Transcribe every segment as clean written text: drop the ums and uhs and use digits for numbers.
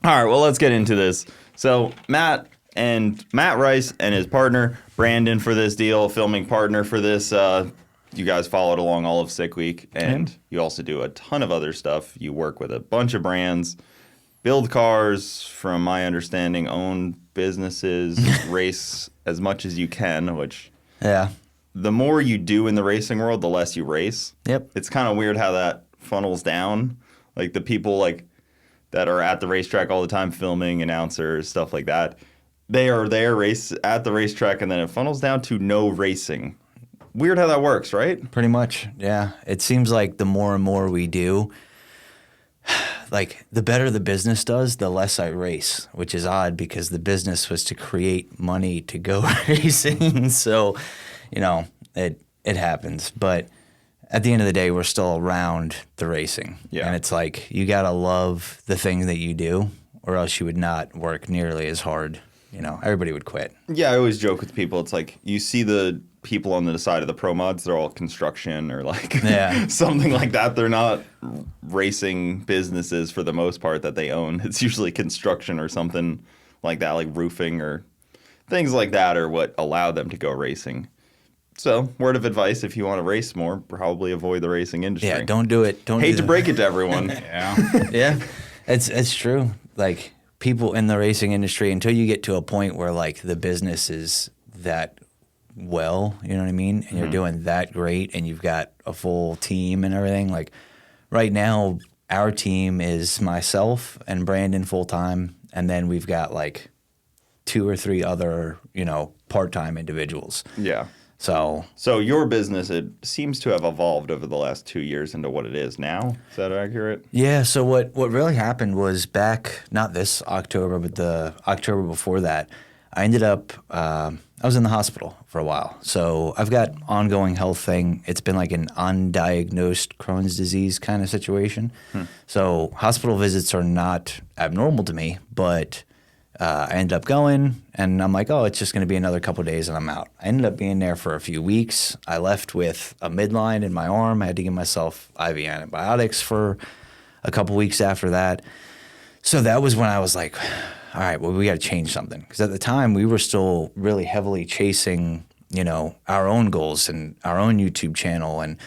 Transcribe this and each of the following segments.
All right, well, let's get into this. So Matt Ryce and his partner Brandon for this deal, filming partner for this. You guys followed along all of Sick Week, and you also do a ton of other stuff. You work with a bunch of brands, build cars, from my understanding, own businesses, race as much as you can, which the more you do in the racing world, the less you race. Yep. It's kind of weird how that funnels down. Like the people that are at the racetrack all the time, filming, announcers, stuff like that. They are there at the racetrack, and then it funnels down to no racing. Weird how that works, right? Pretty much, yeah. It seems like the more and more we do, like the better the business does, the less I race, which is odd because the business was to create money to go racing. So, it happens. But at the end of the day, we're still around the racing. Yeah. And it's like, you got to love the thing that you do, or else you would not work nearly as hard. Everybody would quit. Yeah, I always joke with people. It's like you see the people on the side of the pro mods, they're all construction or something like that. They're not racing businesses for the most part that they own. It's usually construction or something like that, like roofing or things like that are what allow them to go racing. So, word of advice, if you want to race more, probably avoid the racing industry. Yeah, don't do it. Hate to break it to everyone. Yeah, it's true. Like, people in the racing industry, until you get to a point where, like, the business is that well, you know what I mean? And you're doing that great and you've got a full team and everything. Like, right now, our team is myself and Brandon full-time, and then we've got, like, 2 or 3 other, part-time individuals. Yeah. So your business, it seems to have evolved over the last 2 years into what it is now. Is that accurate? Yeah. So what really happened was back, not this October, but the October before that, I ended up, I was in the hospital for a while. So I've got ongoing health thing. It's been like an undiagnosed Crohn's disease kind of situation. So hospital visits are not abnormal to me, but I ended up going, and I'm like, oh, it's just going to be another couple of days, and I'm out. I ended up being there for a few weeks. I left with a midline in my arm. I had to give myself IV antibiotics for a couple weeks after that. So that was when I was like, all right, well, we got to change something. Because at the time, we were still really heavily chasing, our own goals and our own YouTube channel and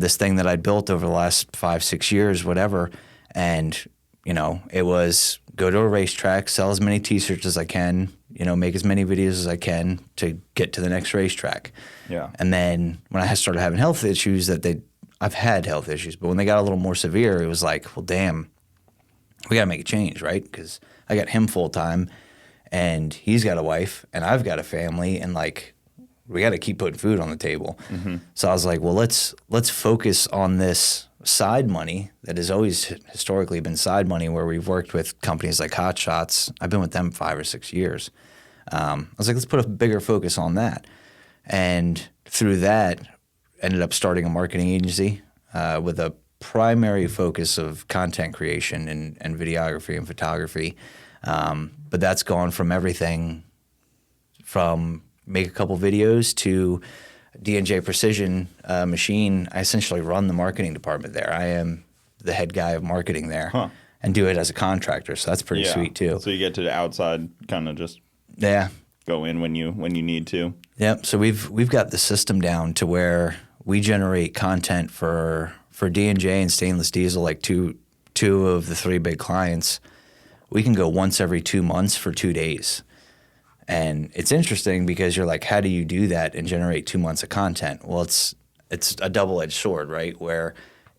this thing that I'd built over the last 5-6 years, whatever. And, it was go to a racetrack, sell as many T-shirts as I can, make as many videos as I can to get to the next racetrack. Yeah. And then when I started having health issues I've had health issues, but when they got a little more severe, it was like, well, damn, we got to make a change, right? Because I got him full time and he's got a wife and I've got a family, and like, we got to keep putting food on the table. So I was like, well, let's focus on this side money that has always historically been side money, where we've worked with companies like Hot Shots. I've been with them 5 or 6 years. I was like, let's put a bigger focus on that. And through that, ended up starting a marketing agency with a primary focus of content creation and videography and photography. But that's gone from everything from make a couple videos to D&J Precision Machine. I essentially run the marketing department there. I am the head guy of marketing there and do it as a contractor. So that's pretty sweet too. So you get to the outside, kind of just go in when you need to. Yep. So we've got the system down to where we generate content for D&J and Stainless Diesel, like two of the 3 big clients. We can go once every 2 months for 2 days. And it's interesting because you're like, how do you do that and generate 2 months of content? Well, it's a double-edged sword, right? Where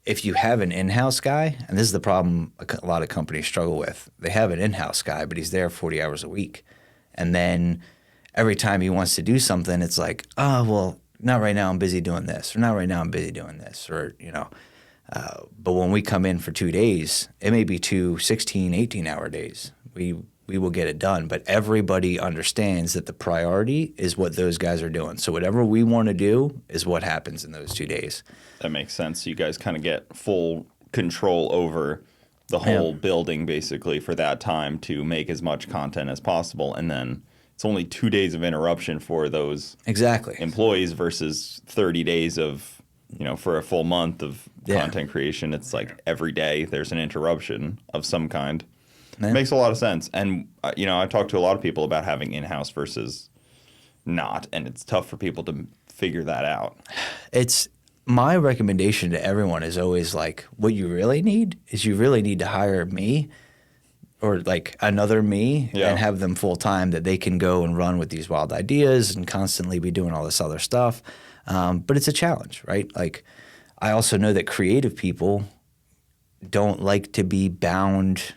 if you have an in-house guy, and this is the problem a lot of companies struggle with, they have an in-house guy, but he's there 40 hours a week. And then every time he wants to do something, it's like, oh, well, not right now, I'm busy doing this, or not right now, I'm busy doing this, or, but when we come in for 2 days, it may be 2 16, 18-hour days. We will get it done. But everybody understands that the priority is what those guys are doing. So whatever we want to do is what happens in those 2 days. That makes sense. So you guys kind of get full control over the whole building basically for that time to make as much content as possible. And then it's only 2 days of interruption for those employees versus 30 days of, for a full month of content creation. It's like every day there's an interruption of some kind. Yeah. Makes a lot of sense. And, I talk to a lot of people about having in-house versus not, and it's tough for people to figure that out. It's my recommendation to everyone is always like, what you really need is you really need to hire me or like another me and have them full time that they can go and run with these wild ideas and constantly be doing all this other stuff. But it's a challenge, right? Like I also know that creative people don't like to be bound,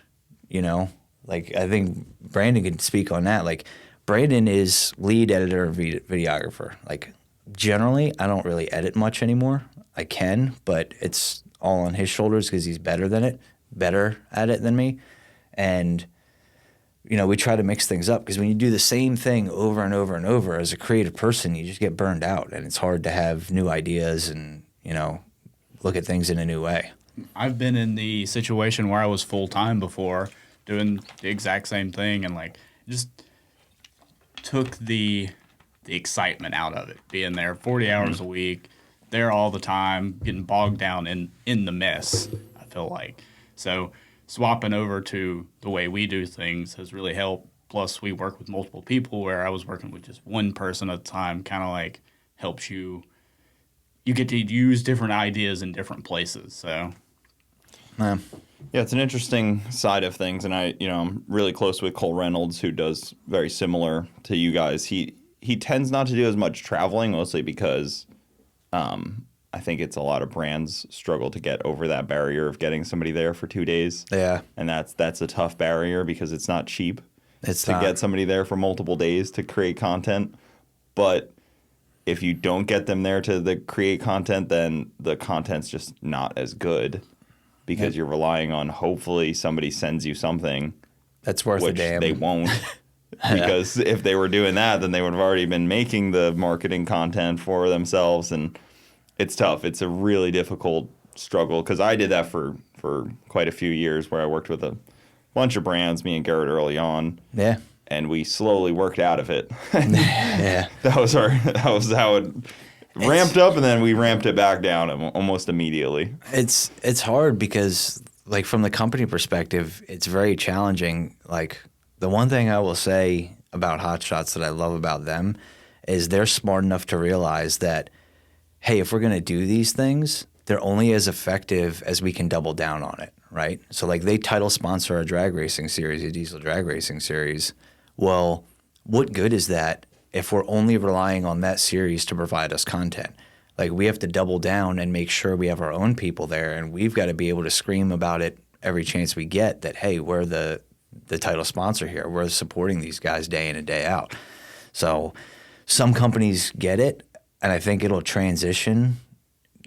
like I think Brandon can speak on that. Like Brandon is lead editor and videographer. Like generally, I don't really edit much anymore. I can, but it's all on his shoulders because he's better at it than me. And, we try to mix things up because when you do the same thing over and over and over as a creative person, you just get burned out and it's hard to have new ideas and, look at things in a new way. I've been in the situation where I was full-time before doing the exact same thing and like just took the excitement out of it, being there 40 hours a week, there all the time, getting bogged down in the mess, I feel like. So swapping over to the way we do things has really helped. Plus, we work with multiple people where I was working with just one person at a time, kind of like helps you get to use different ideas in different places. So, yeah, it's an interesting side of things. And I'm really close with Cole Reynolds, who does very similar to you guys. He tends not to do as much traveling, mostly because I think it's a lot of brands struggle to get over that barrier of getting somebody there for 2 days. Yeah. And that's a tough barrier because it's not cheap to get somebody there for multiple days to create content. But if you don't get them there to create content, then the content's just not as good because you're relying on hopefully somebody sends you something that's worth a damn. They won't. Because if they were doing that, then they would have already been making the marketing content for themselves, and it's tough. It's a really difficult struggle because I did that for quite a few years where I worked with a bunch of brands, me and Garrett early on. Yeah. And we slowly worked out of it. Yeah. That was how it ramped up, and then we ramped it back down almost immediately. It's hard because like from the company perspective, it's very challenging. Like the one thing I will say about Hot Shots that I love about them is they're smart enough to realize that, hey, if we're going to do these things, they're only as effective as we can double down on it, right? So like they title sponsor a drag racing series, a diesel drag racing series. Well, what good is that if we're only relying on that series to provide us content? Like we have to double down and make sure we have our own people there, and we've got to be able to scream about it every chance we get that, hey, we're the title sponsor here. We're supporting these guys day in and day out. So some companies get it, and I think it'll transition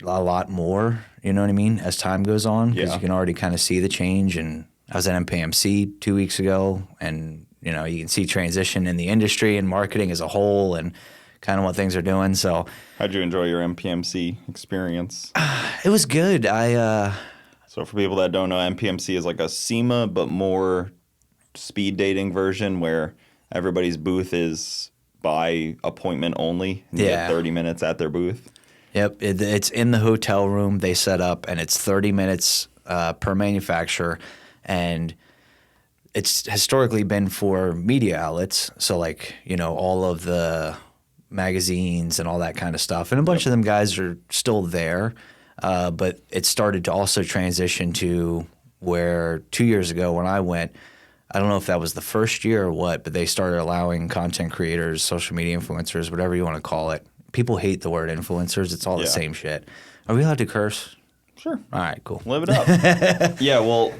a lot more, you know what I mean, as time goes on, because you can already kind of see the change. And I was at MPMC 2 weeks ago, and you can see transition in the industry and marketing as a whole and kind of what things are doing. So how'd you enjoy your MPMC experience? It was good. So for people that don't know, MPMC is like a SEMA, but more speed dating version where everybody's booth is by appointment only. And you get 30 minutes at their booth. Yep. It's in the hotel room they set up, and it's 30 minutes per manufacturer. And it's historically been for media outlets. So like, all of the magazines and all that kind of stuff. And a bunch of them guys are still there. But it started to also transition to where 2 years ago when I went, I don't know if that was the first year or what, but they started allowing content creators, social media influencers, whatever you want to call it. People hate the word influencers. It's all the same shit. Are we allowed to curse? Sure. All right, cool. Live it up. Yeah, well,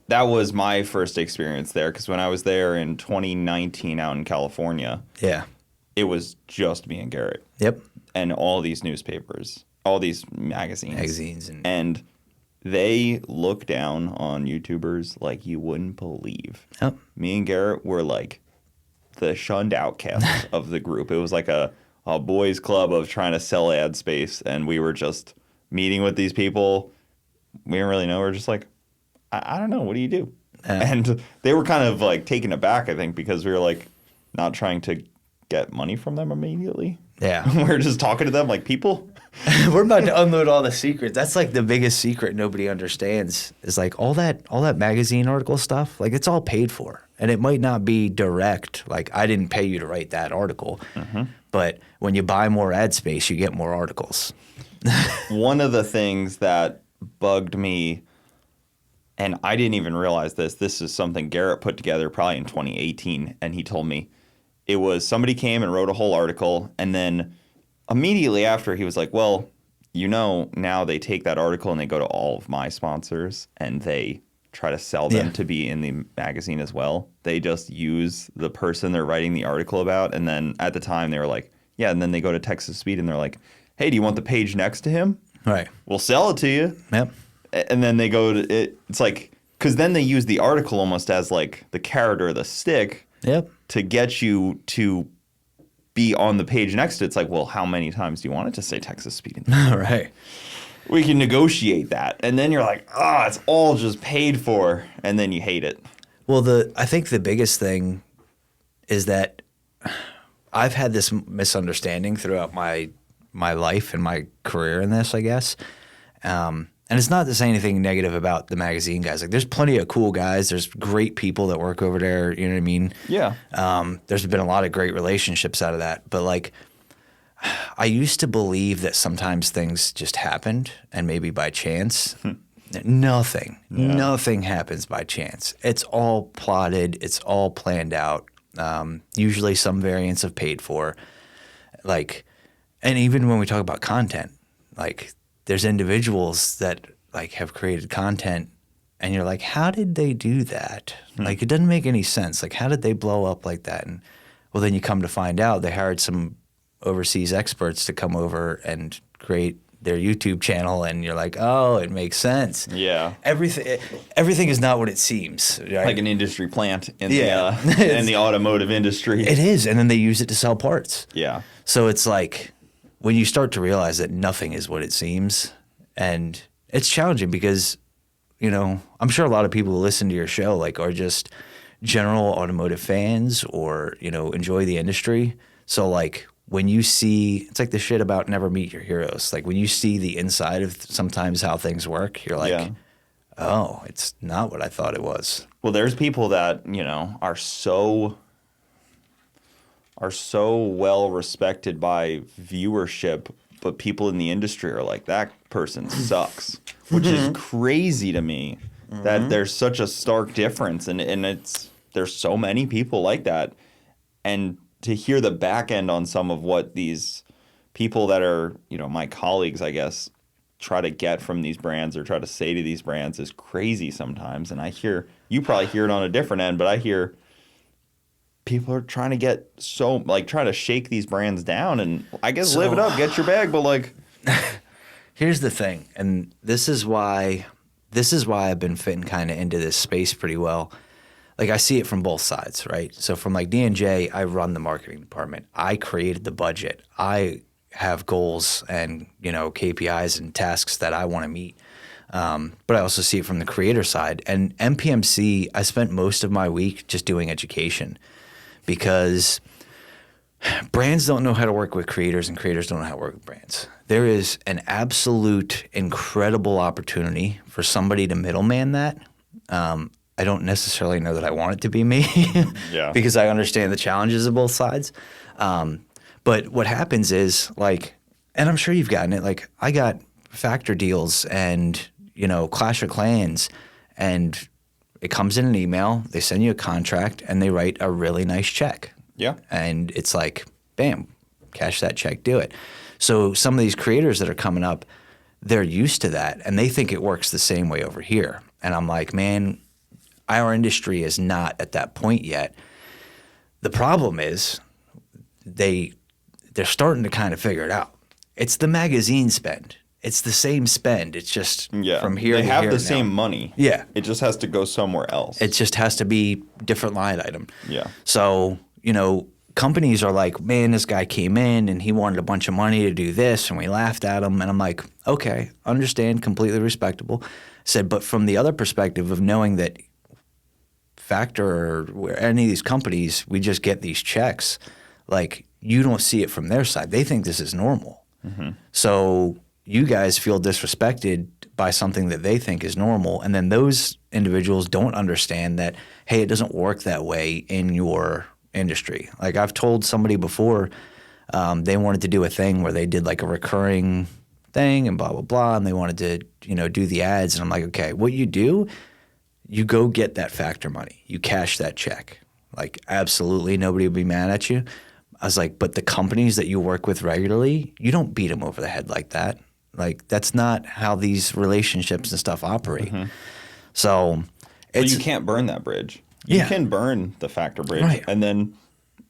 that was my first experience there because when I was there in 2019 out in California, it was just me and Garrett. Yep. And all these newspapers, all these magazines. And they look down on YouTubers like you wouldn't believe. Yep. Me and Garrett were like the shunned outcasts of the group. It was like a boys club of trying to sell ad space, and we were just meeting with these people. We didn't really know. We're just like, I don't know. What do you do? And they were kind of like taken aback, I think, because we were like not trying to get money from them immediately. Yeah. We were just talking to them like people. We're about to unload all the secrets. That's like the biggest secret nobody understands is like all that magazine article stuff, like it's all paid for. And it might not be direct, like I didn't pay you to write that article. But when you buy more ad space, you get more articles. One of the things that bugged me, and I didn't even realize this is something Garrett put together probably in 2018, and he told me it was somebody came and wrote a whole article, and then immediately after he was like, well, now they take that article and they go to all of my sponsors and they try to sell them to be in the magazine as well. They just use the person they're writing the article about, and then at the time they were like, yeah, and then they go to Texas Speed and they're like, hey, do you want the page next to him? Right. We'll sell it to you. Yep. And then they go to it. It's like, because then they use the article almost as like the carrot or the stick to get you to be on the page next to it. It's like, well, how many times do you want it to say Texas Speed? Right. We can negotiate that. And then you're like, it's all just paid for. And then you hate it. Well, I think the biggest thing is that I've had this misunderstanding throughout my life and my career in this, I guess. And it's not to say anything negative about the magazine guys. Like, there's plenty of cool guys. There's great people that work over there. You know what I mean? Yeah. There's been a lot of great relationships out of that. But, like, I used to believe that sometimes things just happened and maybe by chance. Nothing happens by chance. It's all plotted. It's all planned out. Usually some variants of paid for. Like, and even when we talk about content, like, there's individuals that like have created content and you're like, how did they do that? Like, it doesn't make any sense. Like, how did they blow up like that? And well, then you come to find out they hired some overseas experts to come over and create their YouTube channel, and you're like, oh, it makes sense. Yeah. Everything is not what it seems. Right? Like an industry plant in the automotive industry. It is, and then they use it to sell parts. Yeah. So it's like when you start to realize that nothing is what it seems, and it's challenging because, I'm sure a lot of people who listen to your show like are just general automotive fans or, enjoy the industry. So like when you see, it's like the shit about never meet your heroes. Like when you see the inside of sometimes how things work, you're like, oh, it's not what I thought it was. Well, there's people that, are so well respected by viewership, but people in the industry are like, that person sucks, which is crazy to me that there's such a stark difference. And there's so many people like that. And to hear the back end on some of what these people that are, my colleagues, I guess, try to get from these brands or try to say to these brands is crazy sometimes. And you probably hear it on a different end, but I hear people are trying to get trying to shake these brands down, and I guess live it up, get your bag, but like. Here's the thing, and this is why I've been fitting kind of into this space pretty well. Like, I see it from both sides, right? So from like D&J, I run the marketing department. I created the budget. I have goals and, KPIs and tasks that I want to meet. But I also see it from the creator side. And MPMC, I spent most of my week just doing education because brands don't know how to work with creators and creators don't know how to work with brands. There is an absolute incredible opportunity for somebody to middleman that. I don't necessarily know that I want it to be me because I understand the challenges of both sides. But what happens is like, and I'm sure you've gotten it, like I got factor deals and, Clash of Clans, and it comes in an email, they send you a contract and they write a really nice check. Yeah. And it's like, bam, cash that check, do it. So some of these creators that are coming up, they're used to that and they think it works the same way over here. And I'm like, man, our industry is not at that point yet. The problem is they're starting to kind of figure it out. It's the magazine spend. It's the same spend. It's just from here to here. They have the same money. Yeah. It just has to go somewhere else. It just has to be different line item. Yeah. So, companies are like, man, this guy came in and he wanted a bunch of money to do this and we laughed at him. And I'm like, okay, understand, completely respectable. Said, but from the other perspective of knowing that Factor or any of these companies, we just get these checks. Like, you don't see it from their side. They think this is normal. So you guys feel disrespected by something that they think is normal. And then those individuals don't understand that, hey, it doesn't work that way in your industry. Like I've told somebody before, they wanted to do a thing where they did like a recurring thing and blah, blah, blah. And they wanted to, do the ads. And I'm like, okay, what you do, you go get that factor money. You cash that check. Like absolutely nobody would be mad at you. I was like, but the companies that you work with regularly, you don't beat them over the head like that. Like that's not how these relationships and stuff operate. So But you can't burn that bridge. You can burn the factor bridge and then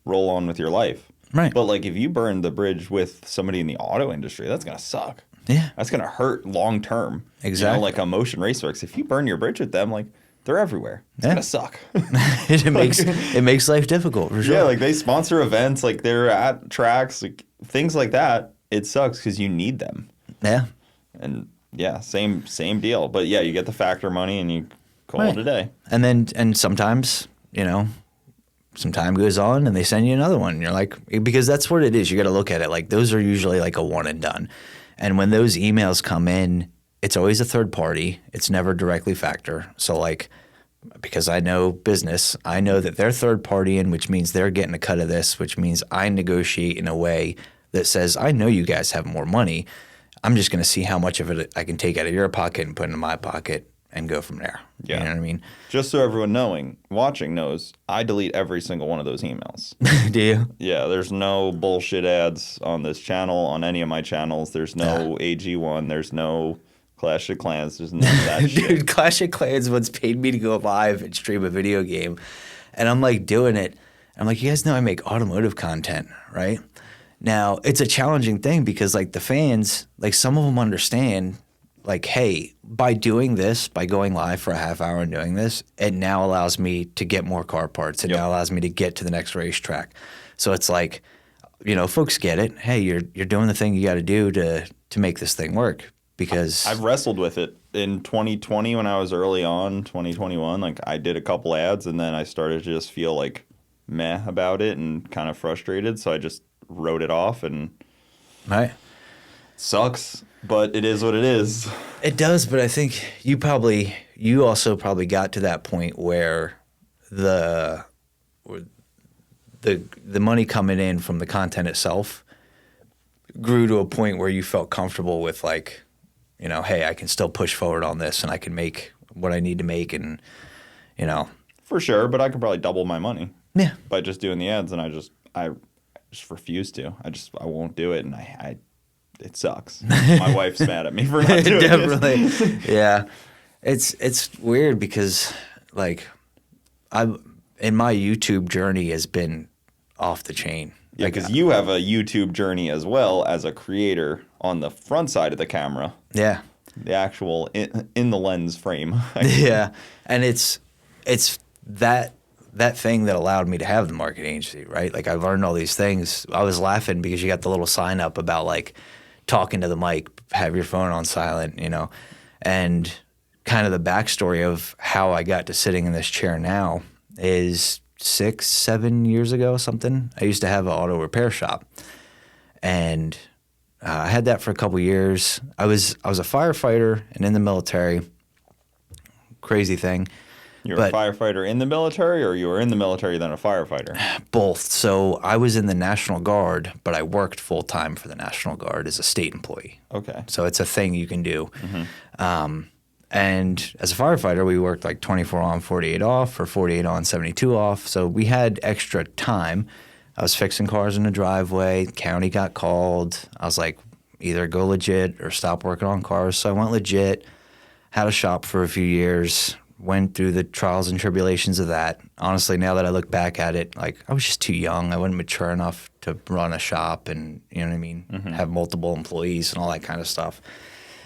roll on with your life. Right. But like if you burn the bridge with somebody in the auto industry, that's going to suck. Yeah. That's going to hurt long term. Exactly. Like a motion raceworks. If you burn your bridge with them, like they're everywhere. It's going to suck. it makes life difficult for sure. Yeah, like they sponsor events, like they're at tracks, like things like that. It sucks because you need them. Yeah. And yeah, same deal. But yeah, you get the factor money and you call it a day. And sometimes, some time goes on and they send you another one. And you're like, because that's what it is. You got to look at it. Like those are usually like a one and done. And when those emails come in, it's always a third party. It's never directly factor. So like, because I know business, I know that they're third party in, which means they're getting a cut of this, which means I negotiate in a way that says, I know you guys have more money. I'm just going to see how much of it I can take out of your pocket and put into my pocket and go from there. Yeah. You know what I mean? Just so everyone watching knows, I delete every single one of those emails. Do you? Yeah, there's no bullshit ads on this channel, on any of my channels. There's no AG1. There's no Clash of Clans. There's none of that shit. Dude, Clash of Clans once paid me to go live and stream a video game. And I'm like doing it. I'm like, you guys know I make automotive content, right? Now, it's a challenging thing because like the fans, like some of them understand like, hey, by doing this, by going live for a half hour and doing this, it now allows me to get more car parts. It now allows me to get to the next racetrack. So it's like, folks get it. Hey, you're doing the thing you got to do to make this thing work because I've wrestled with it in 2020 when I was early on, 2021. Like I did a couple ads and then I started to just feel like meh about it and kind of frustrated. So I just wrote it off and sucks, but it is what it is. It does, but I think you also probably got to that point where the money coming in from the content itself grew to a point where you felt comfortable with like, hey, I can still push forward on this and I can make what I need to make and, For sure, but I could probably double my money. Yeah. By just doing the ads, and I just refuse to. I won't do it, and it sucks. My wife's mad at me for not doing Definitely. it. Yeah. It's weird because like in my YouTube journey has been off the chain. Yeah, because you have a YouTube journey as well as a creator on the front side of the camera. Yeah. The actual in the lens frame. Yeah. And it's that thing that allowed me to have the marketing agency, right? Like I learned all these things. I was laughing because you got the little sign up about like talking to the mic, have your phone on silent, and kind of the backstory of how I got to sitting in this chair now is 6-7 years ago, something. I used to have an auto repair shop, and I had that for a couple years. I was a firefighter and in the military. Crazy thing. You're a firefighter in the military, or you were in the military then a firefighter? Both. So I was in the National Guard, but I worked full time for the National Guard as a state employee. Okay. So it's a thing you can do. And as a firefighter, we worked like 24 on, 48 off, or 48 on, 72 off. So we had extra time. I was fixing cars in the driveway. County got called. I was like, either go legit or stop working on cars. So I went legit, had a shop for a few years, went through the trials and tribulations of that. Honestly, now that I look back at it, like I was just too young. I wasn't mature enough to run a shop and, have multiple employees and all that kind of stuff.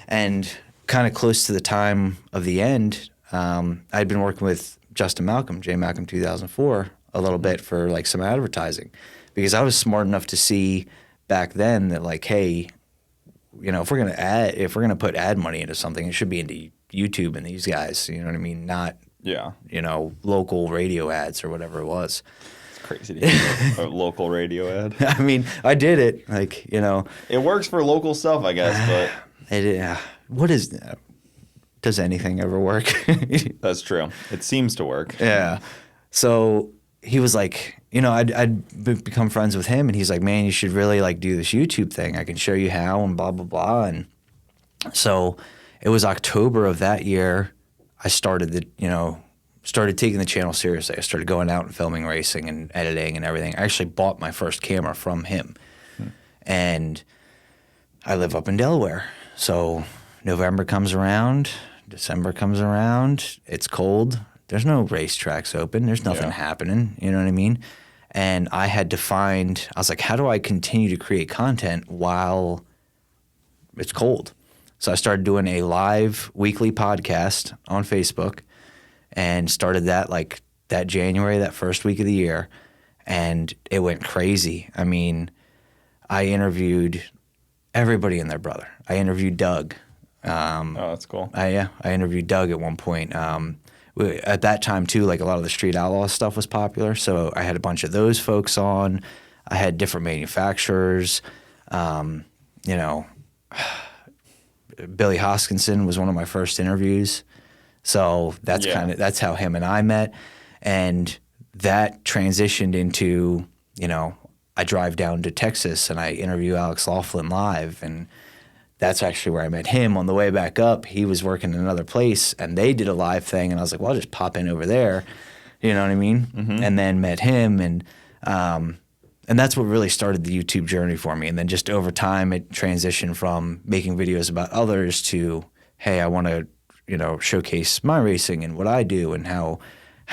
And kind of close to the time of the end, I'd been working with Justin Malcolm, J Malcolm 2004, a little bit for like some advertising because I was smart enough to see back then that like, hey, if we're gonna put ad money into something, it should be into YouTube and these guys, you know what I mean? Not, local radio ads or whatever it was. crazy to hear a local radio ad. I mean, I did it. Like, It works for local stuff, I guess, but what is does anything ever work? that's true. It seems to work. Yeah. So he was like, I'd become friends with him, and he's like, man, you should really like do this YouTube thing. I can show you how, and blah, blah, blah. And so it was October of that year. I started taking the channel seriously. I started going out and filming racing and editing and everything. I actually bought my first camera from him. And I live up in Delaware. So November comes around, December comes around, it's cold. There's no racetracks open. There's nothing happening. You know what I mean? And I had to I was like, how do I continue to create content while it's cold? So I started doing a live weekly podcast on Facebook and started that like that January, that first week of the year. And it went crazy. I mean, I interviewed everybody and their brother. I interviewed Doug. Oh, that's cool. I interviewed Doug at one point. At that time too, like a lot of the street outlaw stuff was popular, so I had a bunch of those folks on. I had different manufacturers. Billy Hoskinson was one of my first interviews, so that's how him and I met, and that transitioned into I drive down to Texas and I interview Alex Laughlin live, and that's actually where I met him. On the way back up, he was working in another place, and they did a live thing, and I was like, well, I'll just pop in over there. You know what I mean? Mm-hmm. And then met him, and that's what really started the YouTube journey for me. And then just over time, it transitioned from making videos about others to, hey, I want to, showcase my racing and what I do and how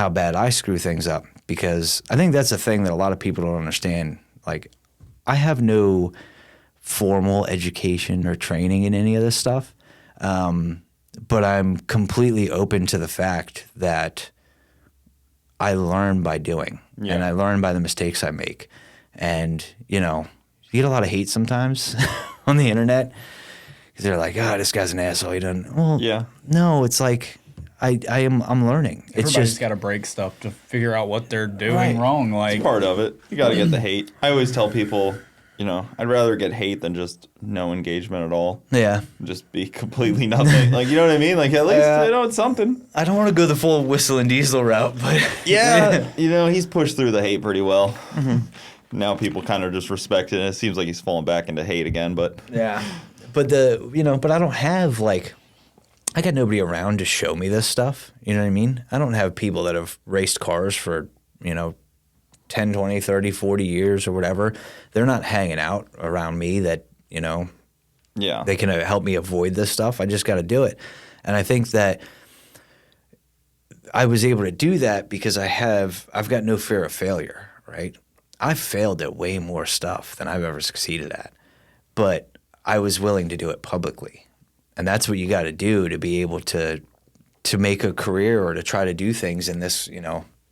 bad I screw things up. Because I think that's a thing that a lot of people don't understand. Like, I have no formal education or training in any of this stuff. But I'm completely open to the fact that I learn by doing, and I learn by the mistakes I make. And, you get a lot of hate sometimes on the internet because they're like, this guy's an asshole. He doesn't. Well, no, it's like I'm learning. Everybody's got to break stuff to figure out what they're doing wrong. Like, it's part of it. You got to get the hate. I always tell people, I'd rather get hate than just no engagement at all. Yeah. Just be completely nothing. Like, you know what I mean? Like, at least, it's something. I don't want to go the full Whistle and Diesel route, but... Yeah. He's pushed through the hate pretty well. Mm-hmm. Now people kind of just respect it, and it seems like he's falling back into hate again, but... Yeah. But but I don't have, I got nobody around to show me this stuff. You know what I mean? I don't have people that have raced cars for, 10, 20, 30, 40 years or whatever. They're not hanging out around me that, they can help me avoid this stuff. I just got to do it. And I think that I was able to do that because I've got no fear of failure, right? I've failed at way more stuff than I've ever succeeded at, but I was willing to do it publicly. And that's what you got to do to be able to make a career or to try to do things in this,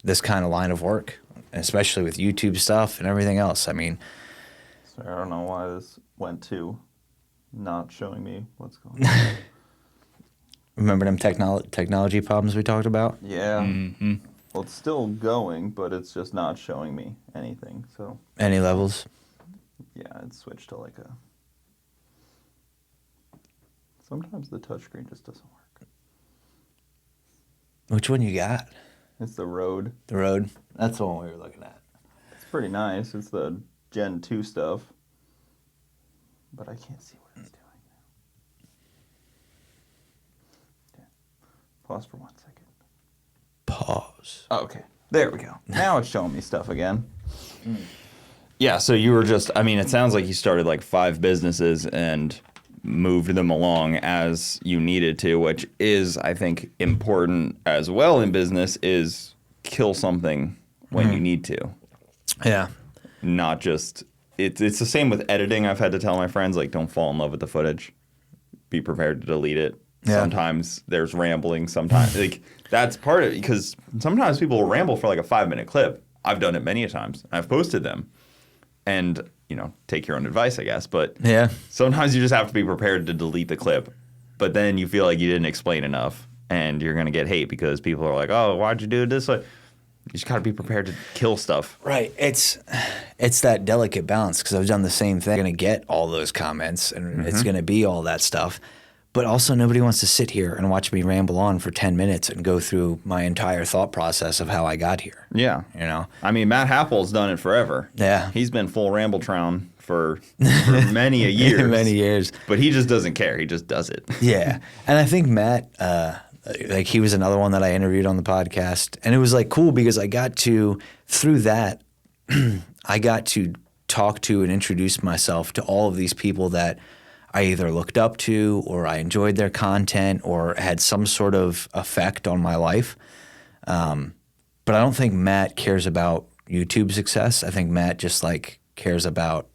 this kind of line of work, and especially with YouTube stuff and everything else. I mean, sorry, I don't know why this went to not showing me what's going on. Remember them technology problems we talked about? Yeah. Mm-hmm. Well, it's still going, but it's just not showing me anything. So any levels? Yeah, it switched to like a... Sometimes the touchscreen just doesn't work. Which one you got? It's the Road. The Road? That's the one we were looking at. It's pretty nice. It's the Gen 2 stuff. But I can't see what it's doing now. Yeah. Pause for 1 second. Pause. Oh, okay. There we go. Now it's showing me stuff again. Yeah, so you were just... I mean, it sounds like you started like 5 businesses and... moved them along as you needed to, which is, I think, important as well in business, is kill something when you need to. Yeah. Not just... It's the same with editing. I've had to tell my friends, like, don't fall in love with the footage. Be prepared to delete it. Yeah. Sometimes there's rambling. Sometimes... like, that's part of it, because sometimes people will ramble for like a 5-minute clip. I've done it many a times. I've posted them. And... take your own advice, I guess. But yeah, sometimes you just have to be prepared to delete the clip. But then you feel like you didn't explain enough, and you're going to get hate because people are like, oh, why'd you do it this way? You just got to be prepared to kill stuff. Right. It's that delicate balance because I've done the same thing. I'm going to get all those comments and it's going to be all that stuff. But also nobody wants to sit here and watch me ramble on for 10 minutes and go through my entire thought process of how I got here. Yeah. You know? I mean, Matt Happel's done it forever. Yeah. He's been full Rambletron for many a years. Many years. But he just doesn't care. He just does it. Yeah. And I think Matt, like he was another one that I interviewed on the podcast. And it was like cool because I got to, through that, I got to talk to and introduce myself to all of these people that I either looked up to or I enjoyed their content or had some sort of effect on my life. But I don't think Matt cares about YouTube success. I think Matt just like cares about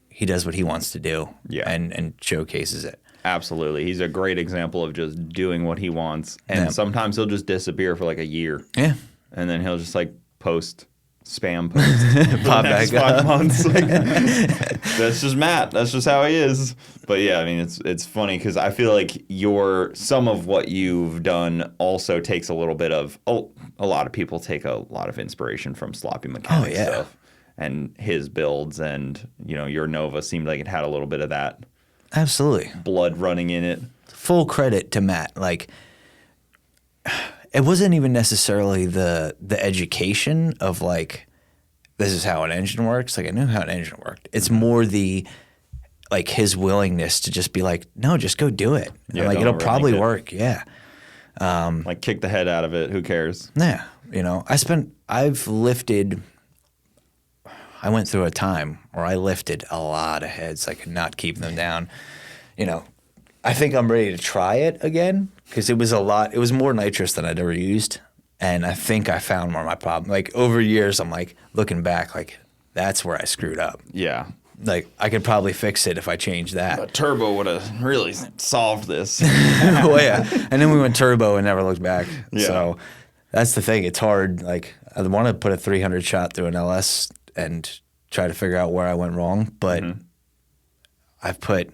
he does what he wants to do and showcases it. Absolutely. He's a great example of just doing what he wants. And sometimes he'll just disappear for like a year. Yeah. And then he'll just like post spam posts. Pop back up. 5 months. Like, that's just Matt. That's just how he is. But yeah, I mean, it's funny because I feel like some of what you've done also takes a little bit of, a lot of people take a lot of inspiration from Sloppy Mechanic stuff and his builds. And, your Nova seemed like it had a little bit of that. Absolutely. Blood running in it. Full credit to Matt. Like, it wasn't even necessarily the education of like, this is how an engine works. Like I knew how an engine worked. It's more like his willingness to just be like, no, just go do it. Yeah, like it'll probably work. Yeah. Like kick the head out of it. Who cares? Yeah. I went through a time where I lifted a lot of heads. I could not keep them down. I think I'm ready to try it again because it was more nitrous than I'd ever used. And I think I found where my problem, like over years, I'm like looking back, like that's where I screwed up. Yeah. Like I could probably fix it if I changed that. A turbo would have really solved this. Well, yeah. And then we went turbo and never looked back. Yeah. So that's the thing. It's hard. Like I want to put a 300 shot through an LS and try to figure out where I went wrong. But I've put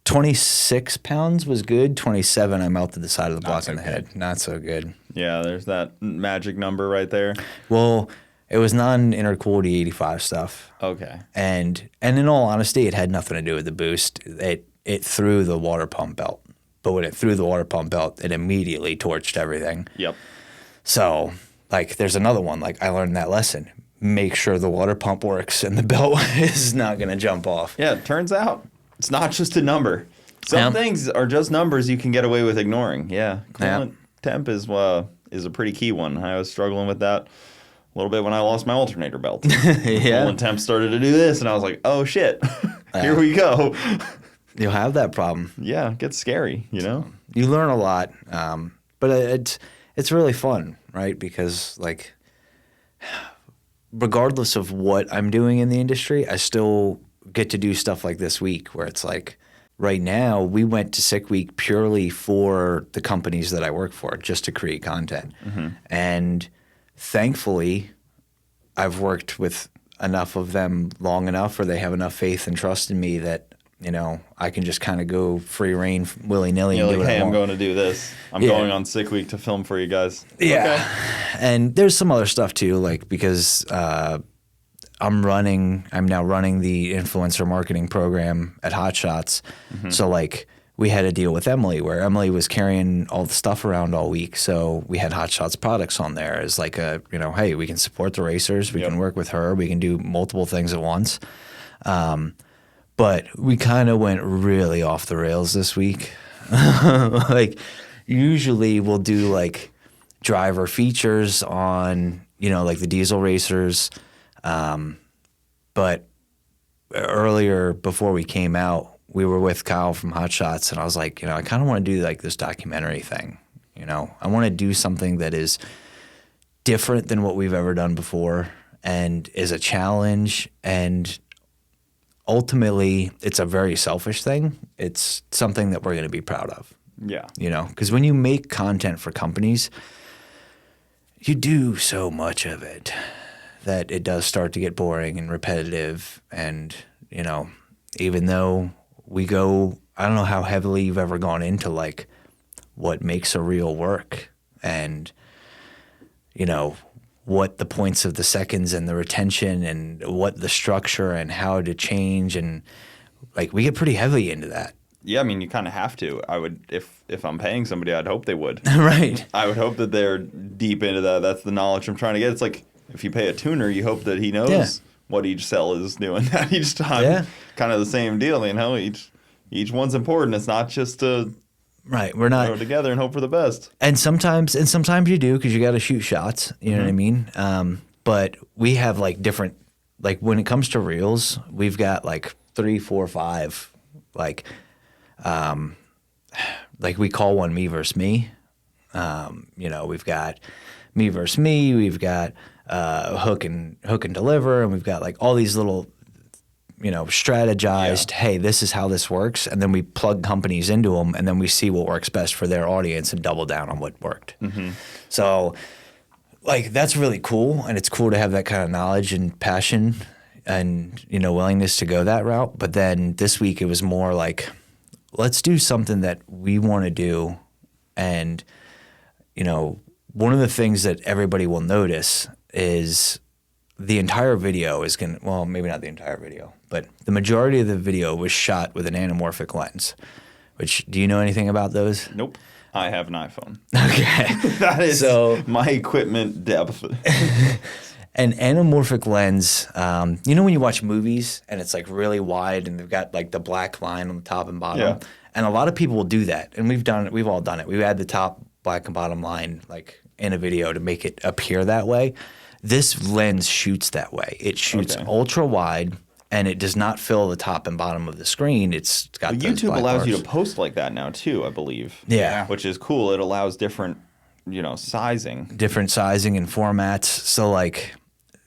26 pounds was good. 27, I melted the side of the block in the head. Not so good. Yeah, there's that magic number right there. Well, it was non-intercooled E85 stuff. Okay. And in all honesty, it had nothing to do with the boost. It threw the water pump belt. But when it threw the water pump belt, it immediately torched everything. Yep. So, like, there's another one. Like, I learned that lesson. Make sure the water pump works and the belt is not going to jump off. Yeah, it turns out it's not just a number. Some things are just numbers you can get away with ignoring. Yeah. Coolant temp is a pretty key one. I was struggling with that a little bit when I lost my alternator belt. Coolant temp started to do this, and I was like, oh, shit. Here we go. You'll have that problem. Yeah, it gets scary, You learn a lot, but it's really fun, right? Because, like, regardless of what I'm doing in the industry, I still get to do stuff like this week where it's like, right now, we went to Sick Week purely for the companies that I work for, just to create content. And thankfully, I've worked with enough of them long enough, or they have enough faith and trust in me that, I can just kind of go free reign willy-nilly. You're and do like, what hey, I I'm want. going to do this. I'm going on Sick Week to film for you guys. Yeah. Okay. And there's some other stuff too, like because I'm now running the influencer marketing program at Hot Shots. So like we had a deal with Emily where Emily was carrying all the stuff around all week. So we had Hot Shots products on there as like hey, we can support the racers. We can work with her. We can do multiple things at once. But we kind of went really off the rails this week. Like usually we'll do like driver features on, like the diesel racers. But earlier before we came out, we were with Kyle from Hot Shots, and I was like, I kind of want to do like this documentary thing. I want to do something that is different than what we've ever done before and is a challenge. And ultimately, it's a very selfish thing. It's something that we're going to be proud of. Yeah. Because when you make content for companies, you do so much of it that it does start to get boring and repetitive. And, even though we go, I don't know how heavily you've ever gone into like what makes a reel work. And, what the points of the seconds and the retention and what the structure and how to change, and like we get pretty heavy into that. Yeah, I mean, you kind of have to. I would, if I'm paying somebody, I'd hope they would. Right. I would hope that they're deep into that. That's the knowledge I'm trying to get. It's like if you pay a tuner, you hope that he knows what each cell is doing at each time. Yeah. Kind of the same deal, you know. Each one's important. It's not just to Right. We're not throw it together and hope for the best. And sometimes you do, because you got to shoot shots. You know what I mean? But we have like different, like when it comes to reels, we've got like 3, 4, 5, like we call one me versus me. You know, we've got me versus me. We've got hook and deliver, and we've got like all these little, you know, strategized, hey, this is how this works. And then we plug companies into them, and then we see what works best for their audience and double down on what worked. So, like, that's really cool. And it's cool to have that kind of knowledge and passion and, you know, willingness to go that route. But then this week it was more like, let's do something that we want to do. And, you know, one of the things that everybody will notice is the entire video is going to, well, maybe not the entire video, but the majority of the video was shot with an anamorphic lens, which, do you know anything about those? Nope. I have an iPhone. Okay. That is So- my equipment depth. An anamorphic lens, you know when you watch movies and it's like really wide and they've got like the black line on the top and bottom? Yeah. And a lot of people will do that. And we've all done it. We've had the top black and bottom line like in a video to make it appear that way. This lens shoots that way. It shoots ultra wide, and it does not fill the top and bottom of the screen. It's got those YouTube black allows you bars. to post like that now too, I believe. Yeah. Which is cool. It allows different, you know, sizing. Different sizing and formats. So like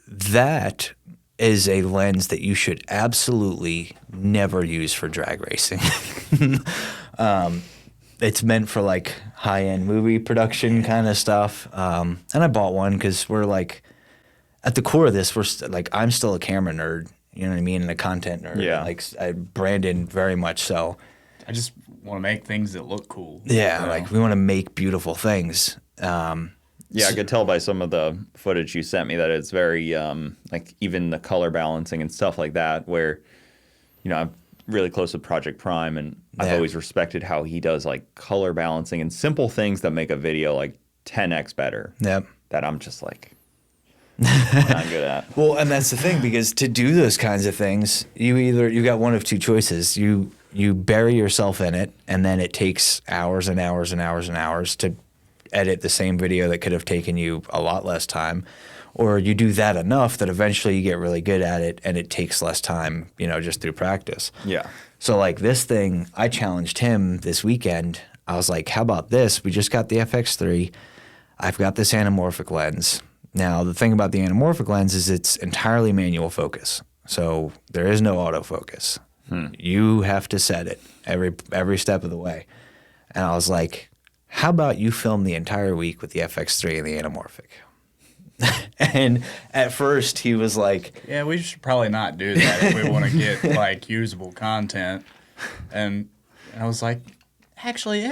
that is a lens that you should absolutely never use for drag racing. It's meant for like high-end movie production kind of stuff. And I bought one because we're like, at the core of this, like I'm still a camera nerd, you know what I mean, and a content nerd. Yeah. Like Brandon very much so. I just want to make things that look cool. Yeah, you know? like we want to make beautiful things. Yeah, I could tell by some of the footage you sent me that it's very, like even the color balancing and stuff like that, where, you know, I'm really close with Project Prime, and I've Yeah. always respected how he does like color balancing and simple things that make a video like 10x better. Yep. That I'm just like not good at. Well, and that's the thing, because to do those kinds of things, you got one of two choices. You bury yourself in it, and then it takes hours and hours and hours and hours to edit the same video that could have taken you a lot less time. Or you do that enough that eventually you get really good at it, and it takes less time, you know, just through practice. Yeah. So like this thing, I challenged him this weekend. I was like, how about this? We just got the FX3. I've got this anamorphic lens. Now, the thing about the anamorphic lens is it's entirely manual focus. So there is no autofocus. You have to set it every step of the way. And I was like, how about you film the entire week with the FX3 and the anamorphic? And at first he was like, Yeah, we should probably not do that if we want to get like usable content. And I was like, actually,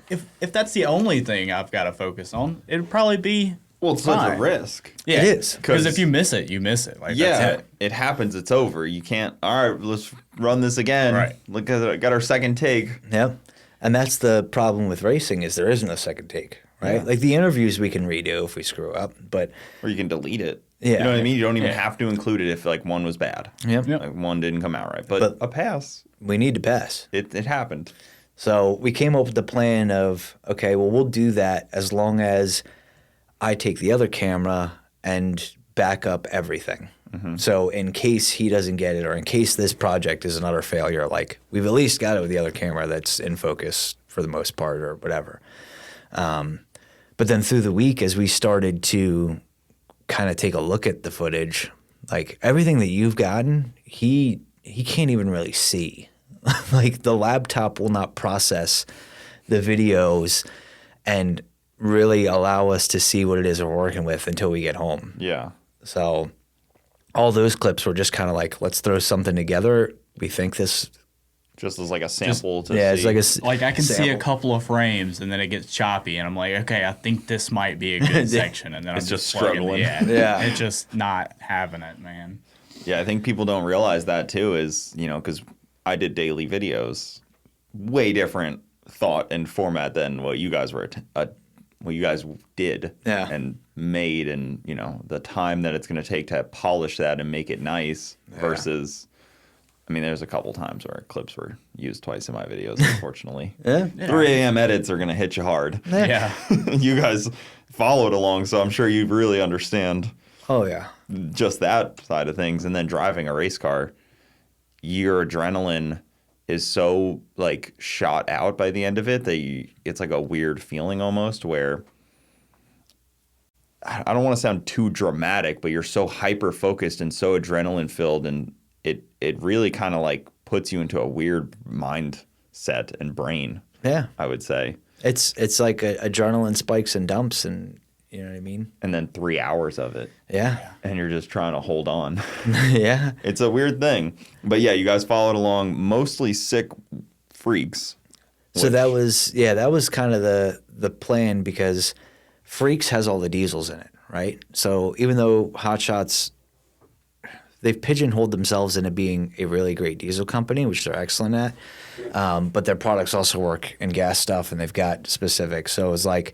if that's the only thing I've got to focus on, it'd probably be Well, it's such fine. a risk. Yeah, It is. because if you miss it, you miss it. Like Yeah, that's it. it happens. It's over. You can't. All right, let's run this again. Right. Look at it. Got our second take. yep. And that's the problem with racing, is there is no second take, right? Yeah. Like the interviews we can redo if we screw up, but Or you can delete it. Yeah. You know what I mean? You don't even Yeah. have to include it if like one was bad. Yep. Like one didn't come out right. But But- a pass. we need to pass. It happened. So we came up with the plan of, okay, well, we'll do that as long as I take the other camera and back up everything. So in case he doesn't get it, or in case this project is an utter failure, like we've at least got it with the other camera that's in focus for the most part, or whatever. But then through the week, as we started to kind of take a look at the footage, like everything that you've gotten, he can't even really see. Like the laptop will not process the videos and really allow us to see what it is we're working with until we get home. Yeah. So all those clips were just kind of like, let's throw something together. We think this Just as like a sample to Yeah, see. it's like Like I can see a sample. couple of frames and then it gets choppy and I'm like, okay, I think this might be a good section, and then It's I'm just plugging it. struggling. Yeah, Yeah. it's just not having it, man. Yeah, I think people don't realize that too. Is because I did daily videos, way different thought and format than what you guys what you guys did Yeah. and made, and the time that it's going to take to polish that and make it nice versus. I mean, there's a couple times where clips were used twice in my videos, unfortunately. Yeah. 3 a.m. edits are going to hit you hard. Yeah. You guys followed along, so I'm sure you really understand Oh yeah. just that side of things. And then driving a race car, your adrenaline is so like shot out by the end of it that it's like a weird feeling almost where I don't want to sound too dramatic, but you're so hyper focused and so adrenaline filled, and it really kind of like puts you into a weird mindset and brain. Yeah. I would say. It's like adrenaline spikes and dumps, and you know what I mean? And then 3 hours of it, Yeah. and you're just trying to hold on. Yeah. It's a weird thing. But yeah, you guys followed along, mostly sick freaks. So that was kind of the plan, because Freaks has all the diesels in it, right? So even though Hot Shots, they've pigeonholed themselves into being a really great diesel company, which they're excellent at, but their products also work in gas stuff, and they've got specifics. So it's like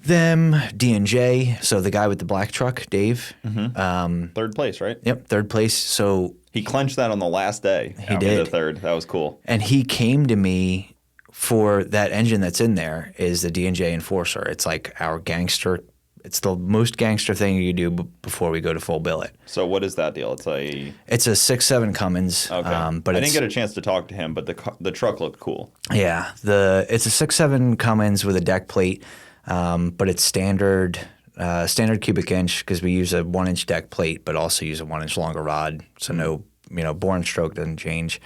them, D&J, so the guy with the black truck, Dave. Third place, right? Yep, third place. So He clenched that on the last day. He did. The third. That was cool. and he came to me for that engine that's in there is the D&J Enforcer. It's like our gangster. It's the most gangster thing you do before we go to full billet. So what is that deal? It's a It's a 6.7 Cummins. okay. But I it's, didn't get a chance to talk to him, but the truck looked cool. yeah, it's a 6.7 Cummins with a deck plate, but it's standard cubic inch, because we use a 1-inch deck plate, but also use a 1-inch longer rod. So no, bore and stroke doesn't change.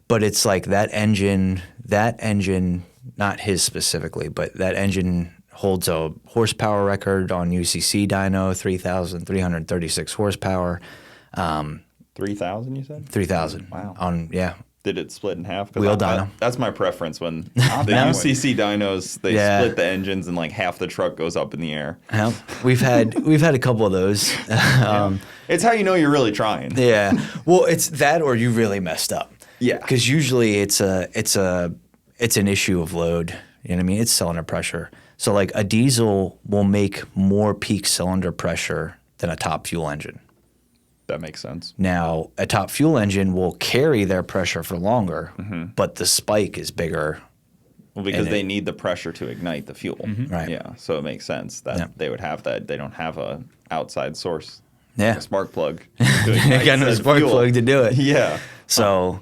But it's like that engine, not his specifically, but that engine holds a horsepower record on UCC dyno, 3,336 horsepower. 3,000, you said? 3,000. Wow. Yeah. Did it split in half? 'Cause Wheel dyno. That's my preference when the UCC dynos, they Yeah. split the engines and like half the truck goes up in the air. Well, we've had a couple of those. It's how you know you're really trying. Yeah. Well, it's that, or you really messed up. Yeah. Because usually it's an issue of load. You know what I mean? It's cylinder pressure. So like a diesel will make more peak cylinder pressure than a top fuel engine. That makes sense. Now, a top fuel engine will carry their pressure for longer, but the spike is bigger. Well, because And they need the pressure to ignite the fuel. Right. Yeah. So it makes sense that Yeah. they would have that. They don't have a outside source. Yeah. A spark plug. I got no spark plug to do it. Yeah. So,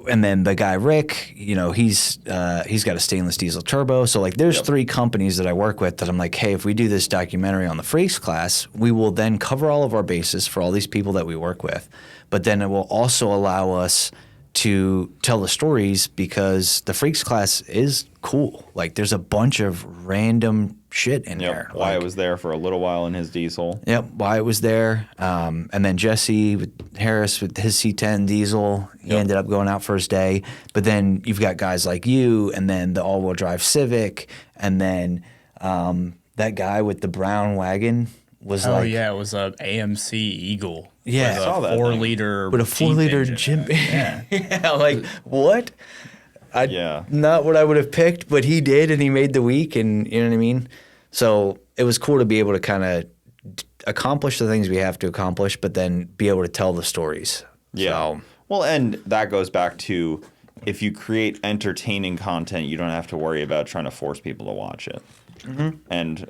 and then the guy Rick, he's got a stainless diesel turbo. So like, there's 3 companies that I work with that I'm like, hey, if we do this documentary on the Freaks class, we will then cover all of our bases for all these people that we work with. But then it will also allow us to tell the stories, because the Freaks class is cool. Like, there's a bunch of random shit in there. Yep. Wyatt was there for a little while in his diesel. Yep, Wyatt was there. And then Jesse Harris with his C10 diesel, he ended up going out first day. But then you've got guys like you, and then the all-wheel drive Civic, and then that guy with the brown wagon was Oh like... yeah, it was a AMC Eagle. Yeah. with I saw a that 4-liter with a 4-liter Jeep Jim. engine in it. Yeah. Yeah, like, what? Yeah. Not what I would have picked, but he did, and he made the week, and you know what I mean? So it was cool to be able to kind of accomplish the things we have to accomplish, but then be able to tell the stories. Yeah. So, Well, and that goes back to if you create entertaining content, you don't have to worry about trying to force people to watch it. And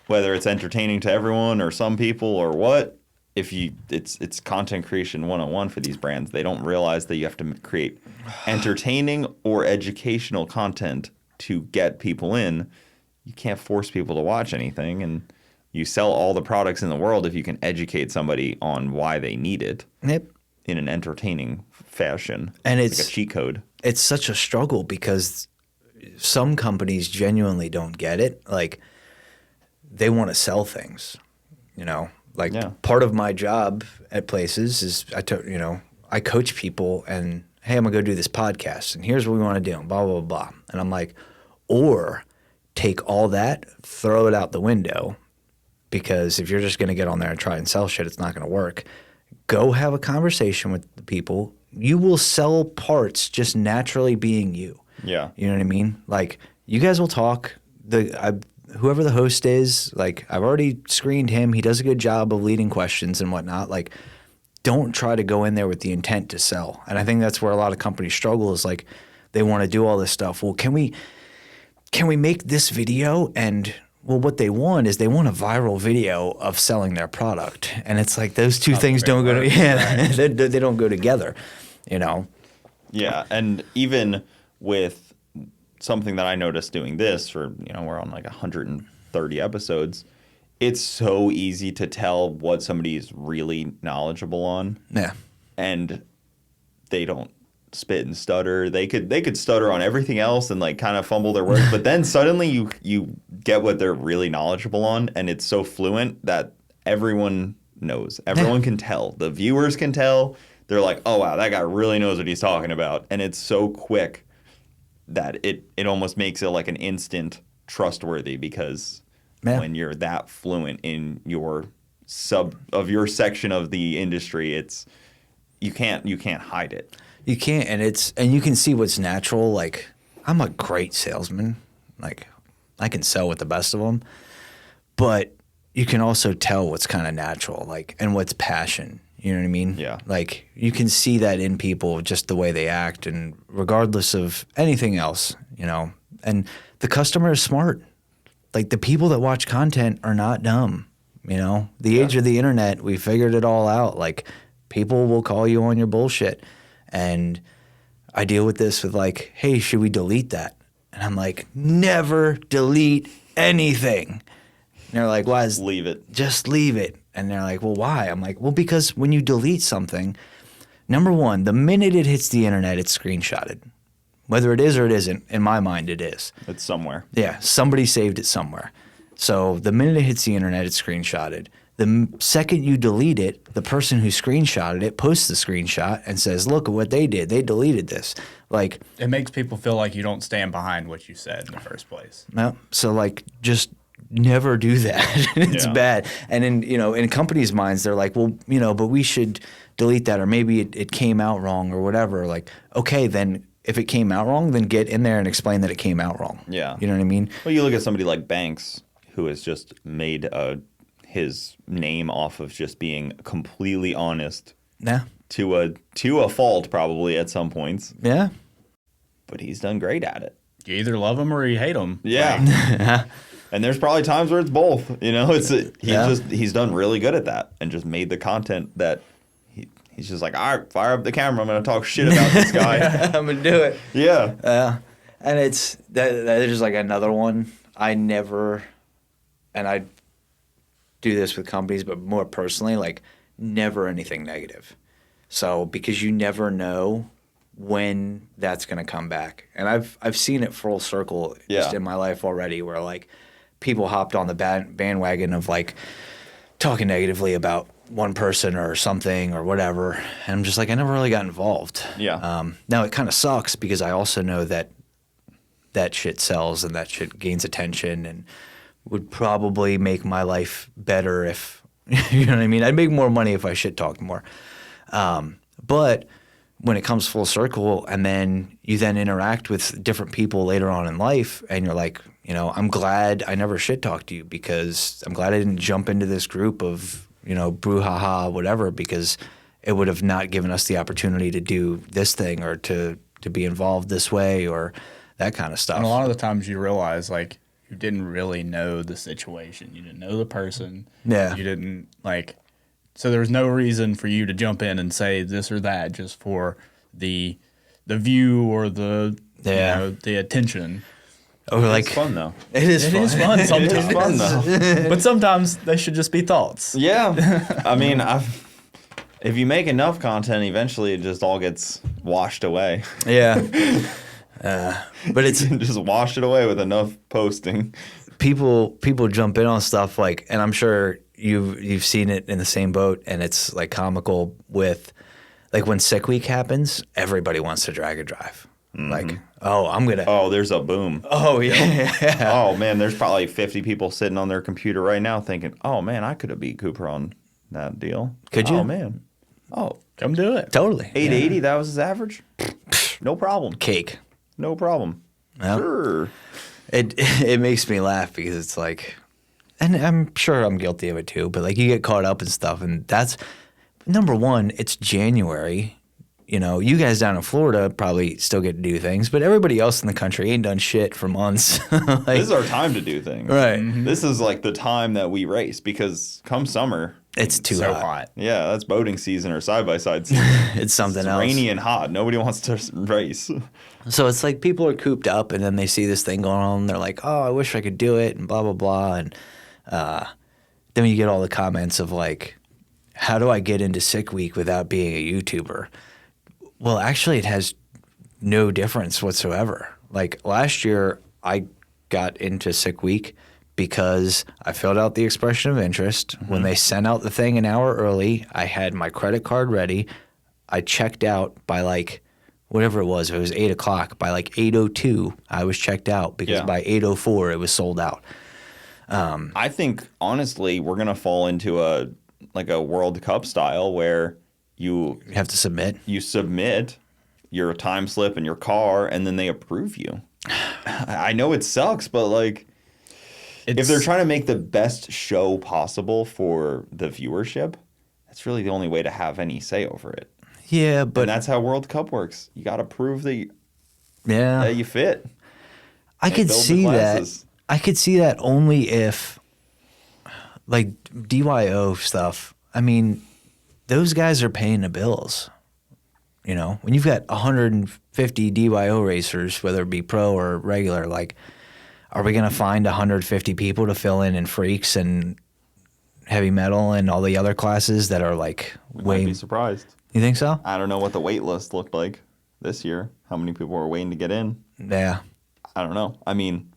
whether it's entertaining to everyone or some people or what, it's content creation 101 for these brands. They don't realize that you have to create entertaining or educational content to get people in. You can't force people to watch anything, and you sell all the products in the world if you can educate somebody on why they need it yep. in an entertaining fashion. And like it's a cheat code. It's such a struggle, because some companies genuinely don't get it. Like, they want to sell things, Like, Yeah. part of my job at places is I coach people and, hey, I'm going to go do this podcast and here's what we want to do and blah, blah, blah. And I'm like, or take all that, throw it out the window, because if you're just going to get on there and try and sell shit, it's not going to work. Go have a conversation with the people. You will sell parts just naturally being you. Yeah. You know what I mean? Like, you guys will talk. Whoever the host is, like, I've already screened him. He does a good job of leading questions and whatnot. Like, don't try to go in there with the intent to sell. And I think that's where a lot of companies struggle, is like, they want to do all this stuff. Well, can we make this video? And well, what they want is they want a viral video of selling their product. And it's like, those two things don't go they don't go together, you know? Yeah. And even with something that I noticed doing this for, we're on like 130 episodes, it's so easy to tell what somebody's really knowledgeable on. Yeah. And they don't spit and stutter. They could stutter on everything else and like kind of fumble their words, but then suddenly you get what they're really knowledgeable on, and it's so fluent that everyone knows. Everyone can tell. The viewers can tell. They're like, oh wow, that guy really knows what he's talking about. And it's so quick that it almost makes it like an instant trustworthy, because when you're that fluent in your your section of the industry, it's you can't hide it. You can't, and you can see what's natural. Like, I'm a great salesman. Like, I can sell with the best of them, but you can also tell what's kind of natural, like, and what's passion. You know what I mean? Yeah. Like, you can see that in people, just the way they act, and regardless of anything else, And the customer is smart. Like, the people that watch content are not dumb. The age of the internet, we figured it all out. Like, people will call you on your bullshit. And I deal with this with like, hey, should we delete that? And I'm like, never delete anything. And they're like, why? Leave it. Just leave it. And they're like, well, why? I'm like, well, because when you delete something, number one, the minute it hits the internet, it's screenshotted. Whether it is or it isn't, in my mind, it is. It's somewhere. Yeah, somebody saved it somewhere. So the minute it hits the internet, it's screenshotted. The second you delete it, the person who screenshotted it posts the screenshot and says, look at what they did. They deleted this. Like, it makes people feel like you don't stand behind what you said in the first place. No, so like, just never do that. It's bad. And in companies' minds, they're like, well, but we should delete that, or maybe it came out wrong or whatever. Like, okay, then if it came out wrong, then get in there and explain that it came out wrong. Yeah. You know what I mean? Well, you look at somebody like Banks, who has just made his name off of just being completely honest. Yeah. To a fault, probably at some points. Yeah. But he's done great at it. You either love him or you hate him. Yeah. And there's probably times where it's both. He's done really good at that, and just made the content that he's just like, all right, fire up the camera. I'm going to talk shit about this guy. I'm going to do it. Yeah. And it's that is like another one. I do this with companies, but more personally, like, never anything negative. So, because you never know when that's going to come back. And I've seen it full circle just in my life already, where like people hopped on the bandwagon of like talking negatively about one person or something or whatever. And I'm just like, I never really got involved. Yeah. Now it kind of sucks, because I also know that shit sells and that shit gains attention, and would probably make my life better if, you know what I mean? I'd make more money if I shit talked more. But when it comes full circle, and then you then interact with different people later on in life, and you're like, I'm glad I never shit talked you, because I'm glad I didn't jump into this group of, brouhaha, whatever, because it would have not given us the opportunity to do this thing, or to be involved this way, or that kind of stuff. And a lot of the times you realize, like, you didn't really know the situation. You didn't know the person. Yeah. You didn't, like, so there was no reason for you to jump in and say this or that just for the view or the attention. Or like, it's fun though. It is fun. It is fun sometimes. It is fun though. But sometimes they should just be thoughts. Yeah. I mean, if you make enough content, eventually it just all gets washed away. Yeah. But it's just wash it away with enough posting. People jump in on stuff like, and I'm sure you've seen it in the same boat, and it's like comical with like when sick week happens, everybody wants to drag a drive. Like, oh, I'm gonna. Oh, there's a boom. Oh yeah. Oh man, there's probably 50 people sitting on their computer right now thinking, "Oh man, I could have beat Cooper on that deal." Could you? Oh man. Oh, Come do it. Totally. 880, that was his average? No problem. Cake. No problem. Well, Sure. It makes me laugh because it's like, and I'm sure I'm guilty of it too, but like you get caught up in stuff, and that's number one. It's January. You know, you guys down in Florida probably still get to do things, but everybody else in the country ain't done shit for months. Like, This is our time to do things. right. This is like the time that we race because come summer, It's too So hot. hot. yeah, that's boating season or side-by-side season. It's something It's else. rainy and hot. Nobody wants to race. So it's like people are cooped up, and then they see this thing going on, and they're like, "Oh, I wish I could do it," and blah blah blah. And then you get all the comments of like, "How do I get into sick week without being a YouTuber?" Well, actually, it has no difference whatsoever. Like last year, I got into sick week because I filled out the expression of interest. When they sent out the thing an hour early, I had my credit card ready. I checked out by like whatever it was. If it was 8 o'clock, by like 8:02, I was checked out because Yeah. by 8:04 it was sold out. I think honestly, we're gonna fall into a World Cup style where you You have to submit. submit your time slip and your car, and then they approve you. I know it sucks, but like if they're trying to make the best show possible for the viewership, that's really the only way to have any say over it. Yeah, But but that's how World Cup works. You got to prove that yeah, you fit. I and could build the see that. classes. I could see that only if, like DYO stuff. I mean, those guys are paying the bills. You know, when you've got 150 DYO racers, whether it be pro or regular, like, are we gonna find 150 people to fill in freaks and heavy metal and all the other classes that are like Might way? be surprised. You think so? I don't know what the wait list looked like this year. How many people were waiting to get in? Yeah, I don't know. I mean,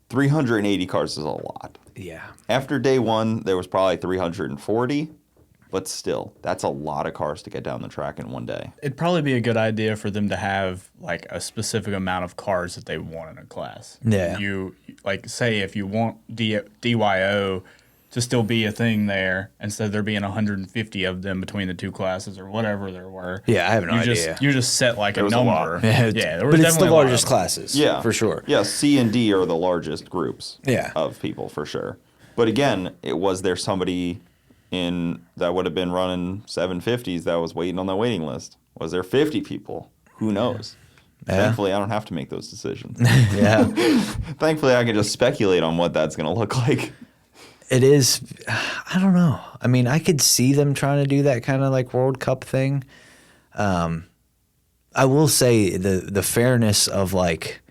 380 cars is a lot. yeah. After day one, there was probably 340, but still, that's a lot of cars to get down the track in one day. It'd probably be a good idea for them to have like a specific amount of cars that they want in a class. Yeah. You like say if you want DYO to still be a thing there, instead of there being 150 of them between the two classes or whatever there were. Yeah, I have no you idea. You just set like There a was a lot. number. Yeah, there was but it's the definitely a lot of largest them. classes. Yeah, for sure. Yeah, C and D are the largest groups. Yeah. Of people for sure. But again, was there somebody in that would have been running 750s that was waiting on the waiting list? Was there 50 people? Who knows? Yeah. Thankfully, I don't have to make those decisions. Yeah. Thankfully, I can just speculate on what that's going to look like. It is. I don't know. I mean, I could see them trying to do that kind of like World Cup thing. I will say the fairness of like,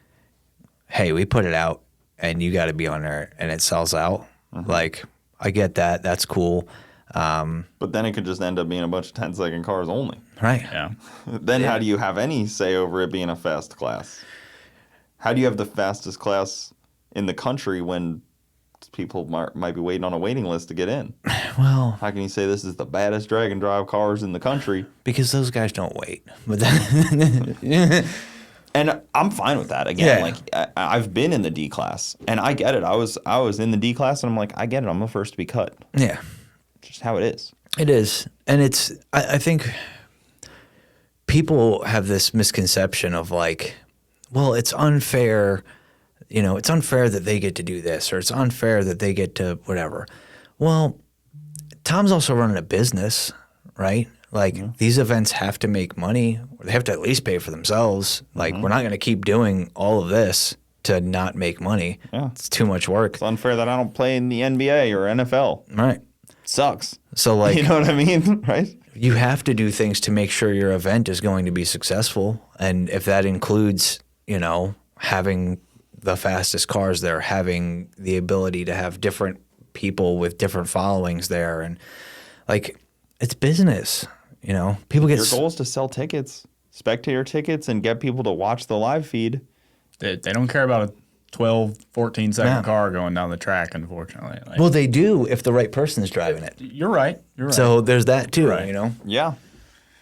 hey, we put it out and you got to be on there and it sells out. Like, I get that. That's cool. But then it could just end up being a bunch of 10-second cars only. Right. Yeah. Then how do you have any say over it being a fast class? How do you have the fastest class in the country when people might be waiting on a waiting list to get in? Well, How can you say this is the baddest drag and drive cars in the country? because those guys don't wait. But then, And I'm fine with that. Again, Yeah. like I've been in the D class, and I get it. I was in the D class, and I'm like, I get it. I'm the first to be cut. yeah, Just how it is. it is. And it's, I think people have this misconception of like, well, it's unfair. You know, it's unfair that they get to do this, or it's unfair that they get to whatever. Well, Tom's also running a business, right? Like these events have to make money, or they have to at least pay for themselves. Like we're not going to keep doing all of this to not make money. Yeah. It's too much work. It's unfair that I don't play in the NBA or NFL. Right. Sucks. So like You know what I mean? Right? you have to do things to make sure your event is going to be successful. And if that includes, you know, having the fastest cars there, having the ability to have different people with different followings there, and like it's business, you know. People get Your goal is to sell tickets, spectator tickets, and get people to watch the live feed. They don't care about a 12, 14 second No. car going down the track, unfortunately. Like, well, they do if the right person's driving it. you're right. You're right. So there's that too, Right. you know. Yeah.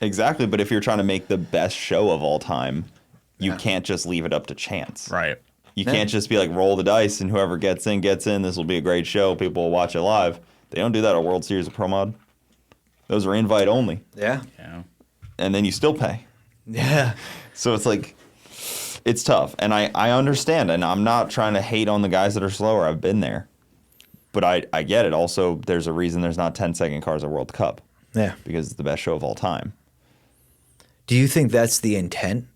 Exactly, but if you're trying to make the best show of all time, you can't just leave it up to chance. Right. You can't just be like, roll the dice and whoever gets in, gets in. This will be a great show. People will watch it live. They don't do that at World Series of Pro Mod. Those are invite only. Yeah. Yeah. And then you still pay. Yeah. So it's like, it's tough. And I understand. And I'm not trying to hate on the guys that are slower. I've been there. But I get it. Also, there's a reason there's not 10-second cars at World Cup. Yeah. Because it's the best show of all time. Do you think that's the intent?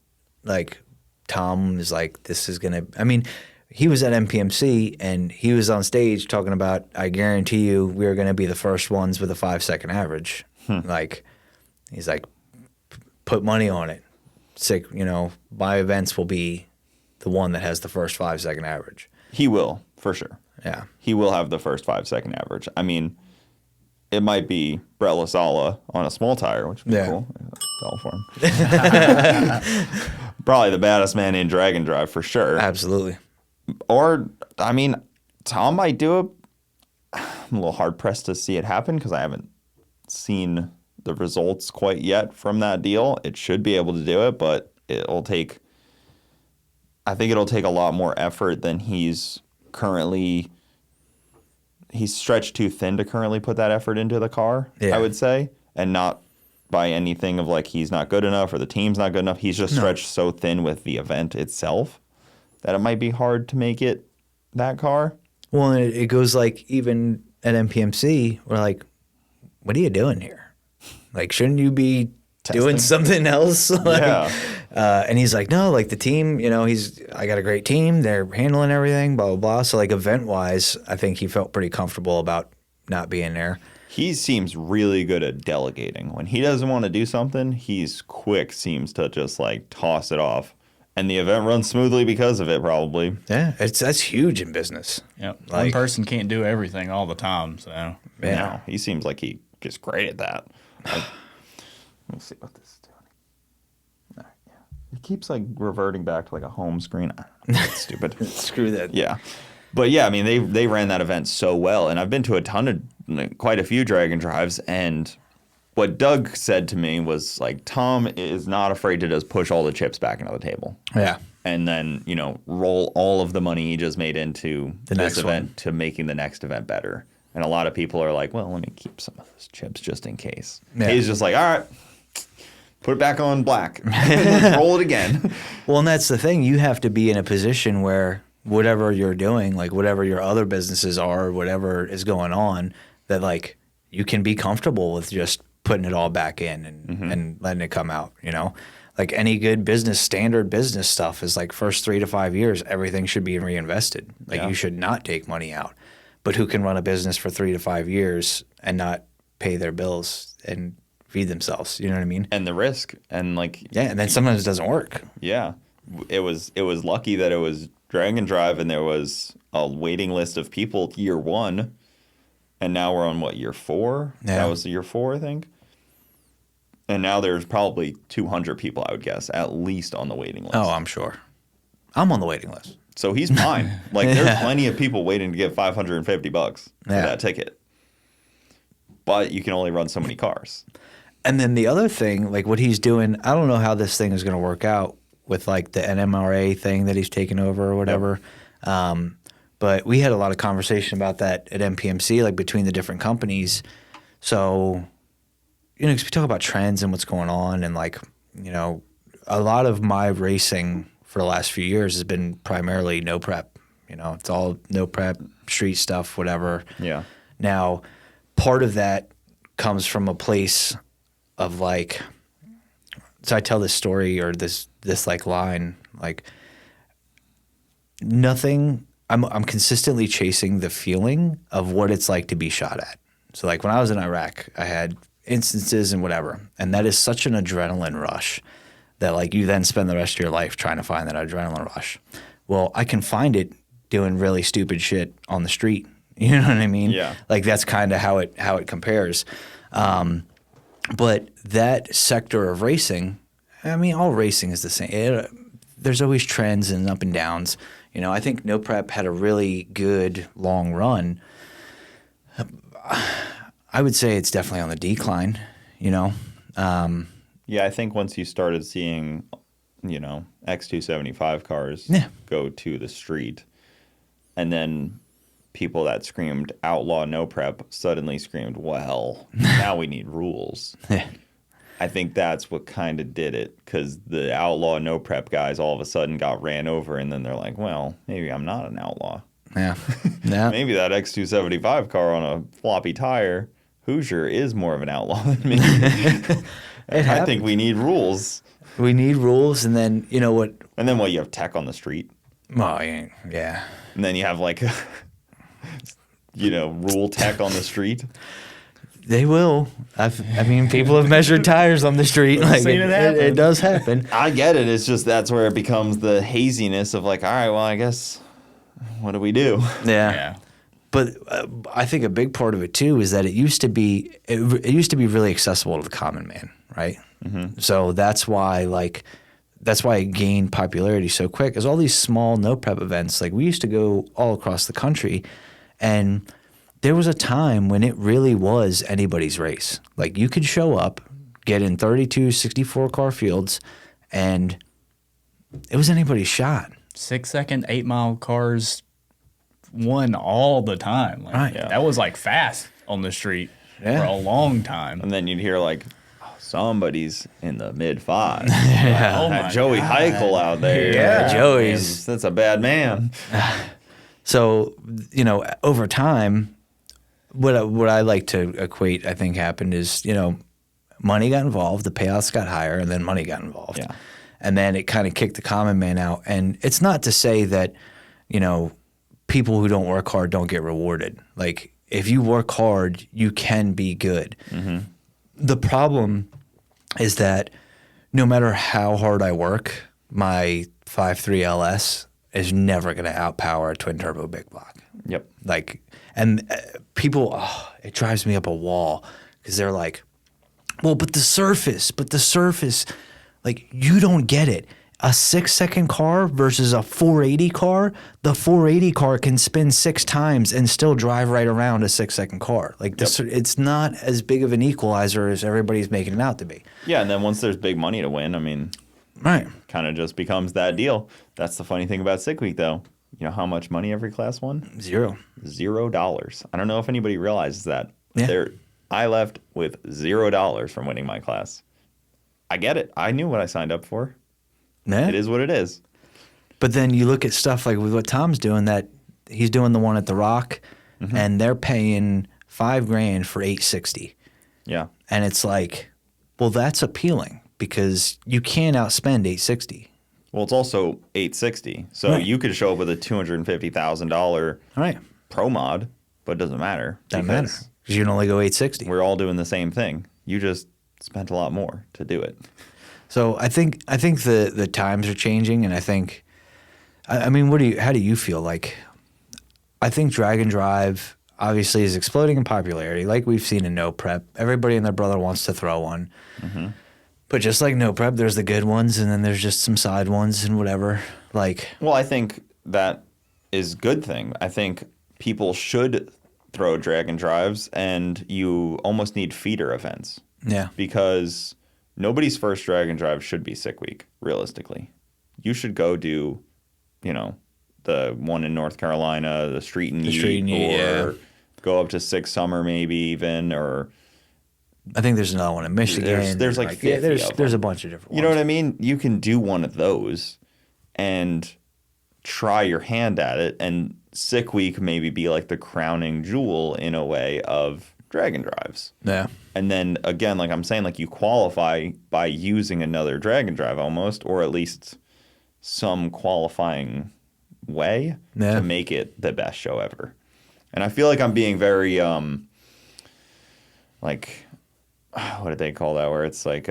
Like, Tom is like, this is going to, I mean, he was at MPMC and he was on stage talking about, I guarantee you we are going to be the first ones with a 5-second average. Like, he's like, put money on it. Sick, my events will be the one that has the first 5-second average. He will, for sure. Yeah. He will have the first 5-second average. I mean, it might be Brett LaSala on a small tire, which would be cool. Fell for him. Probably the baddest man in Dragon Drive for sure. Absolutely. Or, I mean, Tom might do it. I'm a little hard pressed to see it happen because I haven't seen the results quite yet from that deal. It should be able to do it, but I think it'll take a lot more effort than he's stretched too thin to currently put that effort into the car, I would say, and not by anything of like he's not good enough or the team's not good enough. He's just stretched so thin with the event itself that it might be hard to make it that car. Well, it goes like even at MPMC, we're like, what are you doing here? Like, shouldn't you be doing something else? Like, and he's like, no, like the team, I got a great team. They're handling everything, blah, blah, blah. So like event-wise, I think he felt pretty comfortable about not being there. He seems really good at delegating. When he doesn't want to do something, seems to just like toss it off. And the event runs smoothly because of it, probably. Yeah, that's huge in business. Yep. One person can't do everything all the time, so. Yeah. No, he seems like he gets great at that. Like, let me see what this is doing. All right, yeah. It keeps like reverting back to like a home screen. That's stupid. Screw that. Yeah. But yeah, I mean, they ran that event so well. And I've been to quite a few Dragon Drives. And what Doug said to me was like, Tom is not afraid to just push all the chips back into the table. Yeah. And then, roll all of the money he just made into this event to making the next event better. And a lot of people are like, well, let me keep some of those chips just in case. Yeah. He's just like, all right, put it back on black. Roll it again. Well, and that's the thing. You have to be in a position where whatever you're doing, like whatever your other businesses are, whatever is going on, that like you can be comfortable with just putting it all back in and letting it come out, Like any good business, standard business stuff is like first 3 to 5 years, everything should be reinvested. Like you should not take money out. But who can run a business for 3 to 5 years and not pay their bills and feed themselves? You know what I mean? And the risk and like and then sometimes it doesn't work. Yeah, it was lucky that it was Dragon Drive and there was a waiting list of people year 1, and now we're on year 4? Yeah. That was year 4, I think. And now there's probably 200 people, I would guess, at least on the waiting list. Oh, I'm sure. I'm on the waiting list. So he's fine. Like, there's plenty of people waiting to get $550 for that ticket. But you can only run so many cars. And then the other thing, like what he's doing, I don't know how this thing is going to work out with like the NMRA thing that he's taken over or whatever. Yep. But we had a lot of conversation about that at MPMC, like between the different companies. So, because we talk about trends and what's going on, and like, a lot of my racing for the last few years has been primarily no prep. It's all no prep, street stuff, whatever. Yeah. Now, part of that comes from a place of like, so I tell this story or this like line, like nothing. I'm consistently chasing the feeling of what it's like to be shot at. So like when I was in Iraq, I had instances and whatever, and that is such an adrenaline rush that like you then spend the rest of your life trying to find that adrenaline rush. Well, I can find it doing really stupid shit on the street. You know what I mean? Yeah. Like that's kind of how it compares. But that sector of racing, I mean, all racing is the same. There's always trends and up and downs. I think no prep had a really good long run. I would say it's definitely on the decline. Yeah, I think once you started seeing, X275 cars Yeah. go to the street, and then people that screamed outlaw no prep suddenly screamed, well, now we need rules. Yeah. I think that's what kind of did it, because the outlaw no prep guys all of a sudden got ran over, and then they're like, well, maybe I'm not an outlaw. Yeah. Yeah. Maybe that X275 car on a floppy tire, Hoosier, is more of an outlaw than me. I think we need rules. We need rules, and then you know what? And then you have tech on the street. Oh, yeah. And then you have like, rule tech on the street. They will. People have measured tires on the street. Like seen it happen. It does happen. I get it. It's just that's where it becomes the haziness of like, all right, well, I guess, what do we do? Yeah. But I think a big part of it too is that it used to be really accessible to the common man, right? Mm-hmm. So that's why it gained popularity so quick. Is all these small no prep events. Like we used to go all across the country, and there was a time when it really was anybody's race. Like you could show up, get in 32, 64 car fields, and it was anybody's shot. 6-second, 8-mile cars won all the time. Like, Right. That was like fast on the street for Yeah. a long time. And then you'd hear like, oh, somebody's in the mid fives. Yeah. Oh That my Joey God. Heichel out there. Yeah, Joey's. That's a bad man. So, over time, what I like to equate, I think happened is, money got involved, the payouts got higher, and then money got involved. Yeah. And then it kind of kicked the common man out. And it's not to say that, people who don't work hard don't get rewarded. Like, if you work hard, you can be good. Mm-hmm. The problem is that no matter how hard I work, my 5.3 LS is never going to outpower a twin turbo big block. Yep. People, it drives me up a wall because they're like, well, but the surface, like you don't get it. A 6-second car versus a 480 car, the 480 car can spin 6 times and still drive right around a 6-second car. Like it's not as big of an equalizer as everybody's making it out to be. Yeah, and then once there's big money to win, Right. kind of just becomes that deal. That's the funny thing about Sick Week, though. You know how much money every class won? $0. $0. I don't know if anybody realizes that. Yeah. I left with $0 from winning my class. I get it. I knew what I signed up for. Yeah. It is what it is. But then you look at stuff like with what Tom's doing, that he's doing the one at the Rock, and they're paying $5,000 for 860. Yeah. And it's like, well, that's appealing because you can't outspend 860. Well, it's also $860. So Right. you could show up with a $250,000 Right. pro mod, but it doesn't matter. Doesn't matter because because you can only go 860. we're all doing the same thing. You just spent a lot more to do it. So I think the times are changing, and I think, how do you feel? Like, I think drag and drive obviously is exploding in popularity, like we've seen in no prep. Everybody and their brother wants to throw one. Mm-hmm. But just like no prep, there's the good ones, and then there's just some side ones and whatever. Like, Well, I think that is a good thing. I think people should throw drag and drives, and you almost need feeder events yeah, because nobody's first drag and drive should be Sick Week, realistically. You should go do, the one in North Carolina, the Street and Yeet, or go up to Six Summer maybe even, or I think there's another one in Michigan. There's like 50 there's of them. a bunch of different ones. You know what I mean? You can do one of those and try your hand at it, and Sick Week maybe be like the crowning jewel in a way of drag and drives. Yeah. And then again, like I'm saying, like you qualify by using another drag and drive almost, or at least some qualifying way to make it the best show ever. And I feel like I'm being very like, what did they call that? Where it's like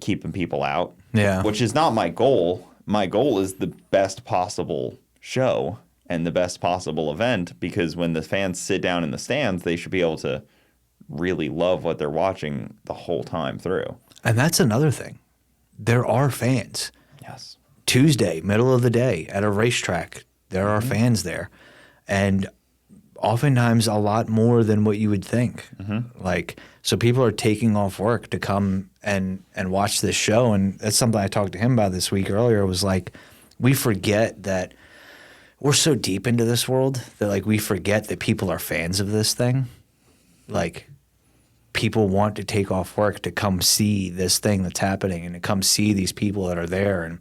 keeping people out. Yeah. Which is not my goal. My goal is the best possible show and the best possible event, because when the fans sit down in the stands, they should be able to really love what they're watching the whole time through. And that's another thing. There are fans. Yes. Tuesday, middle of the day at a racetrack, there are fans there. And oftentimes a lot more than what you would think. Like, so people are taking off work to come and watch this show. And that's something I talked to him about this week earlier, was like, we forget that we're so deep into this world that like we forget that people are fans of this thing. Like, people want to take off work to come see this thing that's happening and to come see these people that are there.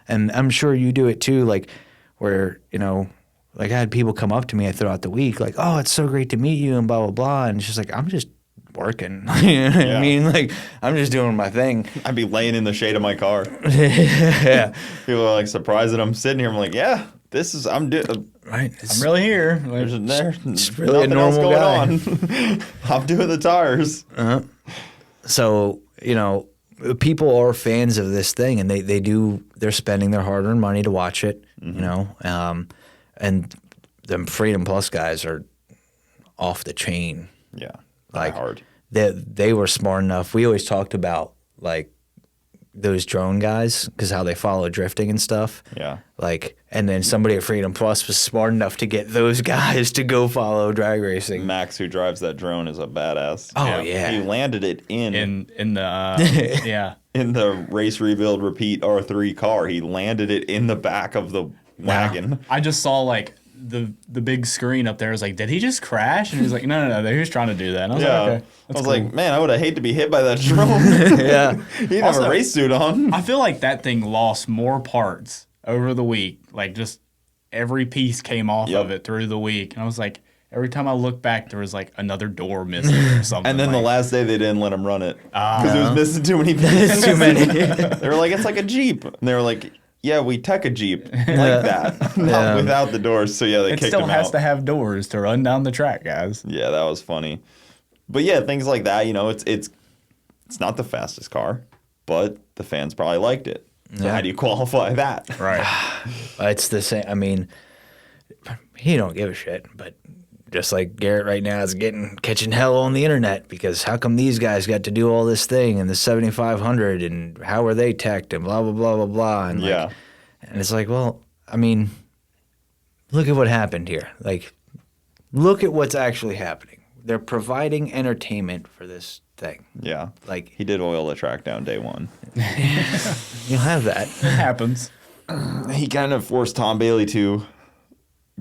And I'm sure you do it too, like where, you know, like I had people come up to me throughout the week like, oh, it's so great to meet you and blah, blah, blah. And it's just like, I'm just working. You know what I mean? Like, I'm just doing my thing. I'd be laying in the shade of my car. Yeah. People are like surprised that I'm sitting here. I'm like, yeah, I'm doing. Right. I'm really here. There's really a nothing else normal going on. I'm doing the tires. So, you know, people are fans of this thing, and they're spending their hard-earned money to watch it, you know, and them Freedom Plus guys are off the chain. Yeah, Like, hard. They were smart enough. We always talked about, like, those drone guys because how they follow drifting and stuff. Yeah. Like, and then somebody at Freedom Plus was smart enough to get those guys to go follow drag racing. Max, who drives that drone, is a badass. Oh, yeah. He landed it in the yeah. in the race rebuild repeat R3 car. He landed it in the back of the wagon. I just saw like the big screen up there. I was like, did he just crash? And he was like, no, he was trying to do that. And I was like, okay. I was like, man, I would have hated to be hit by that drone. Yeah. He didn't have a race suit on. I feel like that thing lost more parts over the week. Like, just every piece came off of it through the week. And I was like, every time I looked back, there was like another door missing or something. And then the last day, they didn't let him run it because it was missing too many pieces. Too many. They were like, it's like a Jeep. And they were like, yeah, we tech a Jeep like that, not without the doors. So yeah, they kicked him out. It still has to have doors to run down the track, guys. Yeah, that was funny. But yeah, things like that, you know, it's not the fastest car, but the fans probably liked it. So how do you qualify that? Right. It's the same. I mean, he don't give a shit, but just like Garrett right now is catching hell on the internet because how come these guys got to do all this thing and the 7500 and how are they teched and blah blah blah blah blah and like, and it's like, well, I mean, look at what happened here. Like, look at what's actually happening. They're providing entertainment for this thing. Yeah, like he did oil the track down day one. You'll have that. It happens. He kind of forced Tom Bailey to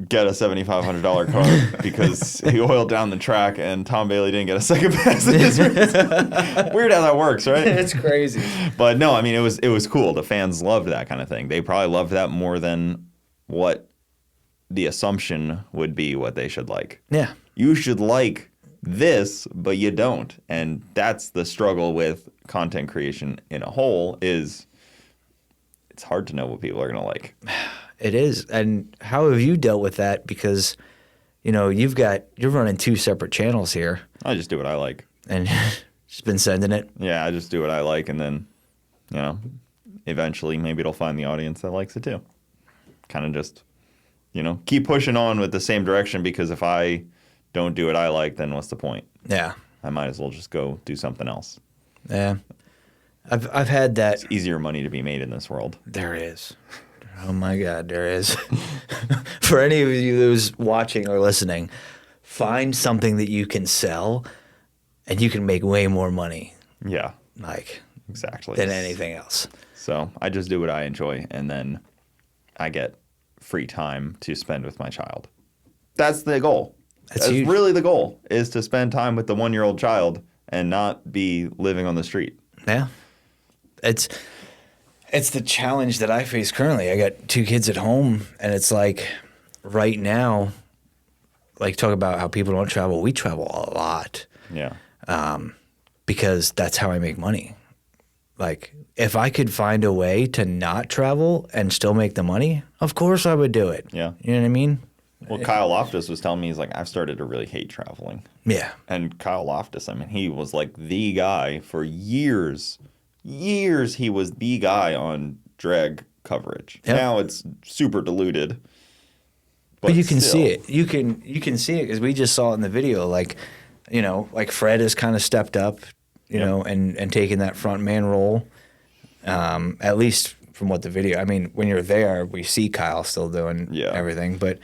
get a $7,500 car because he oiled down the track and Tom Bailey didn't get a second pass in his race. Weird how that works, right? It's crazy. But no, I mean, it was cool. The fans loved that kind of thing. They probably loved that more than what the assumption would be what they should like. Yeah. You should like this, but you don't. And that's the struggle with content creation in a whole is it's hard to know what people are going to like. It is. And how have you dealt with that? Because, you know, you're running two separate channels here. I just do what I like. And just been sending it. Yeah, I just do what I like. And then, you know, eventually maybe it'll find the audience that likes it too. Kind of just, you know, keep pushing on with the same direction because if I don't do what I like, then what's the point? Yeah. I might as well just go do something else. Yeah. I've had that. It's easier money to be made in this world. There is. Oh my God, there is. For any of you who's watching or listening, find something that you can sell and you can make way more money. Yeah. Like, exactly. Than anything else. So I just do what I enjoy and then I get free time to spend with my child. That's the goal. That's huge. Really the goal is to spend time with the 1-year-old child and not be living on the street. Yeah. It's the challenge that I face currently. I got 2 kids at home, and it's like right now, like talk about how people don't travel. We travel a lot. Yeah. Because that's how I make money. Like, if I could find a way to not travel and still make the money, of course I would do it. Yeah. You know what I mean? Well, Kyle Loftus was telling me, he's like, I've started to really hate traveling. Yeah. And Kyle Loftus, I mean, he was like the guy for years. He was the guy on drag coverage. Yep. Now it's super diluted. But you can still. see it. You can see it because we just saw it in the video. Like, you know, like Fred has kind of stepped up, you know, and taken that front man role. At least from what the video. I mean, when you're there, we see Kyle still doing everything. But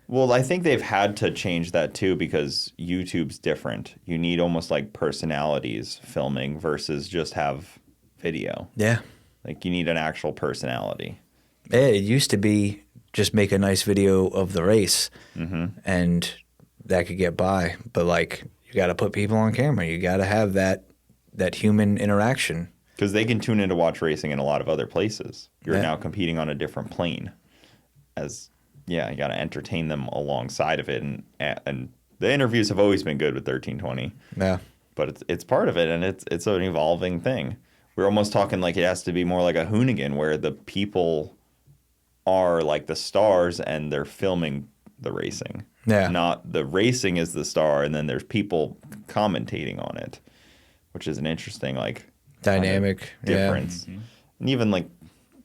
Well, I think they've had to change that too because YouTube's different. You need almost like personalities filming versus just have video. Yeah. Like you need an actual personality. Yeah, it used to be just make a nice video of the race and that could get by. But like you got to put people on camera. You got to have that human interaction. Because they can tune in to watch racing in a lot of other places. You're Yeah. now competing on a different plane. You got to entertain them alongside of it. And the interviews have always been good with 1320. Yeah. But it's part of it, and it's an evolving thing. We're almost talking like it has to be more like a Hoonigan, where the people are like the stars and they're filming the racing. Yeah. Not the racing is the star, and then there's people commentating on it, which is an interesting like Dynamic. difference. And even like,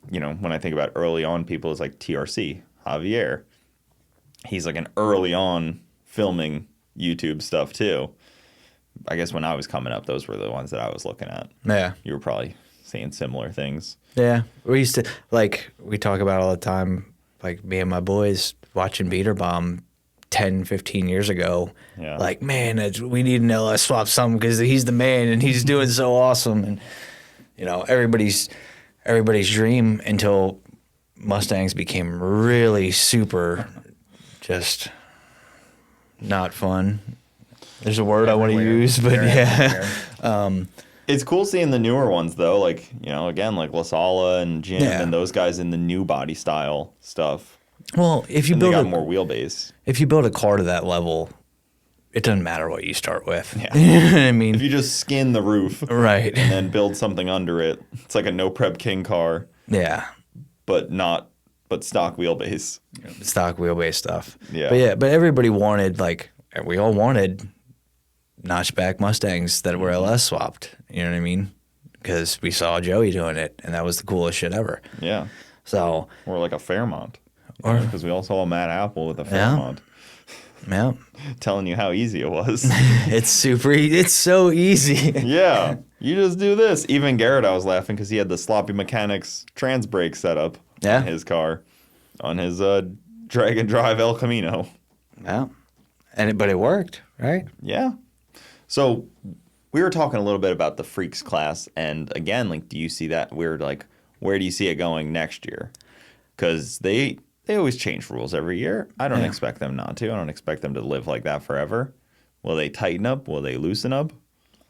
when I think about early on people, it's like TRC, Javier. He's like an early on filming YouTube stuff too. I guess when I was coming up, those were the ones that I was looking at. Yeah. You were probably seeing similar things. Yeah. We used to, like, we talk about all the time, like me and my boys watching Beater Bomb 10, 15 years ago. Yeah. Like, man, we need an LS swap something because he's the man and he's doing so awesome. And, everybody's dream until Mustangs became really super just not fun. There's a word I want to use, but yeah. It's cool seeing the newer ones though, like, again, like La Sala and Jim and those guys in the new body style stuff. Well, if you And they build got more wheelbase. if you build a car to that level, it doesn't matter what you start with. Yeah. You know what I mean? If you just skin the roof Right. and then build something under it, it's like a no prep king car, Yeah. but stock wheelbase. Stock wheelbase stuff. Yeah. But everybody wanted, like, we all wanted notchback Mustangs that were LS swapped. You know what I mean? Because we saw Joey doing it, and that was the coolest shit ever. Yeah. So, Or like a Fairmont. Or- Because we all saw Matt Apple with a Fairmont yeah, telling you how easy it was. it's so easy. Yeah. You just do this. Even Garrett, I was laughing because he had the sloppy mechanics trans brake setup Yeah. in his car on his drag and drive El Camino. Yeah. But it worked, right? Yeah. So we were talking a little bit about the Freaks class, and again, like, do you see that weird, like, where do you see it going next year? Because they always change rules every year. I don't expect them not to. I don't expect them to live like that forever. Will they tighten up? Will they loosen up?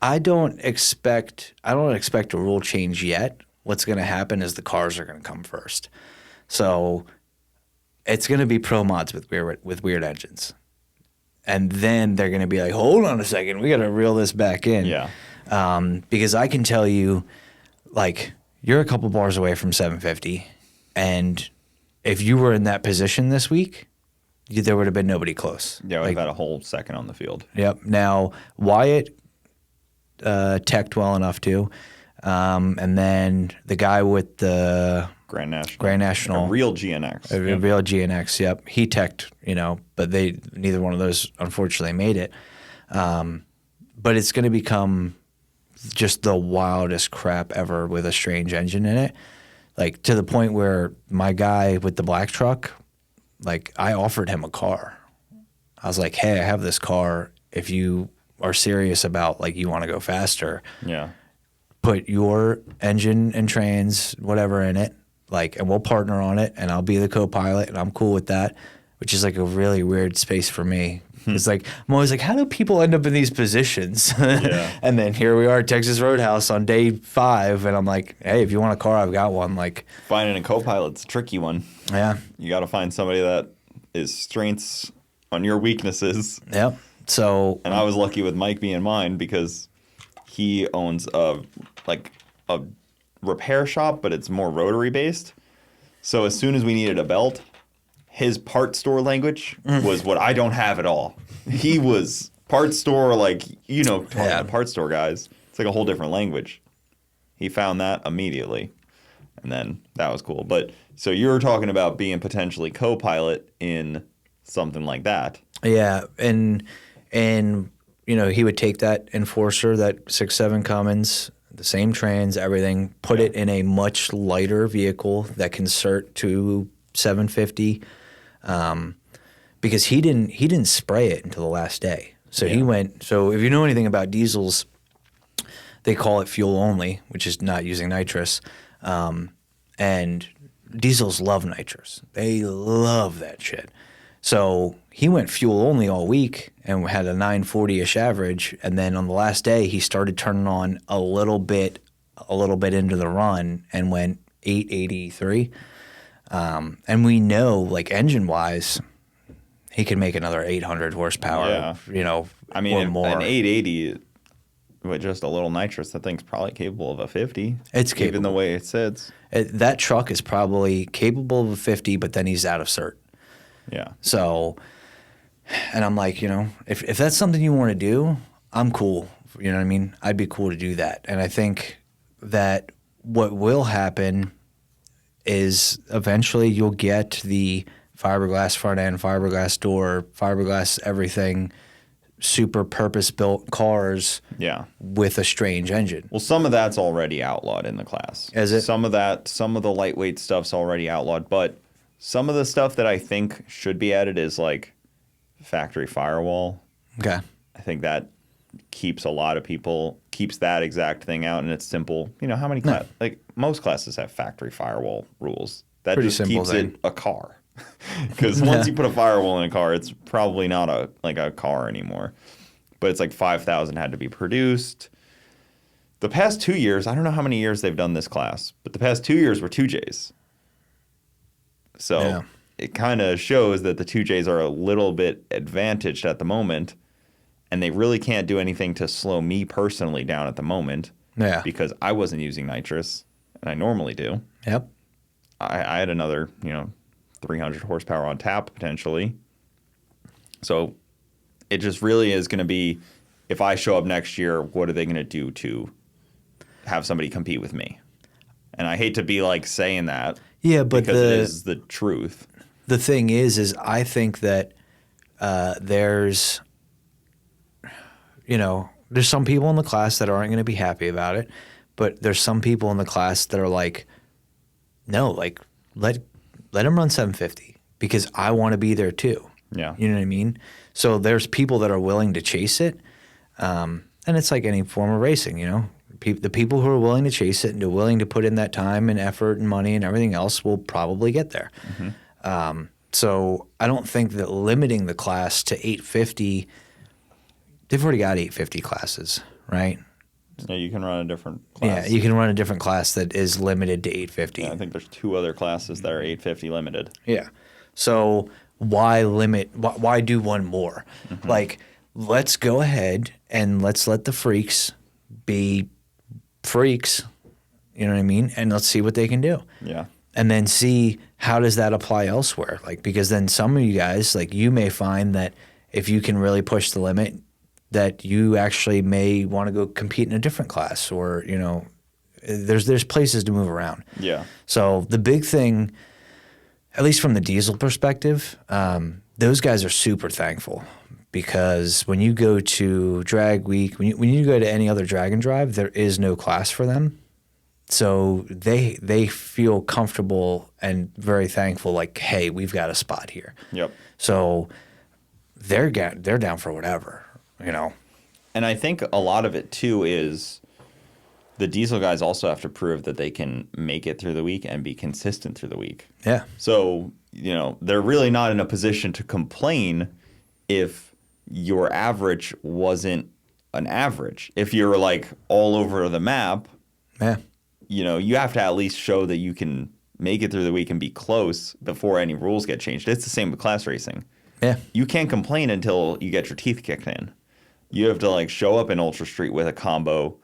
I don't expect a rule change yet. What's going to happen is the cars are going to come first. So it's going to be pro mods with weird engines. And then they're going to be like, hold on a second, we got to reel this back in. Yeah. Because I can tell you, like, you're a couple bars away from 750, and if you were in that position this week, there would have been nobody close. Yeah, we've had a whole second on the field. Yep. Now, Wyatt teched well enough too. And then the guy with the Grand National. Grand National. A real GNX. A real GNX, yep. He teched, but neither one of those unfortunately made it. But it's going to become just the wildest crap ever with a strange engine in it. Like, to the point where my guy with the black truck, like, I offered him a car. I was like, hey, I have this car. If you are serious about, like, you want to go faster, Yeah. put your engine and trans, whatever, in it, like, and we'll partner on it, and I'll be the co-pilot, and I'm cool with that, which is like a really weird space for me. It's like, I'm always like, how do people end up in these positions? Yeah. And then here we are at Texas Roadhouse on day 5, and I'm like, hey, if you want a car, I've got one. Like, Finding a co-pilot's a tricky one. yeah. You got to find somebody that is strengths on your weaknesses. Yep. So, And I was lucky with Mike being mine because he owns a repair shop, but it's more rotary based. So as soon as we needed a belt, his part store language was what I don't have at all. He was part store, like, talking to part store guys. It's like a whole different language. He found that immediately. And then that was cool. But so you were talking about being potentially co-pilot in something like that. yeah, and he would take that Enforcer, that 6.7 Cummins, the same trans, everything, put it in a much lighter vehicle that can cert to 750, because he didn't spray it until the last day. So he Yeah. went. So if you know anything about diesels, they call it fuel only, which is not using nitrous. And diesels love nitrous. They love that shit. So he went fuel only all week and had a 940-ish average. And then on the last day, he started turning on a little bit into the run and went 883. And we know, like engine-wise, he can make another 800 horsepower, Yeah. you know, I mean, or more. an 880 with just a little nitrous, that thing's probably capable of a 50. It's Even the capable. way it sits. That truck is probably capable of a 50, but then he's out of cert. Yeah. So, and I'm like, you know, if that's something you want to do, I'm cool. You know what I mean? I'd be cool to do that. And I think that what will happen is eventually you'll get the fiberglass front end, fiberglass door, fiberglass everything, super purpose-built cars Yeah. with a strange engine. Well, some of that's already outlawed in the class. Is it? Some of the lightweight stuff's already outlawed, but some of the stuff that I think should be added is like factory firewall. Okay. I think that keeps that exact thing out, and it's simple. You know, how many like most classes have factory firewall rules. That Pretty just simple keeps thing. it a car. Because once you put a firewall in a car, it's probably not a car anymore. But it's like 5,000 had to be produced. The past 2 years, I don't know how many years they've done this class, but the past 2 years were 2Js. So Yeah. it kind of shows that the 2Js are a little bit advantaged at the moment, and they really can't do anything to slow me personally down at the moment. Yeah. Because I wasn't using nitrous, and I normally do. Yep. I had another, 300 horsepower on tap potentially. So it just really is going to be, if I show up next year, what are they going to do to have somebody compete with me? And I hate to be like saying that. Yeah, but because it is the truth. The thing is I think that there's some people in the class that aren't going to be happy about it, but there's some people in the class that are like, no, like let them run 750 because I want to be there too. Yeah. You know what I mean? So there's people that are willing to chase it, and it's like any form of racing, you know. The people who are willing to chase it and are willing to put in that time and effort and money and everything else will probably get there. Mm-hmm. So I don't think that limiting the class to 850, they've already got 850 classes, right? Yeah, you can run a different class. Yeah, you can run a different class that is limited to 850. Yeah, I think there's 2 other classes that are 850 limited. Yeah. So why limit? Why do one more? Mm-hmm. Like, let's go ahead and let's let the freaks be freaks. You know what I mean? And let's see what they can do. Yeah. And then see how does that apply elsewhere. Like, because then some of you guys, like, you may find that if you can really push the limit, that you actually may want to go compete in a different class, or there's places to move around. Yeah. So the big thing, at least from the diesel perspective, those guys are super thankful, because when you go to drag week, when you go to any other drag and drive, there is no class for them. So they feel comfortable and very thankful, like, hey, we've got a spot here. Yep. So they're down for whatever, you know. And I think a lot of it too is the diesel guys also have to prove that they can make it through the week and be consistent through the week. Yeah. So, they're really not in a position to complain if your average wasn't an average. If you're like all over the map, Yeah. You have to at least show that you can make it through the week and be close before any rules get changed. It's the same with class racing. Yeah. You can't complain until you get your teeth kicked in. You have to like show up in Ultra Street with a combo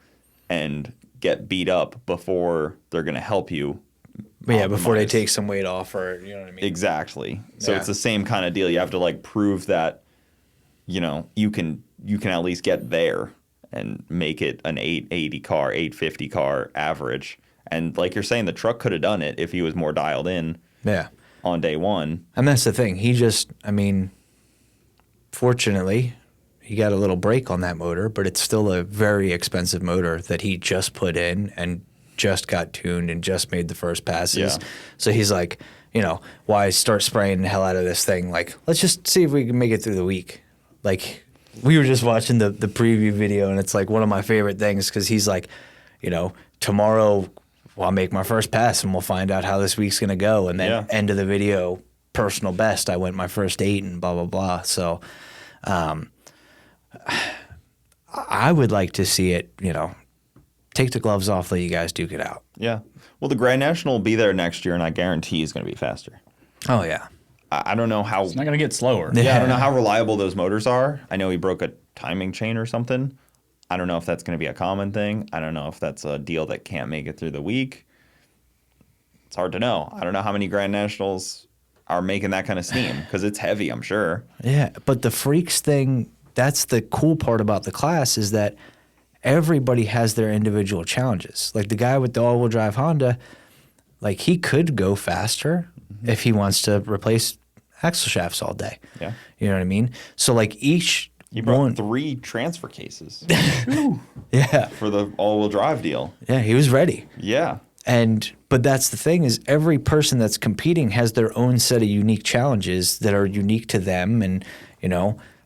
and get beat up before they're going to help you. But yeah, before they optimize. take some weight off, or you know what I mean? Exactly. So Yeah. it's the same kind of deal. You have to like prove that, you can at least get there and make it an 880 car, 850 car average. And like you're saying, the truck could have done it if he was more dialed in Yeah. on day one. And that's the thing. Fortunately, he got a little break on that motor, but it's still a very expensive motor that he just put in and just got tuned and just made the first passes. Yeah. So he's like, why start spraying the hell out of this thing? Like, let's just see if we can make it through the week. Like, we were just watching the preview video, and it's like one of my favorite things because he's like, tomorrow I'll make my first pass and we'll find out how this week's going to go. And then end of the video, personal best, I went my first 8 and blah, blah, blah. So I would like to see it, take the gloves off, let you guys duke it out. Yeah. Well, the Grand National will be there next year, and I guarantee he's going to be faster. Oh, yeah. I don't know how. It's not going to get slower. Yeah, I don't know how reliable those motors are. I know he broke a timing chain or something. I don't know if that's going to be a common thing. I don't know if that's a deal that can't make it through the week. It's hard to know. I don't know how many Grand Nationals are making that kind of steam because it's heavy, I'm sure. Yeah, but the Freaks thing, that's the cool part about the class is that everybody has their individual challenges. Like the guy with the all-wheel drive Honda, like he could go faster if he wants to replace axle shafts all day. Yeah. You know what I mean? So like each You brought 3 transfer cases yeah. for the all-wheel drive deal. Yeah, he was ready. Yeah. But that's the thing is every person that's competing has their own set of unique challenges that are unique to them. And,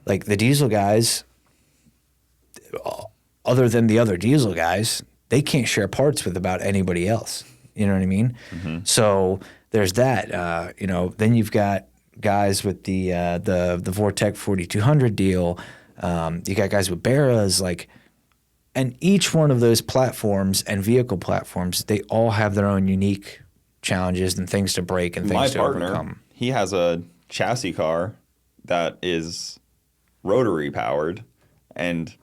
like the diesel guys, other than the other diesel guys, they can't share parts with about anybody else. You know what I mean? Mm-hmm. So there's that. Then you've got guys with the Vortec 4200 deal. You got guys with Barras, and each one of those platforms and vehicle platforms, they all have their own unique challenges and things to break and things to overcome. He has a chassis car that is rotary powered, and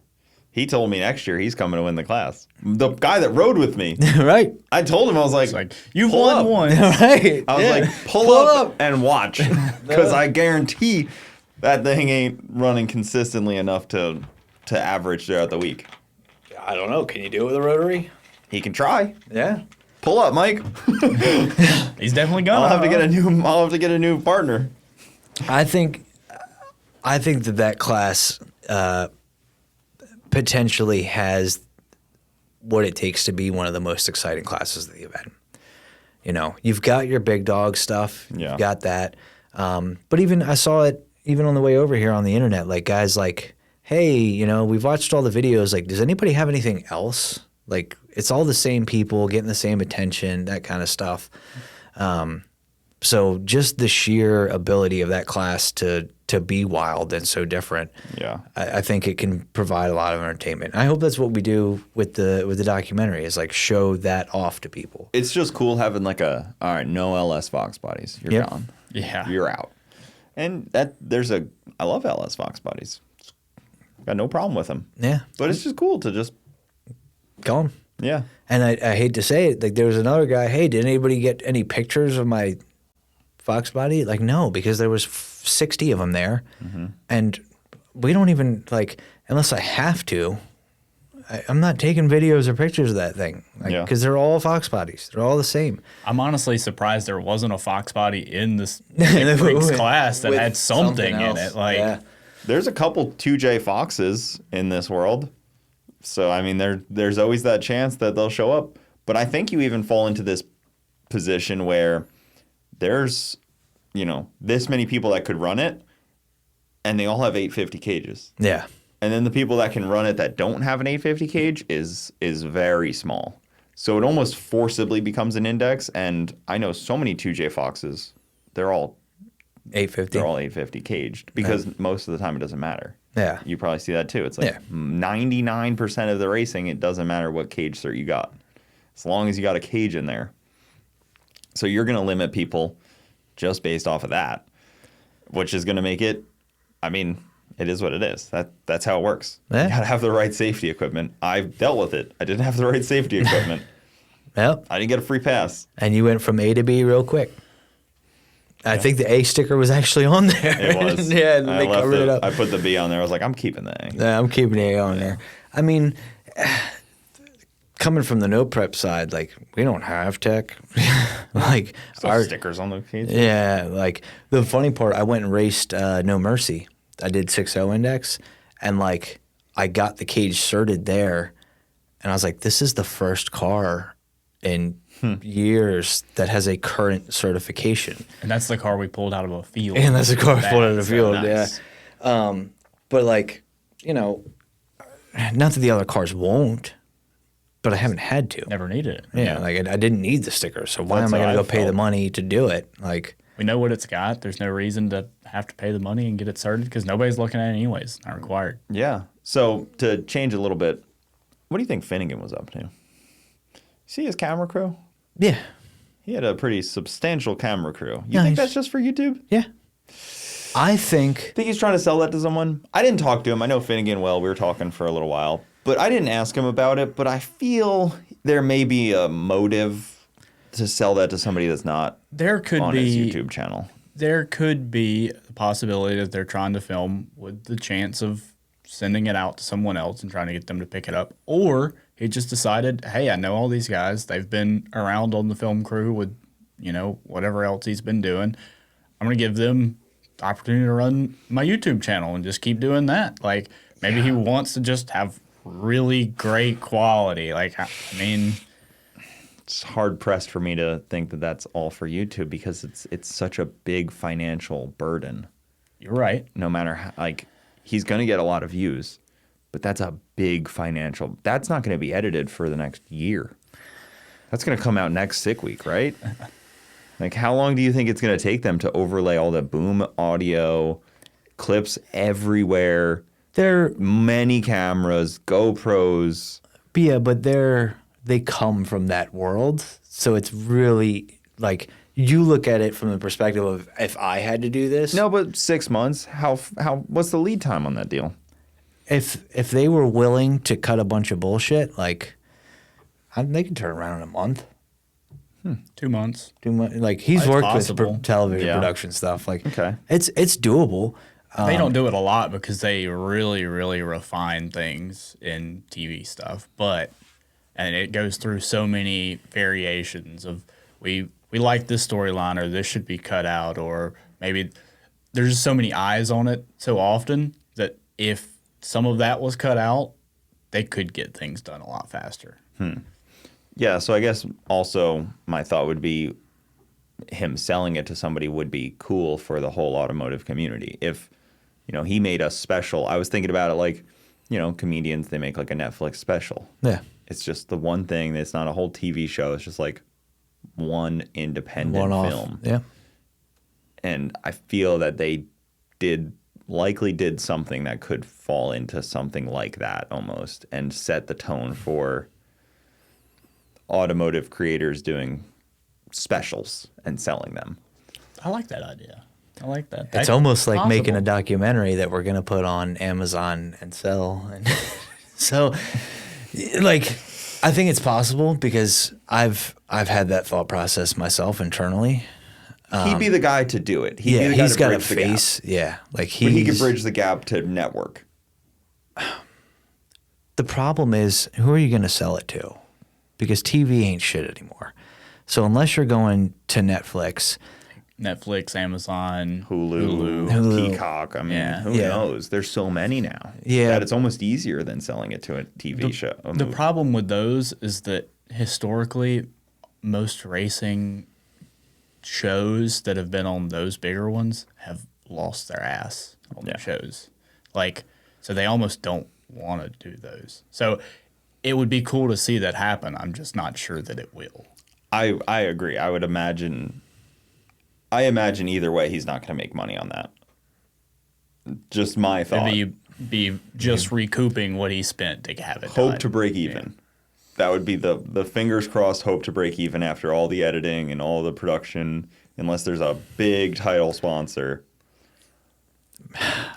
he told me next year he's coming to win the class. The guy that rode with me, right? I told him, I was like you've won one, right? I was like, pull up and watch, because I guarantee that thing ain't running consistently enough to average throughout the week. I don't know. Can you do it with a rotary? He can try. Yeah. Pull up, Mike. He's definitely gonna. I'll have to get a new partner. I think that class potentially has what it takes to be one of the most exciting classes of the event. You've got your big dog stuff. Yeah. You've got that. But even I saw it even on the way over here on the internet, like guys like, hey, we've watched all the videos. Like, does anybody have anything else? Like, it's all the same people getting the same attention, that kind of stuff. So just the sheer ability of that class to be wild and so different. Yeah, I think it can provide a lot of entertainment. I hope that's what we do with the documentary is like show that off to people. it's just cool having all right, no LS Fox bodies. You're gone. Yeah. You're out. And I love LS Fox bodies. Got no problem with them. Yeah, But it's just cool to just go on. Yeah. And I hate to say it, like there was another guy, hey, did anybody get any pictures of my Fox body? Like, no, because there was 60 of them there. Mm-hmm. And we don't even, unless I have to, I'm not taking videos or pictures of that thing. Because they're all Fox bodies. They're all the same. I'm honestly surprised there wasn't a Fox body in this Freaks class that had something in it. There's a couple 2J Foxes in this world. So, I mean, there's always that chance that they'll show up. But I think you even fall into this position where there's, this many people that could run it, and they all have 850 cages. Yeah. And then the people that can run it that don't have an 850 cage is very small. So it almost forcibly becomes an index. And I know so many 2J Foxes, they're all 850. They're all 850 caged because most of the time it doesn't matter. Yeah. You probably see that too. It's 99% of the racing, it doesn't matter what cage cert you got, as long as you got a cage in there. So you're going to limit people just based off of that, which is going to make it, it is what it is. That's how it works. Yeah. You got to have the right safety equipment. I've dealt with it. I didn't have the right safety equipment. Yep. I didn't get a free pass. And you went from A to B real quick. I think the A sticker was actually on there. It was. Yeah, they covered it up. I put the B on there. I was like, I'm keeping the A. Yeah, I'm keeping the A on there. Coming from the no prep side, we don't have tech. Still stickers on the cage. Yeah, the funny part, I went and raced No Mercy. I did 6.0 index, and I got the cage certed there, and I was like, this is the first car in years that has a current certification. And that's the car we pulled out of a field. And that's a car pulled out of the field, nice. yeah. But like, you know, not that the other cars won't, but I haven't had to. Never needed it. Yeah, like I didn't need the sticker, so why That's am I going how to I go pay the felt. money to do it? Like, We know what it's got. There's no reason to have to pay the money and get it certified because nobody's looking at it anyways. Not required. Yeah. So to change a little bit, what do you think Finnegan was up to? See his camera crew? yeah, He had a pretty substantial camera crew. You Yeah, think he's- that's just for YouTube? yeah. I think Think he's trying to sell that to someone? I didn't talk to him. I know Finnegan well. We were talking for a little while. But I didn't ask him about it. But I feel there may be a motive to sell that to somebody that's not There could on be his YouTube channel. There could be the possibility that they're trying to film with the chance of sending it out to someone else and trying to get them to pick it up. Or he just decided, hey, I know all these guys. They've been around on the film crew with, you know, whatever else he's been doing. I'm going to give them the opportunity to run my YouTube channel and just keep doing that. Like, maybe he wants to just have really great quality. Like, I mean, It's hard pressed for me to think that that's all for YouTube because it's such a big financial burden. you're right. No matter how, like, he's going to get a lot of views, but that's a big financial. That's not going to be edited for the next year. That's going to come out next sick week, right? Like, how long do you think it's going to take them to overlay all the boom audio, clips everywhere, they're many cameras, GoPros? yeah, but they come from that world, so it's really like you look at it from the perspective of if I had to do this. No, but 6 months. How? What's the lead time on that deal? If they were willing to cut a bunch of bullshit, like they could turn around in a month. 2 months. Like he's It's worked possible. with television Yeah. production stuff. Like Okay. it's doable. They don't do it a lot because they really, really refine things in TV stuff. And it goes through so many variations of we like this storyline or this should be cut out or maybe there's just so many eyes on it so often that if some of that was cut out, they could get things done a lot faster. Yeah, so I guess also my thought would be him selling it to somebody would be cool for the whole automotive community. If, you know, he made a special, I was thinking about it like, you know, comedians, they make like a Netflix special. Yeah. It's just the one thing, it's not a whole TV show, it's just like one independent One off. film. Yeah. And I feel that they likely did something that could fall into something like that almost and set the tone for automotive creators doing specials and selling them. I like that idea. I like that. It's That's almost like making a possible. documentary that we're gonna put on Amazon and sell. And so, like, I think it's possible because I've had that thought process myself internally. He'd be the guy to do it. He'd be Yeah, the guy he's to got a bridge the gap. face. Yeah, like But he could he's. bridge the gap to network. The problem is, who are you going to sell it to? Because TV ain't shit anymore. So unless you're going to Netflix, Netflix, Amazon, Hulu, Peacock. I mean, Yeah. who Yeah. knows? There's so many now. Yeah. That it's almost easier than selling it to a TV show. a The movie. problem with those is that historically, most racing shows that have been on those bigger ones have lost their ass on Yeah. the shows. Like, so they almost don't want to do those. So it would be cool to see that happen. I'm just not sure that it will. I agree. I imagine either way, he's not going to make money on that. Just my thought. Maybe be just recouping what he spent to have it Hope done. to break even. That would be the fingers crossed hope to break even after all the editing and all the production, unless there's a big title sponsor.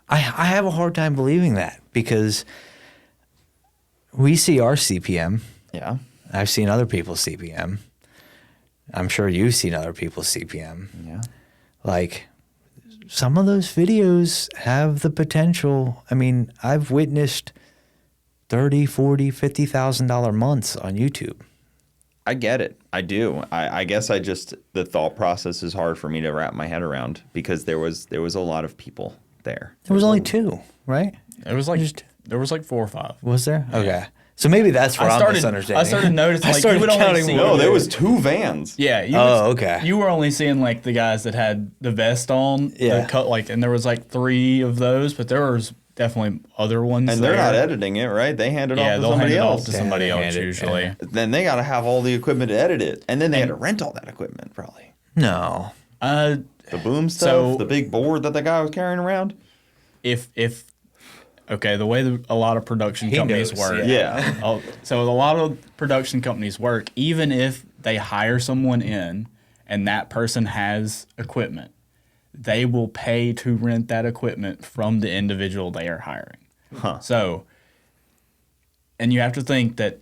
I have a hard time believing that because we see our CPM. Yeah. I've seen other people's CPM. I'm sure you've seen other people's CPM. Yeah. Like, some of those videos have the potential. I mean, I've witnessed $30,000, $40,000, $50,000 months on YouTube. I get it. I do. I guess the thought process is hard for me to wrap my head around because there was a lot of people there. There was only two, right? There was like 4 or 5. Was there? Okay. So maybe that's where I'm misunderstanding. I started noticing, like, you would only see. No, there was 2 vans. Yeah. Okay. You were only seeing like the guys that had the vest on. Yeah. The cut, like, and there was like 3 of those, but there was definitely other ones. And they're not editing it, right? They hand it off to they'll hand somebody it else. off to somebody else usually. Yeah. Then they got to have all the equipment to edit it. And then they had to rent all that equipment, probably. No. The boom stuff, So- the big board that the guy was carrying around. If okay, the way that a lot of production companies knows, work. Yeah. So a lot of production companies work, even if they hire someone in and that person has equipment, they will pay to rent that equipment from the individual they are hiring. Huh. So, and you have to think that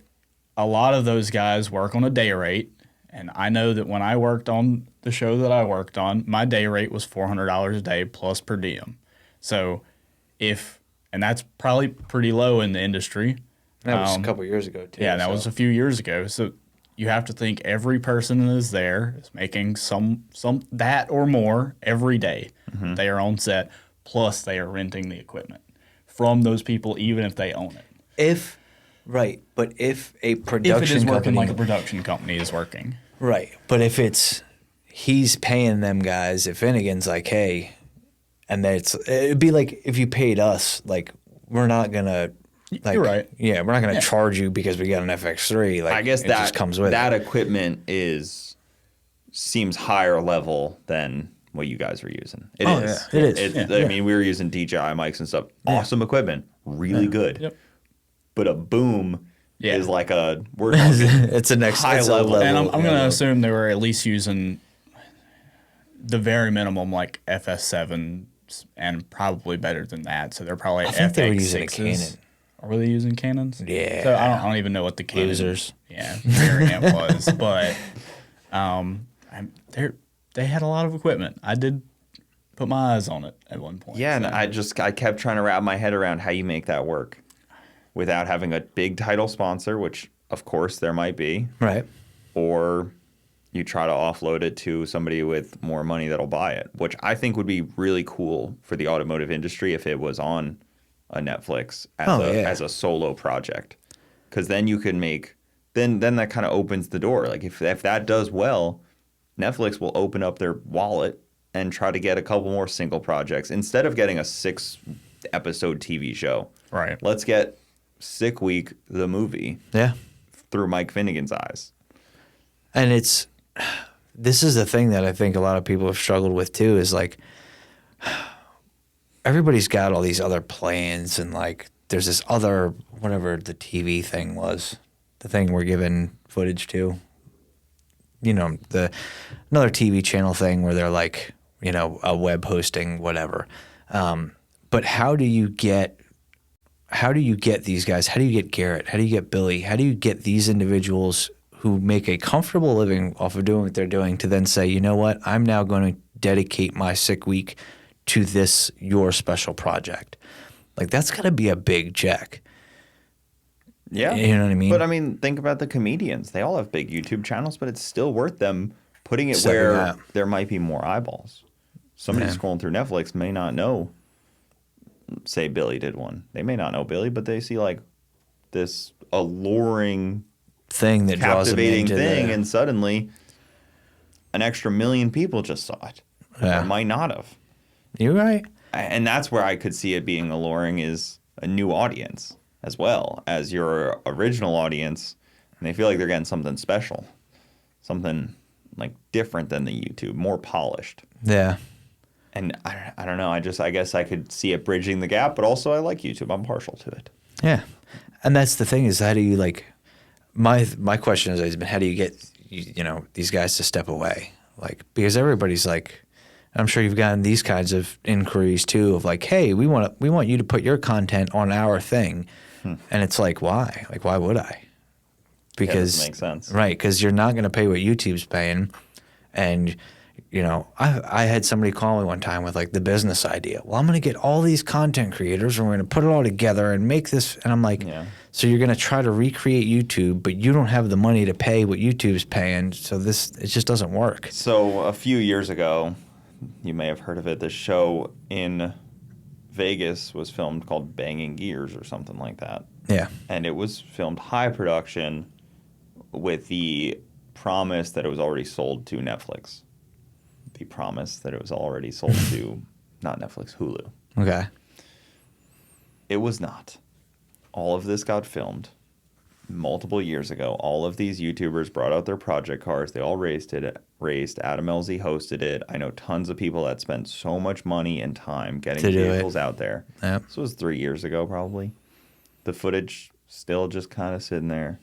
a lot of those guys work on a day rate. And I know that when I worked on the show that I worked on, my day rate was $400 a day plus per diem. So and that's probably pretty low in the industry. That was a couple years ago, too. Yeah, that was a few years ago. So you have to think every person that is there is making some that or more every day. Mm-hmm. They are on set, plus they are renting the equipment from those people, even if they own it. But if a If production it is working company, like a production company is working. right? But if he's paying them guys, if Finnegan's like, hey, and it'd be like if you paid us, like we're not gonna. Like, You're right. Yeah, we're not gonna charge you because we got an FX3. Like I guess it that just comes with that it. equipment seems higher level than what you guys were using. It Oh, is. yeah. It is. I mean, we were using DJI mics and stuff. Awesome equipment, really good. Yep. But a boom Yeah. is like we're talking It's a next high it's a level. And I'm going to yeah. assume they were at least using the very minimum, like FS7s, and probably better than that. So they're probably I think they were FX6s. using a Canon. Or were they using Canons? Yeah. So I don't even know what the Canon Losers. variant was, but they had a lot of equipment. I did put my eyes on it at one point. Yeah, and so. I kept trying to wrap my head around how you make that work without having a big title sponsor, which of course there might be, Right. or you try to offload it to somebody with more money that'll buy it, which I think would be really cool for the automotive industry if it was on a Netflix as a solo project. Because then you can make then that kind of opens the door. Like if that does well, Netflix will open up their wallet and try to get a couple more single projects instead of getting a 6-episode TV show. Right. Let's get Sick Week the movie Yeah. through Mike Finnegan's eyes. And this is the thing that I think a lot of people have struggled with too, is like everybody's got all these other plans, and like there's this other, whatever the TV thing was, the thing we're giving footage to, another TV channel thing where they're like, a web hosting, whatever. But how do you get these guys? How do you get Garrett? How do you get Billy? How do you get these individuals who make a comfortable living off of doing what they're doing to then say, you know what, I'm now going to dedicate my sick week to your special project? Like, that's got to be a big check. Yeah. You know what I mean? But I mean, think about the comedians. They all have big YouTube channels, but it's still worth them putting it Stepping where out. there might be more eyeballs. Somebody scrolling through Netflix may not know, say Billy did one. They may not know Billy, but they see like this alluring, Thing that draws them captivating into thing, and suddenly an extra million people just saw it. Yeah. Or might not have. You're right. And that's where I could see it being alluring, is a new audience as well as your original audience. And they feel like they're getting something special, something like different than the YouTube, more polished. Yeah. And I don't know. I guess I could see it bridging the gap, but also I like YouTube. I'm partial to it. Yeah. And that's the thing, is how do you like, my question has always been, how do you get, these guys to step away? Like, because everybody's like, I'm sure you've gotten these kinds of inquiries too, of like, hey, we want you to put your content on our thing. And it's like, why? Like, why would I? Because Yeah, it doesn't make sense. Right, because you're not going to pay what YouTube's paying. And, I had somebody call me one time with like the business idea. Well, I'm going to get all these content creators and we're going to put it all together and make this. And I'm like, so you're going to try to recreate YouTube, but you don't have the money to pay what YouTube's paying. So it just doesn't work. So a few years ago, you may have heard of it, this show in Vegas was filmed called Banging Gears or something like that. Yeah. And it was filmed high production with the promise that it was already sold to Netflix. The promise that it was already sold to, not Netflix, Hulu. Okay. It was not. All of this got filmed multiple years ago. All of these YouTubers brought out their project cars. They all raced. Adam LZ hosted it. I know tons of people that spent so much money and time getting To do vehicles out there. Yep. This was 3 years ago, probably. The footage still just kind of sitting there.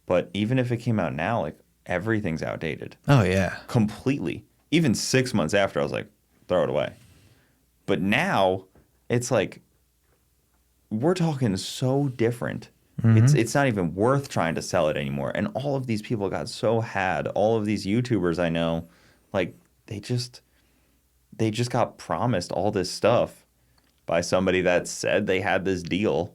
But even if it came out now, like, everything's outdated. Oh, yeah. Completely. Even 6 months after, I was like, throw it away. But now, it's like, we're talking so different. It's not even worth trying to sell it anymore. And all of these people got so had. All of these YouTubers I know, like, they just got promised all this stuff by somebody that said they had this deal,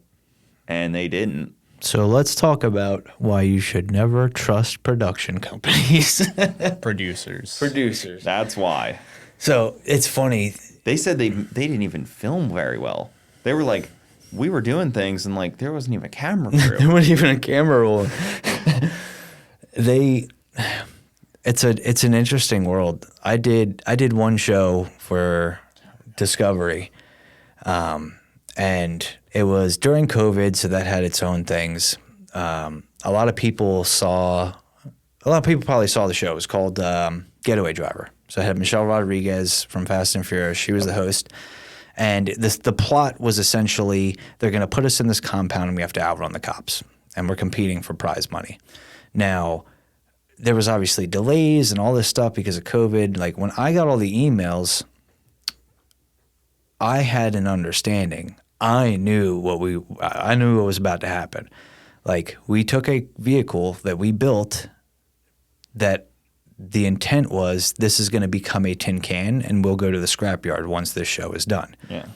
and they didn't. So let's talk about why you should never trust production companies. Producers. That's why. So it's funny. They said they didn't even film very well. They were like, we were doing things, and like there wasn't even a camera crew. There wasn't even a camera roll. It's an interesting world. I did one show for Discovery, and it was during COVID, so that had its own things. A lot of people probably saw the show. It was called Getaway Driver. So I had Michelle Rodriguez from Fast and Furious. She was the host. And the plot was essentially they're going to put us in this compound and we have to outrun the cops. And we're competing for prize money. Now, there was obviously delays and all this stuff because of COVID. Like when I got all the emails, I had an understanding. I knew what was about to happen. Like we took a vehicle that we built that the intent was this is going to become a tin can and we'll go to the scrapyard once this show is done. Yeah.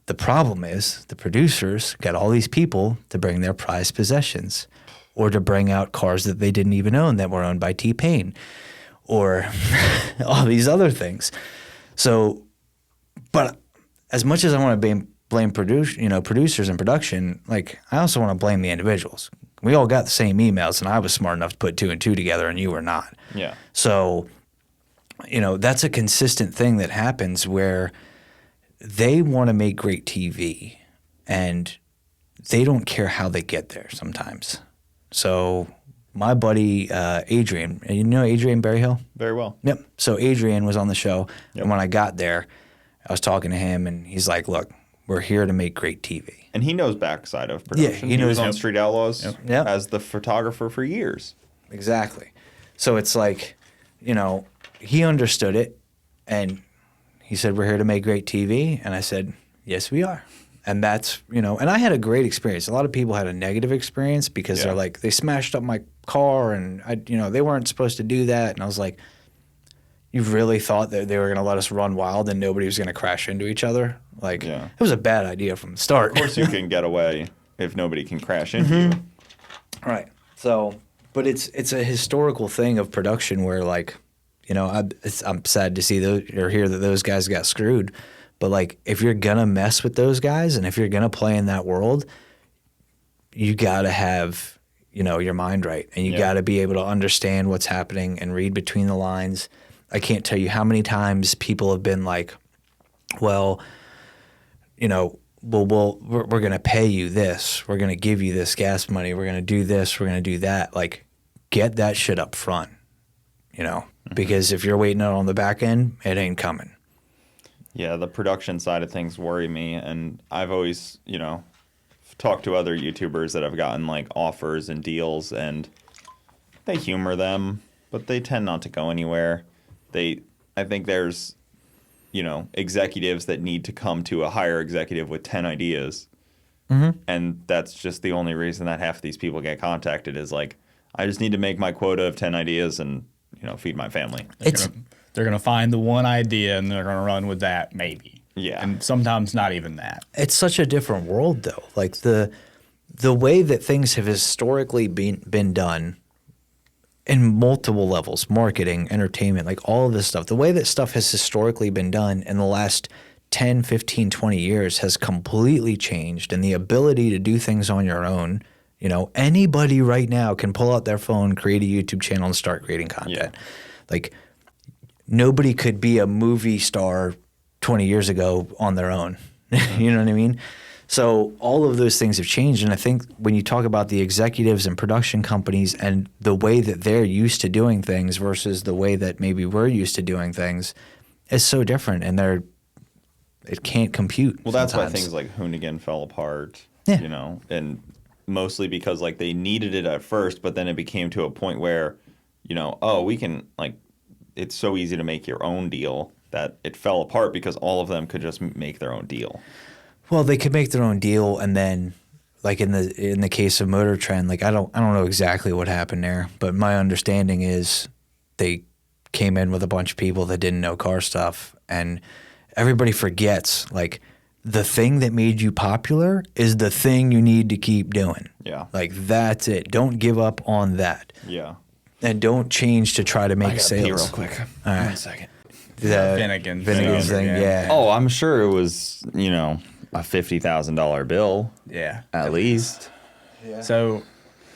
The problem is the producers got all these people to bring their prized possessions or to bring out cars that they didn't even own that were owned by T-Pain or all these other things. So, but as much as I want to blame producers and production, like I also want to blame the individuals. We all got the same emails, and I was smart enough to put 2 and 2 together, and you were not. Yeah. So, that's a consistent thing that happens where they want to make great TV, and they don't care how they get there sometimes. So, my buddy Adrian, you know Adrian Berryhill? Very well. Yep. So Adrian was on the show, and when I got there, I was talking to him, and he's like, "Look, we're here to make great TV." And he knows backside of production. Yeah, he was on Street Outlaws Yep. as the photographer for years. Exactly. So it's like, he understood it, and he said, "We're here to make great TV," and I said, "Yes, we are." And that's, and I had a great experience. A lot of people had a negative experience because they're like, they smashed up my car, and they weren't supposed to do that, and I was like, you really thought that they were going to let us run wild and nobody was going to crash into each other? Like, It was a bad idea from the start. Of course you can get away if nobody can crash into you. Right. So, but it's a historical thing of production where, like, I'm sad to see or hear that those guys got screwed. But, like, if you're going to mess with those guys and if you're going to play in that world, you got to have, your mind right. And you got to be able to understand what's happening and read between the lines. I can't tell you how many times people have been like, well, we're going to pay you this. We're going to give you this gas money. We're going to do this. We're going to do that. Like, get that shit up front, because if you're waiting on the back end, it ain't coming. Yeah, the production side of things worry me. And I've always, talked to other YouTubers that have gotten like offers and deals, and they humor them, but they tend not to go anywhere. I think there's, executives that need to come to a higher executive with 10 ideas. Mm-hmm. And that's just the only reason that half of these people get contacted is like, I just need to make my quota of 10 ideas and, feed my family. They're going to find the one idea and they're going to run with that, maybe. Yeah. And sometimes not even that. It's such a different world, though. Like the way that things have historically been done in multiple levels, marketing, entertainment, like all of this stuff, the way that stuff has historically been done in the last 10, 15, 20 years has completely changed, and the ability to do things on your own, you know, anybody right now can pull out their phone, create a YouTube channel, and start creating content. Yeah. Like, nobody could be a movie star 20 years ago on their own. You know what I mean? So all of those things have changed. And I think when you talk about the executives and production companies and the way that they're used to doing things versus the way that maybe we're used to doing things is so different. And it can't compute. Well, that's sometimes. why things like Hoonigan fell apart, Yeah. you know, and mostly because like they needed it at first, but then it became to a point where, you know, oh, we can like, it's so easy to make your own deal that it fell apart because all of them could just make their own deal. Well, they could make their own deal, and then, like in the case of Motor Trend, like I don't know exactly what happened there, but my understanding is they came in with a bunch of people that didn't know car stuff, and everybody forgets like the thing that made you popular is the thing you need to keep doing. Yeah. Like that's it. Don't give up on that, Yeah. and don't change to try to make sales. Pee real quick. All right. 1 second. The Finnegan's thing, yeah. Oh, I'm sure it was, you know, a $50,000 bill Yeah. at least. So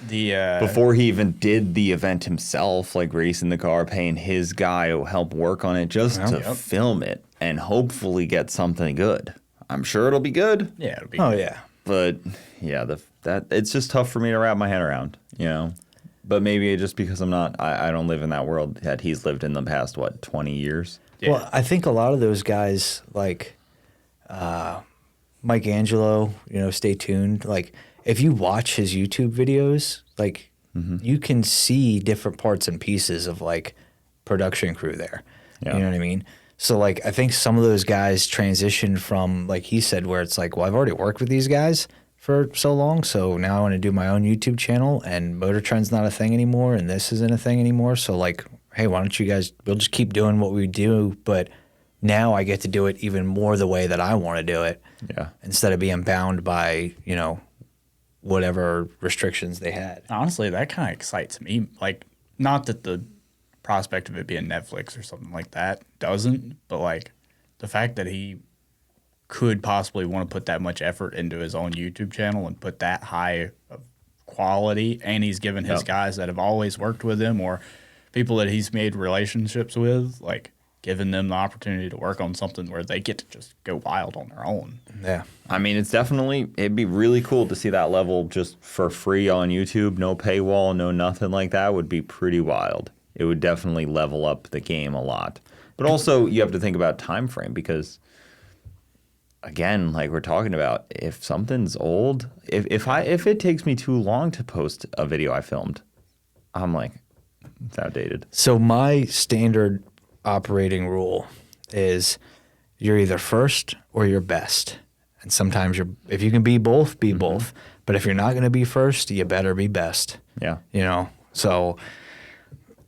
the Before he even did the event himself, like racing the car, paying his guy to help work on it just to Yep. film it and hopefully get something good. I'm sure it'll be good, yeah, it'll be Oh good. yeah. but yeah, that it's just tough for me to wrap my head around, you know. But maybe just because I don't live in that world that he's lived in the past 20 years. Yeah. Well, I think a lot of those guys, like Mike Angelo, you know, stay tuned. Like, if you watch his YouTube videos, like, you can see different parts and pieces of, like, production crew there. Yeah. You know what I mean? So, like, I think some of those guys transitioned from, like he said, where it's like, well, I've already worked with these guys for so long, so now I want to do my own YouTube channel, and Motor Trend's not a thing anymore, and this isn't a thing anymore. So, like, hey, why don't you guys, we'll just keep doing what we do, but now I get to do it even more the way that I want to do it. Yeah. Instead of being bound by, you know, whatever restrictions they had. Honestly, that kind of excites me. Like, not that the prospect of it being Netflix or something like that doesn't, but like the fact that he could possibly want to put that much effort into his own YouTube channel and put that high of quality, and he's given his Yep. guys that have always worked with him or people that he's made relationships with, like giving them the opportunity to work on something where they get to just go wild on their own. Yeah. I mean, it'd be really cool to see that level just for free on YouTube, no paywall, no nothing like that would be pretty wild. It would definitely level up the game a lot. But also, you have to think about time frame because, again, like we're talking about, if something's old, if it takes me too long to post a video I filmed, I'm like, it's outdated. So my standard operating rule is you're either first or you're best. And sometimes if you can be both, be both. But if you're not going to be first, you better be best. Yeah. You know, so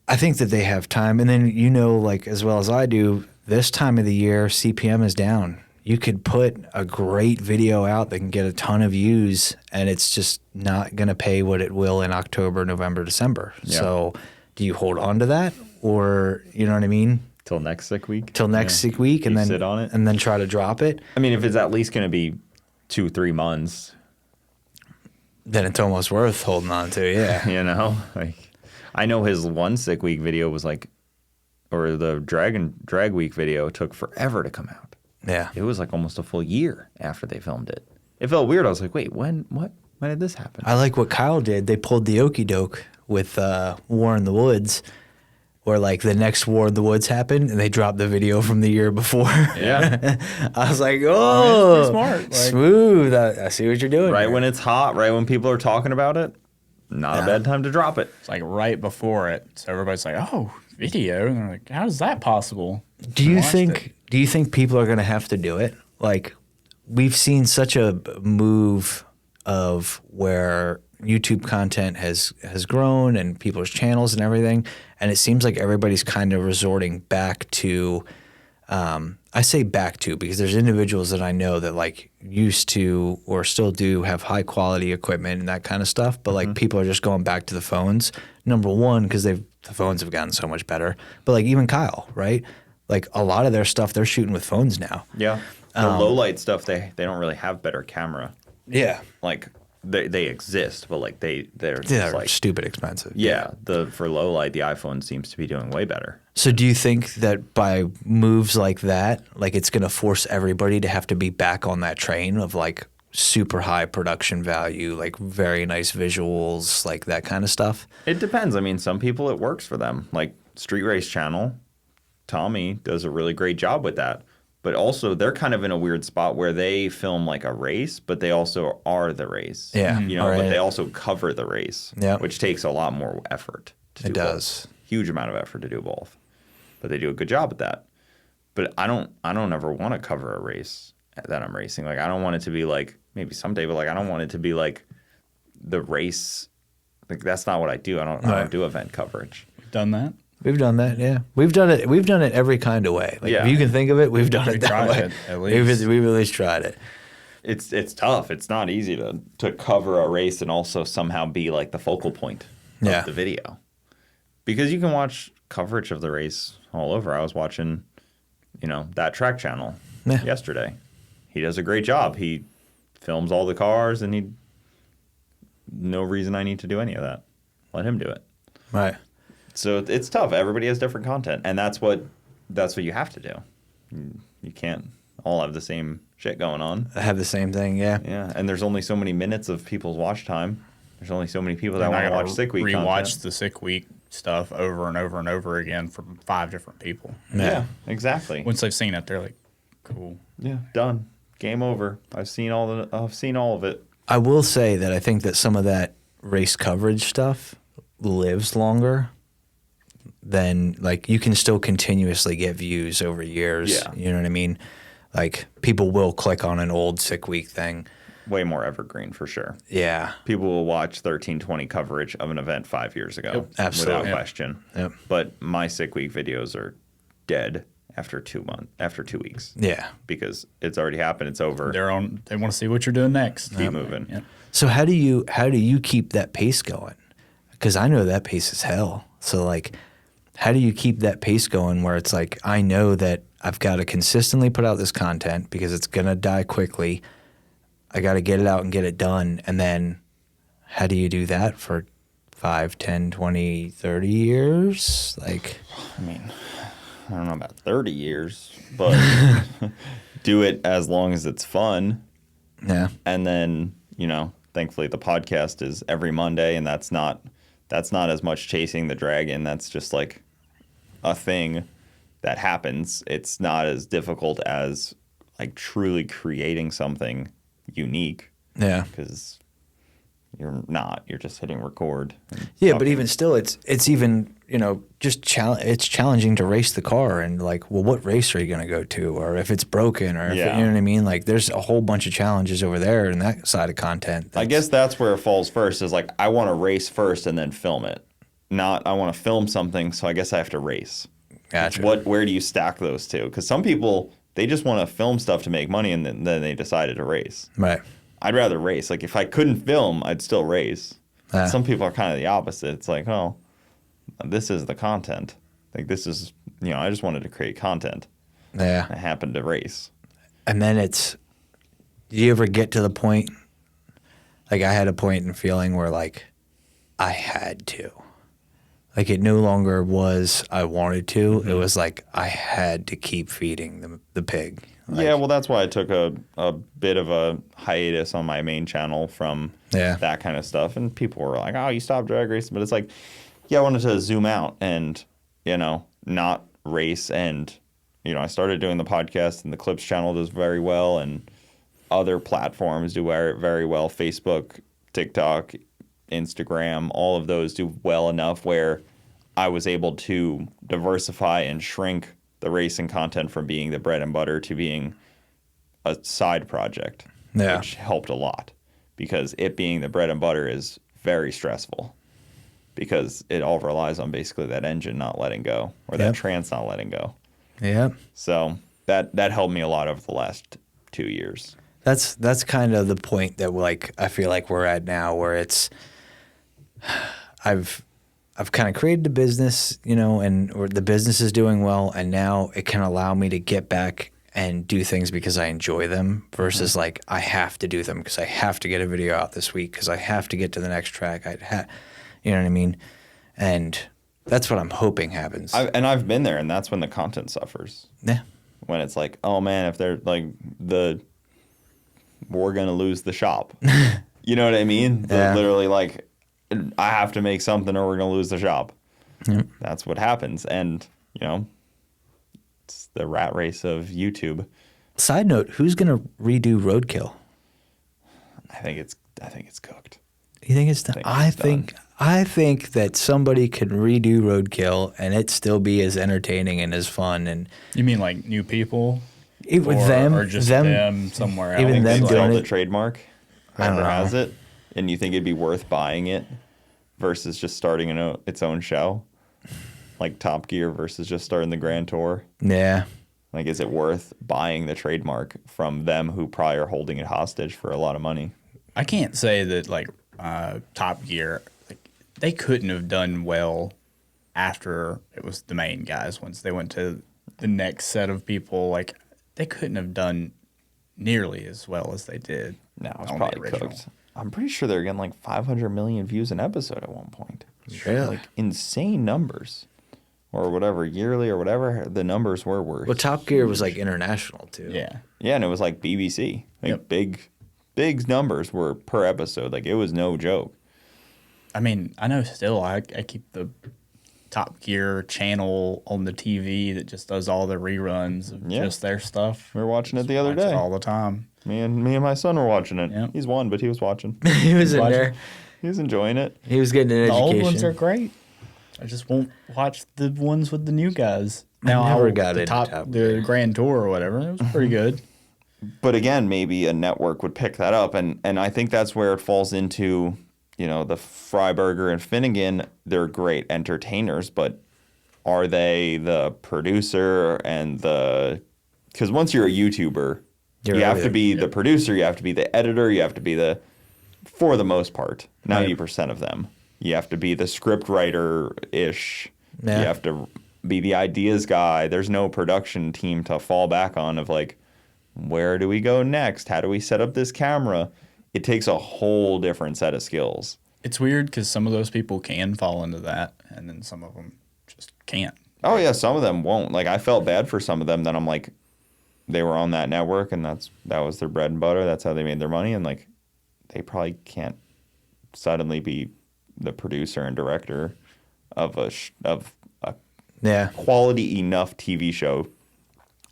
I think that they have time. And then, you know, like as well as I do, this time of the year, CPM is down. You could put a great video out that can get a ton of views, and it's just not going to pay what it will in October, November, December. Yeah. So do you hold on to that, or, you know what I mean? Till next sick week? Till next sick week, and You then sit on it? and then try to drop it, I mean, if it's at least going to be 2-3 months, then it's almost worth holding on to. Yeah. you know? Like, I know his one sick week video was like, or the drag week video took forever to come out. Yeah. It was like almost a full year after they filmed it. It felt weird. I was like, wait, when did this happen? I like what Kyle did. They pulled the okey doke with War in the Woods, where like the next War in the Woods happened, and they dropped the video from the year before. Yeah. I was like, oh, pretty smart. Like- smooth. I see what you're doing. Right here. when it's hot, right when people are talking about it, not a bad time to drop it. It's like right before it. So everybody's like, oh, video. And they're like, how is that possible? Do you Watched think? it. Do you think people are going to have to do it? Like, we've seen such a move of where YouTube content has grown and people's channels and everything, and it seems like everybody's kind of resorting back to. I say back to because there's individuals that I know that like used to or still do have high quality equipment and that kind of stuff, but like people are just going back to the phones. Number one, because the phones have gotten so much better. But like even Kyle, right? Like a lot of their stuff they're shooting with phones now. Yeah. The low light stuff, they don't really have better camera. Yeah. Like they exist, but like they're They're just like stupid expensive. yeah. For low light, the iPhone seems to be doing way better. So do you think that by moves like that, like it's going to force everybody to have to be back on that train of like super high production value, like very nice visuals, like that kind of stuff? It depends. I mean, some people it works for them. Like Street Race Channel, Tommy does a really great job with that. But also, they're kind of in a weird spot where they film like a race, but they also are the race. Yeah. You know, Right. but they also cover the race, Yeah. which takes a lot more effort to do It both. does. Huge amount of effort to do both. But they do a good job at that. But I don't ever want to cover a race that I'm racing. Like, I don't want it to be like, maybe someday, but like, I don't want it to be like the race. Like, that's not what I do. I don't do event coverage. Done that. We've done that, yeah. We've done it every kind of way. Like Yeah. if you can think of it, we've done We it that tried way. it, at least. We've at least tried it. It's tough. It's not easy to cover a race and also somehow be like the focal point Yeah. of the video. Because you can watch coverage of the race all over. I was watching, that track channel Yeah. yesterday. He does a great job. He films all the cars and no reason I need to do any of that. Let him do it. Right. So it's tough. Everybody has different content, and that's what you have to do. You can't all have the same shit going on. I have the same thing, yeah. Yeah, and there's only so many minutes of people's watch time. There's only so many people that And I want to gotta watch Sick Week rewatch content. the Sick Week stuff over and over and over again from 5 different people. Yeah, exactly. Once they've seen it, they're like, "Cool." Yeah, done. Game over. I've seen all of it. I will say that I think that some of that race coverage stuff lives longer than, like, you can still continuously get views over years. Yeah. You know what I mean? Like, people will click on an old Sick Week thing. Way more evergreen for sure. Yeah. People will watch 1320 coverage of an event 5 years ago. Yep, absolutely. Without Yep. question. Yep. But my Sick Week videos are dead after 2 weeks. Yeah. Because it's already happened. It's over. They want to see what you're doing next. Keep moving. Yeah. So how do you keep that pace going? Because I know that pace is hell. So, like, how do you keep that pace going where it's like, I know that I've got to consistently put out this content because it's going to die quickly. I got to get it out and get it done. And then how do you do that for 5, 10, 20, 30 years? Like, I mean, I don't know about 30 years, but do it as long as it's fun. yeah. And then, thankfully the podcast is every Monday, and that's not as much chasing the dragon. That's just like a thing that happens. It's not as difficult as like truly creating something unique, Yeah. because you're just hitting record. and Yeah, but talking. even still, it's even, just it's challenging to race the car and, like, well, what race are you going to go to, or if it's broken, or if Yeah. you know what I mean? Like, there's a whole bunch of challenges over there in that side of content. I guess that's where it falls first, is like, I want to race first and then film it. Not I want to film something, so I guess I have to race. Gotcha. Where do you stack those two? Because some people, they just want to film stuff to make money, and then they decided to race. Right. I'd rather race. Like, if I couldn't film, I'd still race. Yeah. Some people are kind of the opposite. It's like, oh, this is the content. Like, this is, I just wanted to create content. Yeah. I happened to race. And then do you ever get to the point, like, I had a point in feeling where, like, I had to. Like, it no longer was I wanted to. It was like I had to keep feeding the pig. Like, Yeah, well, that's why I took a bit of a hiatus on my main channel from Yeah. that kind of stuff. And people were like, oh, you stopped drag racing. But it's like, yeah, I wanted to zoom out and, not race. And, I started doing the podcast, and the Clips channel does very well. And other platforms do very well. Facebook, TikTok, Instagram, all of those do well enough where I was able to diversify and shrink the racing content from being the bread and butter to being a side project, Yeah. which helped a lot, because it being the bread and butter is very stressful, because it all relies on basically that engine not letting go, or that Yep. trans not letting go. Yeah. So that helped me a lot over the last 2 years. That's kind of the point that, like, I feel like we're at now, where it's I've kind of created a business, or the business is doing well, and now it can allow me to get back and do things because I enjoy them versus like I have to do them because I have to get a video out this week because I have to get to the next track. You know what I mean? And that's what I'm hoping happens. I've been there, and that's when the content suffers. Yeah. When it's like, oh man, if they're like we're gonna lose the shop. You know what I mean? Yeah. Literally, like, I have to make something or we're gonna lose the shop. Yep. That's what happens, and it's the rat race of YouTube. Side note: who's gonna redo Roadkill? I think it's cooked. You think it's done? I think that somebody could redo Roadkill and it still be as entertaining and as fun. And You mean like new people? with Or just them somewhere else? even them They doing sell the it. trademark. I don't Whoever know. has it, and you think it'd be worth buying it versus just starting its own show, like Top Gear versus just starting the Grand Tour. Yeah. Like, is it worth buying the trademark from them who probably are holding it hostage for a lot of money? I can't say that like Top Gear, like, they couldn't have done well after it was the main guys. Once they went to the next set of people, like they couldn't have done nearly as well as they did. No, it's on the probably original. cooked. I'm pretty sure they're getting like 500 million views an episode at one point. Really? Like insane numbers, or whatever, yearly or whatever the numbers were. Well, Top Gear was like international too. Yeah. Yeah, and it was like BBC. Like Yep. big numbers were per episode. Like, it was no joke. I mean, I know still I keep the Top Gear channel on the TV that just does all the reruns of Yeah. just their stuff. We were watching it the other Watch it day. all the time. Me and my son were watching it. Yep. He's one, but he was watching. He was in Watch there. it. He was enjoying it. He was getting an The education. old ones are great. I just won't watch the ones with the new guys. never got the into top Top the Gear. Grand Tour or whatever. It was pretty good. But again, maybe a network would pick that up, and I think that's where it falls into, the Freiberger and Finnegan. They're great entertainers, but are they the producer and because once you're a YouTuber, You're you have to everything. be the producer, you have to be the editor, you have to be for the most part, 90% of them. You have to be the script writer-ish. Yeah. You have to be the ideas guy. There's no production team to fall back on of like, where do we go next? How do we set up this camera? It takes a whole different set of skills. It's weird because some of those people can fall into that, and then some of them just can't. Oh yeah, some of them won't. Like, I felt bad for some of them that I'm like, they were on that network and that was their bread and butter. That's how they made their money, and like, they probably can't suddenly be the producer and director of a Yeah. quality enough TV show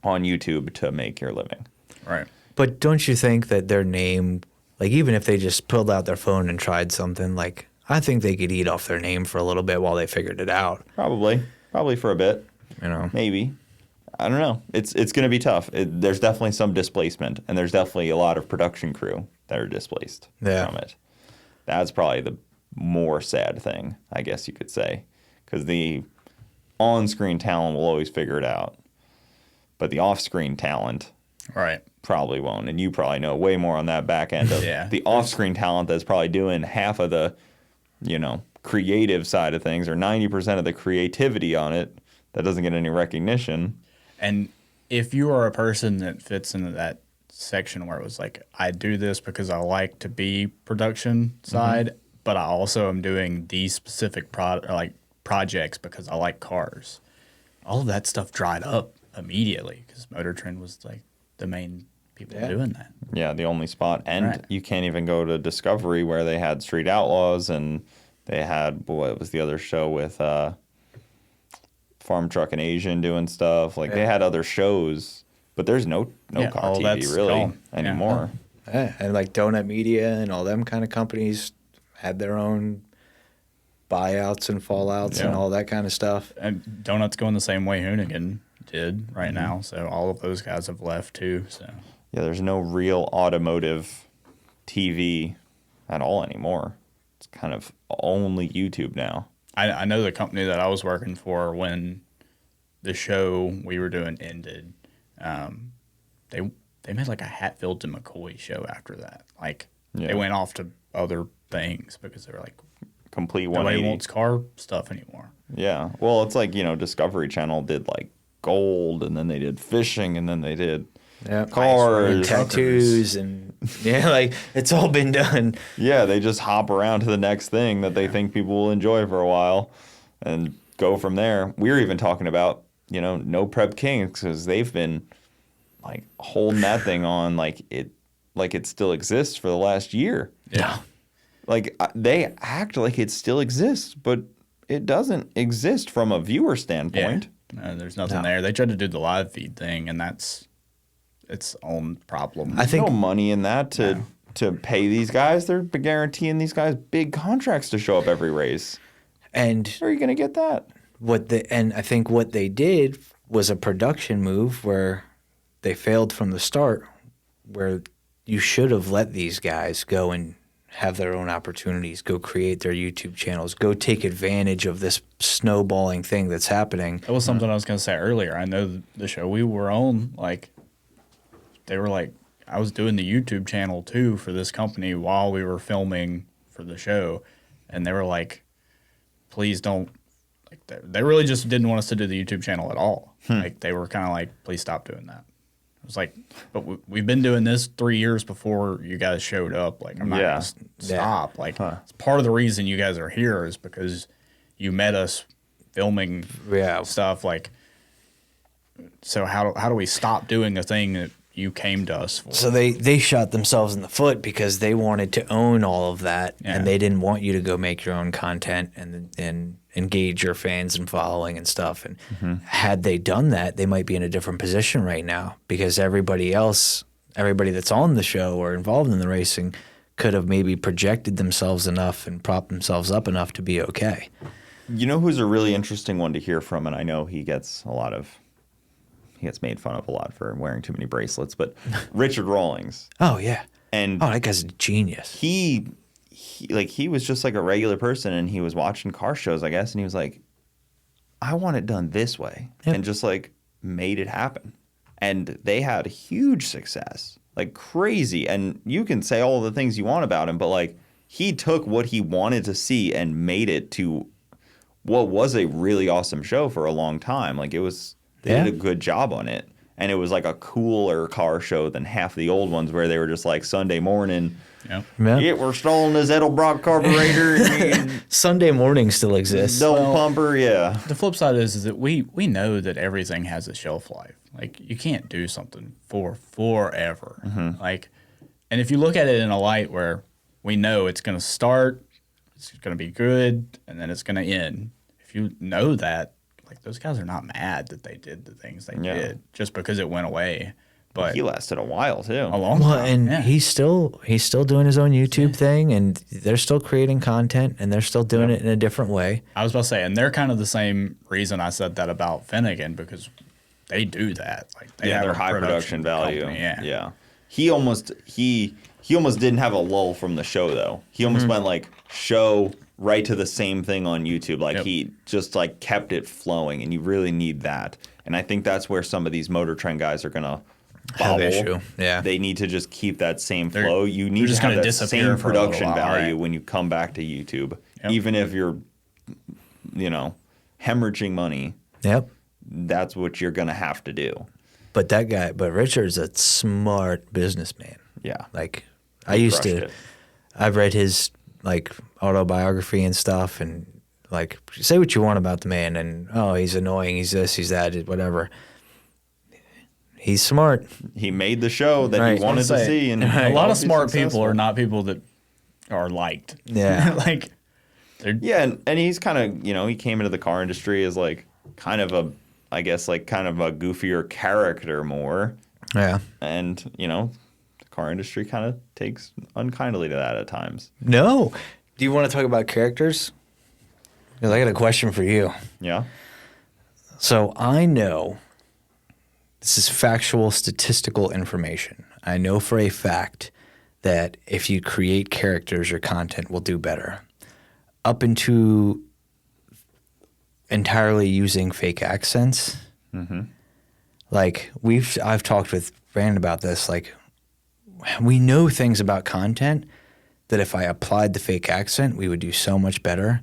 on YouTube to make your living. Right. But don't you think that their name, like even if they just pulled out their phone and tried something, like I think they could eat off their name for a little bit while they figured it out. Probably for a bit. Maybe. I don't know. It's going to be tough. There's definitely some displacement, and there's definitely a lot of production crew that are displaced from it. That's probably the more sad thing, I guess you could say, because the on-screen talent will always figure it out, but the off-screen talent Right. probably won't. And you probably know way more on that back end of Yeah. the off-screen talent that's probably doing half of the, creative side of things, or 90% of the creativity on it that doesn't get any recognition. And if you are a person that fits into that section where it was like, I do this because I like to be production side, but I also am doing these specific projects because I like cars. All of that stuff dried up immediately because Motor Trend was like the main people doing that. Yeah, the only spot. And Right. you can't even go to Discovery where they had Street Outlaws, and they had, what was the other show with Farm Truck and Asian doing stuff. Like, they had other shows, but there's no Yeah, car all TV that's really gone. Yeah. anymore. Yeah, and like Donut Media and all them kind of companies had their own buyouts and fallouts and Yeah. all that kind of stuff. And Donut's going the same way Hoonigan did right now. So all of those guys have left too. So Yeah, there's no real automotive TV at all anymore. It's kind of only YouTube now. I know the company that I was working for when the show we were doing ended. They made like a Hatfield to McCoy show after that. Like Yeah. they went off to other things because they were like, Complete nobody 180. wants car stuff anymore. Yeah. Well, it's like, Discovery Channel did like gold, and then they did fishing, and then they did Yep. cars, tattoos, and like it's all been done. Yeah, they just hop around to the next thing that they think people will enjoy for a while and go from there. We were even talking about, No Prep Kings, because they've been like holding that thing on like it still exists for the last year. Yeah. Like they act like it still exists, but it doesn't exist from a viewer standpoint. No, there's nothing there. They tried to do the live feed thing, and that's its own problem. I think no money in that to pay these guys. They're guaranteeing these guys big contracts to show up every race. and Where are you going to get that? I think what they did was a production move where they failed from the start, where you should have let these guys go and have their own opportunities, go create their YouTube channels, go take advantage of this snowballing thing that's happening. That was something I was going to say earlier. I know the show we were on, like, they were like, I was doing the YouTube channel too for this company while we were filming for the show. And they were like, please don't, like, they really just didn't want us to do the YouTube channel at all. Like, they were kind of like, please stop doing that. I was like, but we've been doing this 3 years before you guys showed up. Like, I'm not going to stop. Like, it's part of the reason you guys are here is because you met us filming stuff. Like, so how do we stop doing the thing that you came to us for? So they shot themselves in the foot because they wanted to own all of that, and they didn't want you to go make your own content and engage your fans and following and stuff. And had they done that, they might be in a different position right now, because everybody that's on the show or involved in the racing could have maybe projected themselves enough and propped themselves up enough to be okay. You know who's a really interesting one to hear from, and I know he gets made fun of a lot for wearing too many bracelets, but Richard Rawlings. Oh yeah. And that guy's a genius. He was just like a regular person, and he was watching car shows, I guess, and he was like, I want it done this way. Yep. And just like made it happen. And they had huge success, like crazy. And you can say all the things you want about him, but like he took what he wanted to see and made it to what was a really awesome show for a long time. Like they did a good job on it. And it was like a cooler car show than half the old ones where they were just like Sunday morning. Yep. Yeah, we're stalling this Edelbrock carburetor. Sunday morning still exists. Double pumper, yeah. The flip side is that we know that everything has a shelf life. Like, you can't do something for forever. Like, and if you look at it in a light where we know it's going to start, it's going to be good, and then it's going to end. If you know that, like, those guys are not mad that they did the things they did just because it went away. But he lasted a while too. A long time. And he's still doing his own YouTube thing, and they're still creating content, and they're still doing it in a different way. I was about to say, and they're kind of the same reason I said that about Finnegan, because they do that. Like, they have their a high production value. company, Yeah. He almost didn't have a lull from the show though. He almost went like show right to the same thing on YouTube. Like he just like kept it flowing, and you really need that. And I think that's where some of these Motor Trend guys are gonna Have bobble. issue. Yeah. They need to just keep that same flow. You need to just have gonna that disappear same for a little production while, value right? when you come back to YouTube. Yep. Even if you're, hemorrhaging money, Yep. that's what you're gonna have to do. But Richard's a smart businessman. Yeah. Like, I've read his like autobiography and stuff, and like, say what you want about the man, and he's annoying, he's this, he's that, whatever. He's smart. He made the show that he wanted to see, and a lot of smart successful. people are not people that are liked. Yeah. Like, and he's kind of, he came into the car industry as like kind of a goofier character more. Yeah. And, the car industry kind of takes unkindly to that at times. No. Do you want to talk about characters? Because I got a question for you. Yeah. So I know this is factual statistical information. I know for a fact that if you create characters, your content will do better. Up into entirely using fake accents. Like, I've talked with Brandon about this. Like, we know things about content that if I applied the fake accent, we would do so much better.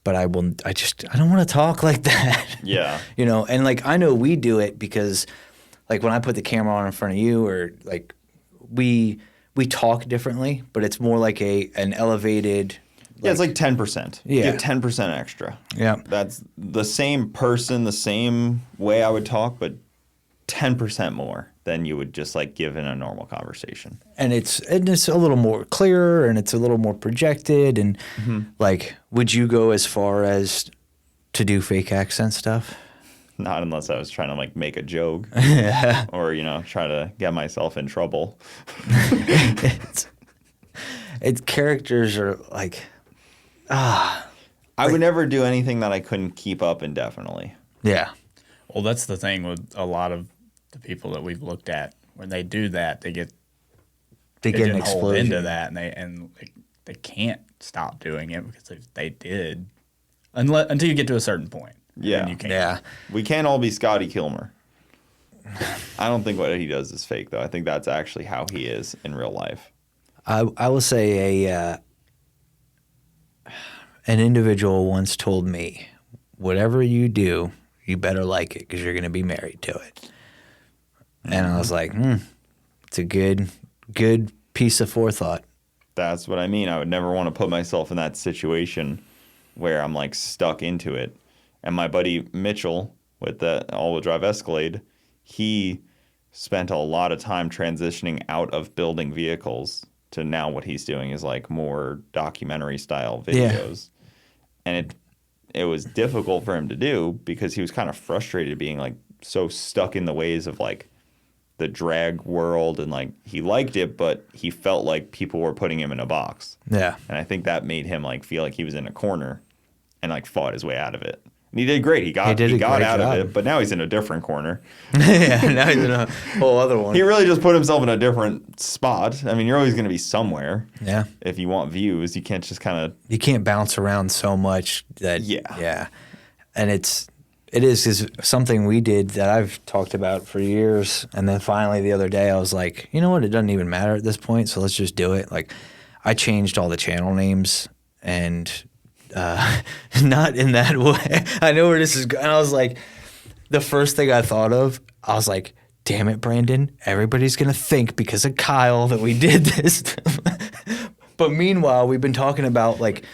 but I don't want to talk like that. Yeah. You know, and like I know we do it because like when I put the camera on in front of you, or like we talk differently, but it's more like an elevated. Yeah, it's like 10%. Yeah. Get 10% extra. Yeah. That's the same person, the same way I would talk, but 10% more than you would just like give in a normal conversation. And it's a little more clearer, and it's a little more projected. And like, would you go as far as to do fake accent stuff? Not unless I was trying to like make a joke or, you know, try to get myself in trouble. It's characters are like, I would never do anything that I couldn't keep up indefinitely. yeah. Well, that's the thing with a lot of the people that we've looked at. When they do that, they get They get an hold explosion. into that, and they can't stop doing it, because if they did, until you get to a certain point, Yeah. then you can't. Yeah. We can't all be Scotty Kilmer. I don't think what he does is fake, though. I think that's actually how he is in real life. I will say an individual once told me, whatever you do, you better like it because you're going to be married to it. And I was like, it's a good piece of forethought. That's what I mean. I would never want to put myself in that situation where I'm like stuck into it. And my buddy Mitchell with the all-wheel drive Escalade, he spent a lot of time transitioning out of building vehicles to now what he's doing is like more documentary style videos. And it was difficult for him to do because he was kind of frustrated being like so stuck in the ways of like the drag world, and like he liked it, but he felt like people were putting him in a box. Yeah. And I think that made him like feel like he was in a corner and like fought his way out of it. And he did great. He got out of it, but now he's in a different corner. Yeah, now he's in a whole other one. He really just put himself in a different spot. I mean, you're always going to be somewhere. Yeah. If you want views, you can't just kind of. You can't bounce around so much that. Yeah. And it is something we did that I've talked about for years. And then finally the other day I was like, you know what? It doesn't even matter at this point. So let's just do it. Like I changed all the channel names and not in that way. I know where this is going. And I was like, the first thing I thought of, I was like, damn it, Brandon. Everybody's going to think because of Kyle that we did this. But meanwhile, we've been talking about like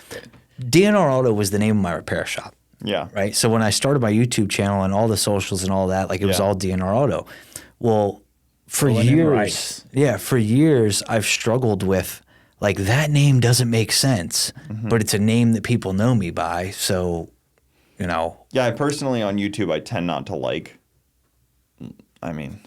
DNR Auto was the name of my repair shop. Yeah. Right. So when I started my YouTube channel and all the socials and all that, like it was all DNR Auto. Well, for years, for years, I've struggled with like that name doesn't make sense, but it's a name that people know me by. So, you know. Yeah, I personally on YouTube, I tend not to like. I mean,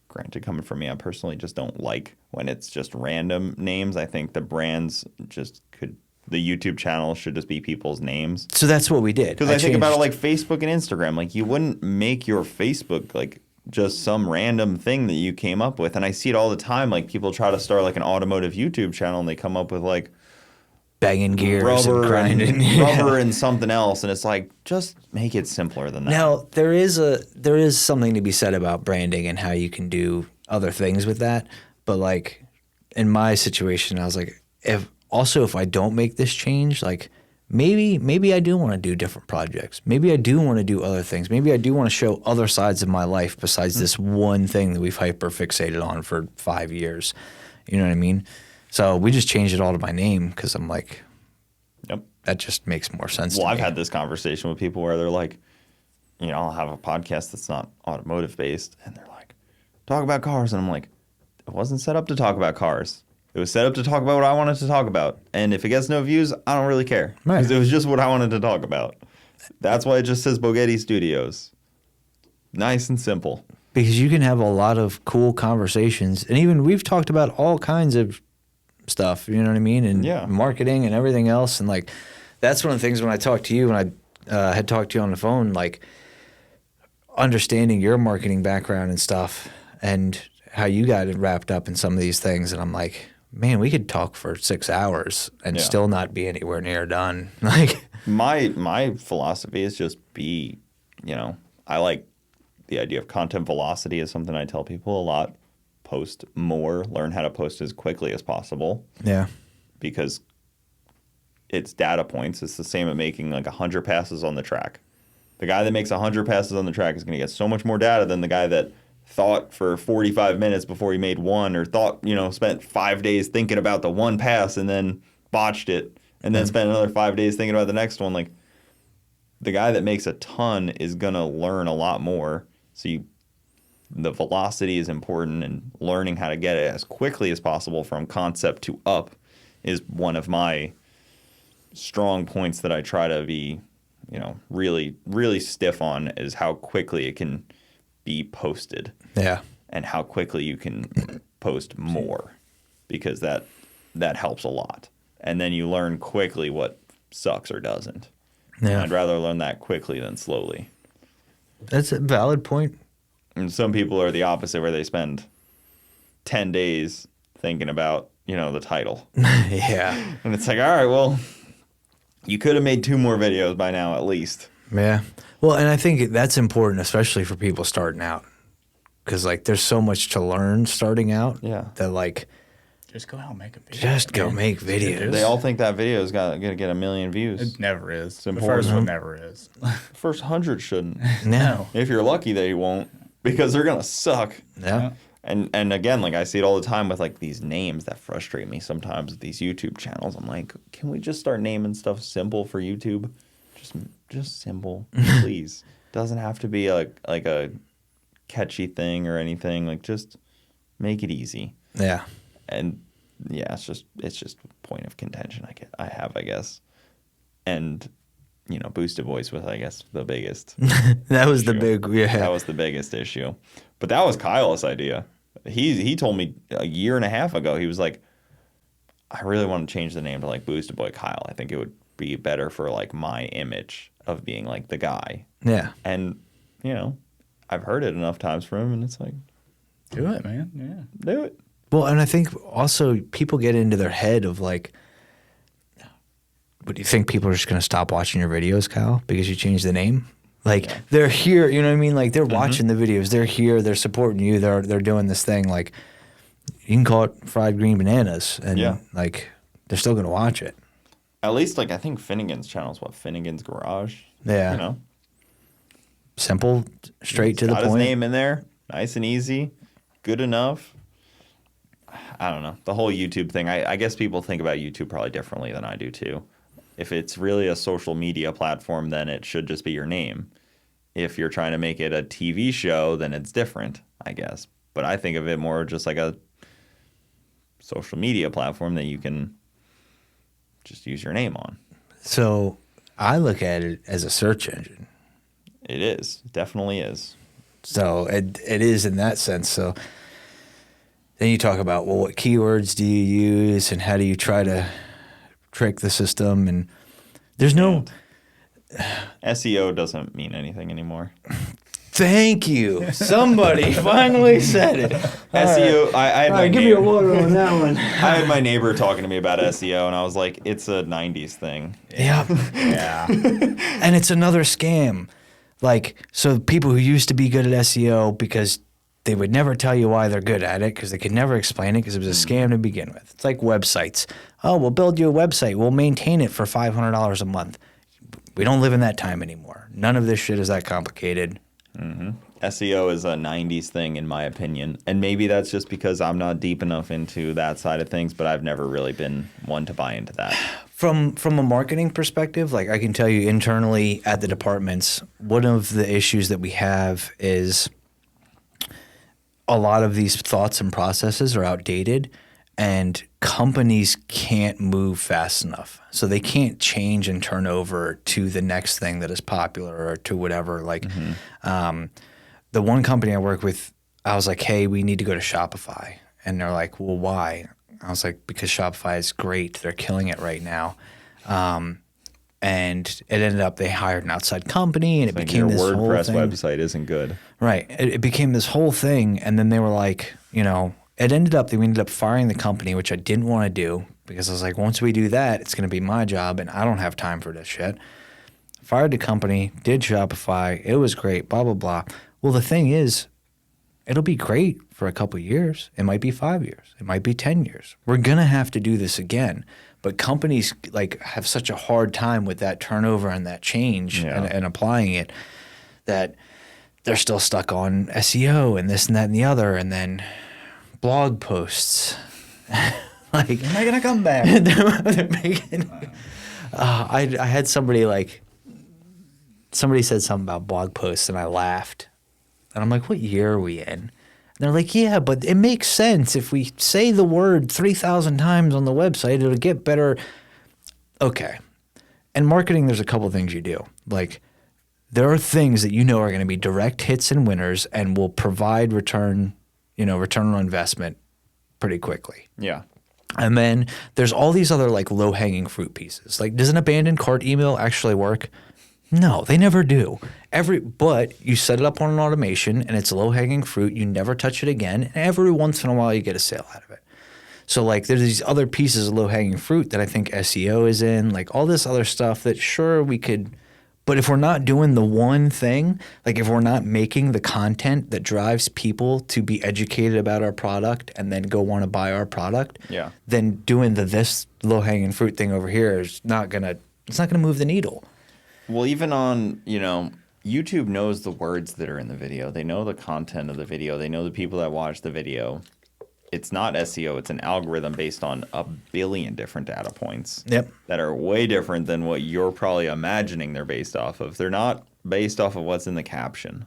granted, coming from me, I personally just don't like when it's just random names. I think the brands just could. The YouTube channel should just be people's names. So that's what we did. Because I think about it like Facebook and Instagram. Like you wouldn't make your Facebook like just some random thing that you came up with. And I see it all the time. Like people try to start like an automotive YouTube channel and they come up with like banging gears rubber and grinding. rubber and something else. And it's like, just make it simpler than that. Now, there is something to be said about branding and how you can do other things with that. But like in my situation, I was like, if I don't make this change, like maybe I do want to do different projects. Maybe I do want to do other things. Maybe I do want to show other sides of my life besides this one thing that we've hyper fixated on for 5 years. You know what I mean? So we just changed it all to my name because I'm like, yep, that just makes more sense to me. Well, I've had this conversation with people where they're like, you know, I'll have a podcast that's not automotive based, and they're like, talk about cars. And I'm like, it wasn't set up to talk about cars. It was set up to talk about what I wanted to talk about. And if it gets no views, I don't really care. Right. Because it was just what I wanted to talk about. That's why it just says Bogetti Studios. Nice and simple. Because you can have a lot of cool conversations. And even we've talked about all kinds of stuff, you know what I mean? And marketing and everything else. And like, that's one of the things when I talked to you, when I had talked to you on the phone, like understanding your marketing background and stuff and how you got it wrapped up in some of these things. And I'm like, man, we could talk for 6 hours and still not be anywhere near done. Like my philosophy is just be, you know, I like the idea of content velocity is something I tell people a lot. Post more, learn how to post as quickly as possible. Yeah. Because it's data points. It's the same at making like 100 passes on the track. The guy that makes 100 passes on the track is going to get so much more data than the guy that thought for 45 minutes before he made one, or thought, spent 5 days thinking about the one pass and then botched it, and then spent another 5 days thinking about the next one. Like, the guy that makes a ton is going to learn a lot more. So the velocity is important, and learning how to get it as quickly as possible from concept to up is one of my strong points that I try to be, really, really stiff on, is how quickly it can be posted. Yeah. And how quickly you can post more, because that helps a lot. And then you learn quickly what sucks or doesn't. Yeah. I'd rather learn that quickly than slowly. That's a valid point. And some people are the opposite, where they spend 10 days thinking about, the title. Yeah. And it's like, all right, well, you could have made 2 more videos by now at least. Yeah. Well, and I think that's important, especially for people starting out. Because, like, there's so much to learn starting out. Yeah. That, like, Just go out and make a video. just go make videos. They all think that video is going to get 1 million views. It never is. The important. first one never is. The first 100 shouldn't. No. If you're lucky, they won't, because they're going to suck. Yeah. And again, like, I see it all the time with, like, these names that frustrate me sometimes with these YouTube channels. I'm like, can we just start naming stuff simple for YouTube? Just simple, please. Doesn't have to be like a catchy thing or anything. Like, just make it easy. Yeah. And yeah, it's just a point of contention I guess. And Boosted Voice was, I guess, the biggest. That was the issue. big, yeah. That was the biggest issue. But that was Kyle's idea. He told me a year and a half ago, he was like, I really want to change the name to, like, Boosted Boy Kyle. I think it would be better for, like, my image of being, like, the guy. Yeah. And, I've heard it enough times from him, and it's like, Do it, man. Yeah. do it. Well, and I think also people get into their head of, like, what do you think, people are just going to stop watching your videos, Kyle, because you changed the name? Like, they're here, you know what I mean? Like, they're watching the videos. They're here. They're supporting you. They're doing this thing. Like, you can call it fried green bananas, and, like, they're still going to watch it. At least, like, I think Finnegan's channel is Finnegan's Garage. Yeah. Simple, straight to the got point. his name in there. Nice and easy. Good enough. I don't know. The whole YouTube thing, I guess people think about YouTube probably differently than I do, too. If it's really a social media platform, then it should just be your name. If you're trying to make it a TV show, then it's different, I guess. But I think of it more just like a social media platform that you can just use your name on. So I look at it as a search engine. It is. It definitely is. So it is in that sense. So then you talk about, well, what keywords do you use and how do you try to trick the system? And there's no... SEO doesn't mean anything anymore. Thank you. Somebody finally said it. SEO, I had my give me a water on that one. I had my neighbor talking to me about SEO, and I was like, it's a 90s thing. Yeah. Yeah. And it's another scam. Like, so people who used to be good at SEO because they would never tell you why they're good at it because they could never explain it because it was a scam to begin with. It's like websites. Oh, we'll build you a website. We'll maintain it for $500 a month. We don't live in that time anymore. None of this shit is that complicated. SEO is a 90s thing, in my opinion. And maybe that's just because I'm not deep enough into that side of things, but I've never really been one to buy into that. From a marketing perspective, like I can tell you internally at the departments, one of the issues that we have is a lot of these thoughts and processes are outdated and companies can't move fast enough. So they can't change and turn over to the next thing that is popular or to whatever. Like the one company I work with, I was like, hey, we need to go to Shopify. And they're like, well, why? I was like, because Shopify is great. They're killing it right now. And it ended up they hired an outside company and it Like became your this whole WordPress thing. website isn't good. Right. It became this whole thing. And then they were like, you know, we ended up firing the company, which I didn't want to do because I was like, once we do that, it's going to be my job and I don't have time for this shit. Fired the company, did Shopify. It was great, blah, blah, blah. Well, the thing is, it'll be great for a couple of years. It might be 5 years. It might be 10 years. We're going to have to do this again. But companies like have such a hard time with that turnover and that change and applying it that they're still stuck on SEO and this and that and the other, and then blog posts. Like They're making a comeback. they're making. I had somebody said something about blog posts and I laughed, and I'm like, what year are we in? And they're like, yeah, but it makes sense if we say the word 3,000 times on the website, it'll get better. Okay, in marketing, there's a couple things you do. Like, there are things that you know are going to be direct hits and winners and will provide return on investment pretty quickly. Yeah. And then there's all these other like low-hanging fruit pieces. Like, does an abandoned cart email actually work? No, they never do. But you set it up on an automation and it's low-hanging fruit. You never touch it again. And every once in a while you get a sale out of it. So like there's these other pieces of low-hanging fruit that I think SEO is in, like all this other stuff that sure we could. But if we're not doing the one thing, like if we're not making the content that drives people to be educated about our product and then go want to buy our product, then doing this low-hanging fruit thing over here is it's not gonna move the needle. Well, even on, YouTube knows the words that are in the video. They know the content of the video. They know the people that watch the video. It's not SEO. It's an algorithm based on a billion different data points that are way different than what you're probably imagining they're based off of. They're not based off of what's in the caption.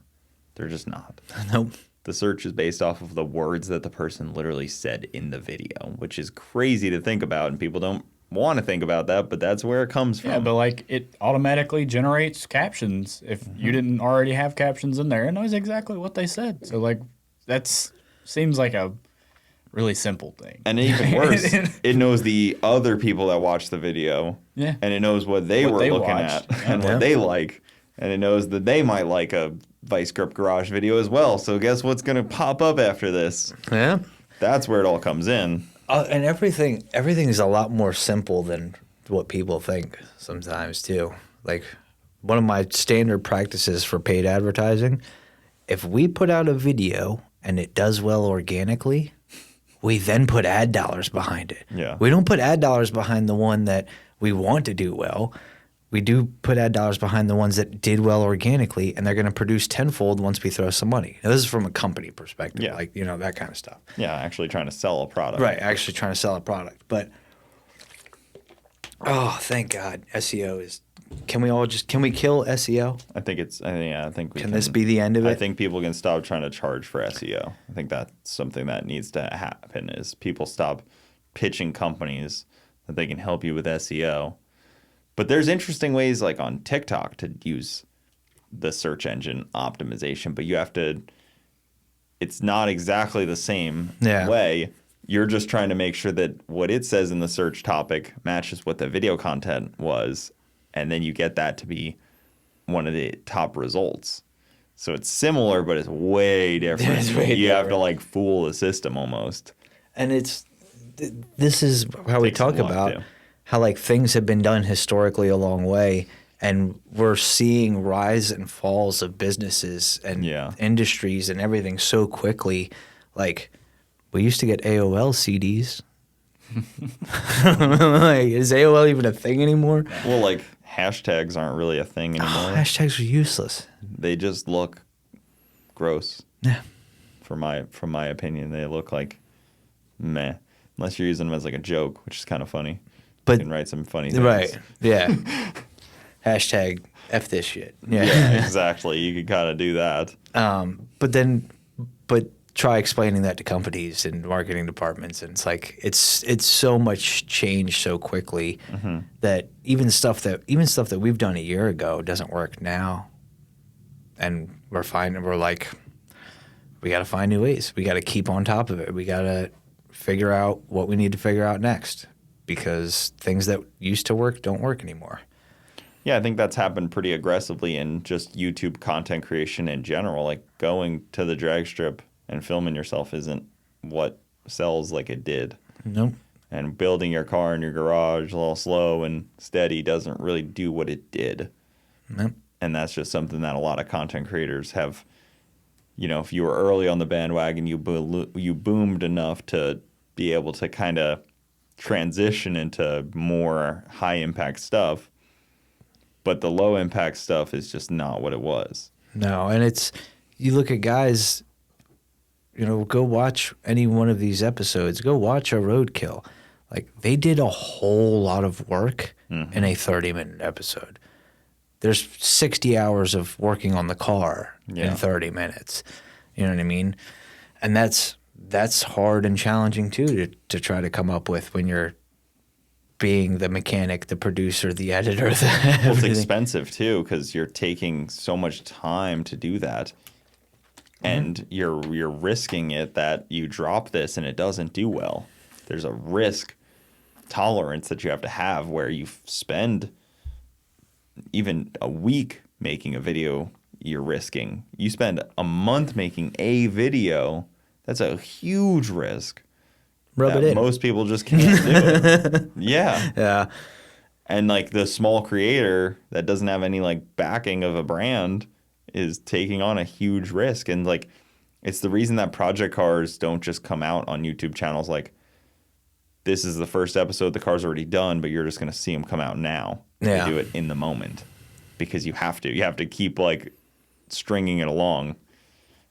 They're just not. Nope. The search is based off of the words that the person literally said in the video, which is crazy to think about, and people don't want to think about that, but that's where it comes from. Yeah, but like it automatically generates captions. If you didn't already have captions in there, it knows exactly what they said. So like that's seems like a really simple thing. And even worse, it knows the other people that watch the video. Yeah. And it knows what they were looking at and what they like. And it knows that they might like a Vice Grip Garage video as well. So guess what's going to pop up after this? Yeah. That's where it all comes in. And everything is a lot more simple than what people think sometimes too. Like one of my standard practices for paid advertising, if we put out a video and it does well organically, we then put ad dollars behind it. Yeah. We don't put ad dollars behind the one that we want to do well. We do put ad dollars behind the ones that did well organically, and they're going to produce tenfold once we throw some money. Now, this is from a company perspective, that kind of stuff. Yeah, actually trying to sell a product. Right, actually trying to sell a product. But, oh, thank God, SEO is – can we kill SEO? I think we can this be the end of it? I think people can stop trying to charge for SEO. I think that's something that needs to happen is people stop pitching companies that they can help you with SEO. But there's interesting ways like on TikTok to use the search engine optimization, but you have to – it's not exactly the same way. You're just trying to make sure that what it says in the search topic matches what the video content was, and then you get that to be one of the top results. So it's similar, but it's way different. You have to like fool the system almost. And this is how we talk about how like things have been done historically a long way, and we're seeing rise and falls of businesses and industries and everything so quickly. Like we used to get AOL CDs. Like, is AOL even a thing anymore? Well, like hashtags aren't really a thing anymore. Hashtags are useless. They just look gross. Yeah. From my opinion, they look like meh. Unless you're using them as like a joke, which is kind of funny. But you can write some funny things. Right. Yeah. Hashtag F this shit. Yeah, exactly. You could kind of do that. But try explaining that to companies and marketing departments, and it's like it's so much change so quickly that even stuff that we've done a year ago doesn't work now, and we're like, we got to find new ways. We got to keep on top of it. We got to figure out what we need to figure out next, because things that used to work don't work anymore. Yeah, I think that's happened pretty aggressively in just YouTube content creation in general. Like going to the drag strip and filming yourself isn't what sells like it did. Nope. And building your car in your garage a little slow and steady doesn't really do what it did. Nope. And that's just something that a lot of content creators have. You know, if you were early on the bandwagon, you boomed enough to be able to kind of transition into more high impact stuff, but the low impact stuff is just not what it was. No, and it's, you look at guys, go watch any one of these episodes. Go watch a Roadkill. Like, they did a whole lot of work in a 30-minute episode. There's 60 hours of working on the car in 30 minutes. You know what I mean? And that's hard and challenging too to try to come up with when you're being the mechanic, the producer, the editor. Well, it's expensive too because you're taking so much time to do that, and you're risking it that you drop this and it doesn't do well. There's a risk tolerance that you have to have where you spend even a week making a video. You're risking. You spend a month making a video. That's a huge risk. Rub it in. Most people just can't do it. Yeah. Yeah. And like the small creator that doesn't have any like backing of a brand is taking on a huge risk. And like, it's the reason that project cars don't just come out on YouTube channels like, this is the first episode, the car's already done, but you're just going to see them come out now. Yeah. You do it in the moment because you have to. You have to keep like stringing it along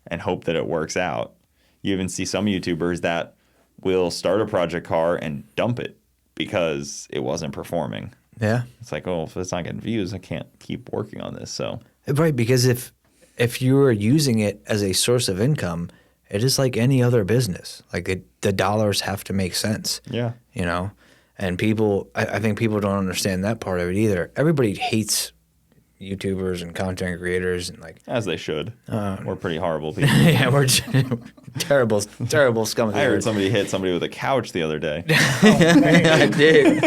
and hope that it works out. You even see some YouTubers that will start a project car and dump it because it wasn't performing. Yeah. It's like, oh, if it's not getting views, I can't keep working on this. So Right, because if you are using it as a source of income, it is like any other business. Like the dollars have to make sense. yeah, And people, I think people don't understand that part of it either. Everybody hates YouTubers and content creators and like. as they should. We're pretty horrible people. Yeah, we're terrible scum of the I heard earth. somebody hit somebody with a couch the other day. I did.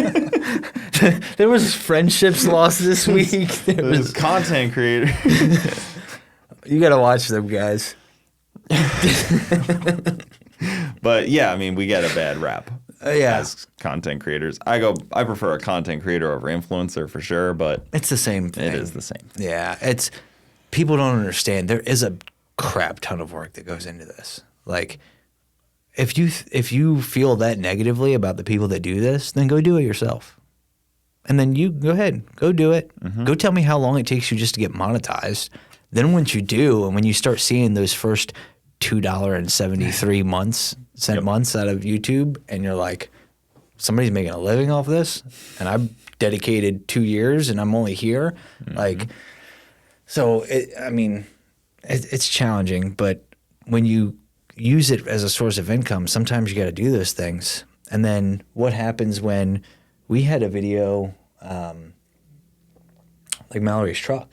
There was friendships lost this week. There This was, content creator. you got to watch them, guys. But yeah, I mean, we get a bad rap Yeah. as content creators. I prefer a content creator over influencer for sure, but It's the same thing. it is the same. Yeah, it's people don't understand. There is a crap ton of work that goes into this. Like, if you feel that negatively about the people that do this, then go do it yourself. And then you go ahead, go do it. Go tell me how long it takes you just to get monetized. Then once you do, and when you start seeing those first $2.73 months out of YouTube, and you're like, somebody's making a living off this, and I've dedicated 2 years, and I'm only here. Like, so it's challenging, but when you use it as a source of income, sometimes you got to do those things. And then what happens when we had a video like Mallory's truck?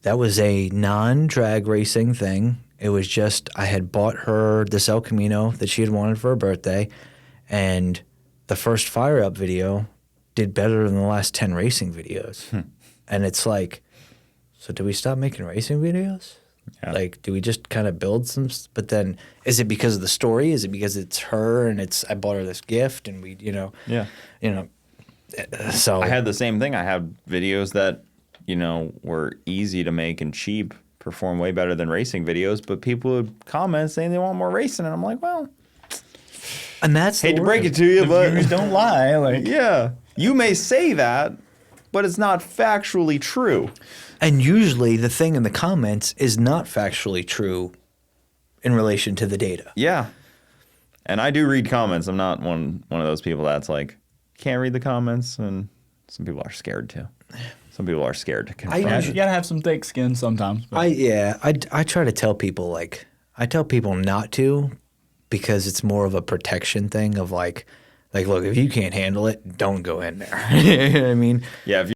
That was a non-drag racing thing. It was just I had bought her this El Camino that she had wanted for her birthday, and the first Fire Up video did better than the last 10 racing videos. And it's like, so do we stop making racing videos? Yeah. Like, do we just kind of build some? But then, is it because of the story? Is it because it's her and I bought her this gift and we, Yeah. So I had the same thing. I had videos that, were easy to make and cheap, perform way better than racing videos, but people would comment saying they want more racing, and I'm like, well, and that's hate the to break word. it to you, but Views don't lie. Like, yeah, you may say that, but it's not factually true. And usually the thing in the comments is not factually true in relation to the data. Yeah, and I do read comments. I'm not one of those people that's like can't read the comments, and some people are scared to. Some people are scared to confront. you gotta have some thick skin sometimes. But I try to tell people I tell people not to, because it's more of a protection thing of like look, if you can't handle it, don't go in there. You know what I mean? Yeah, if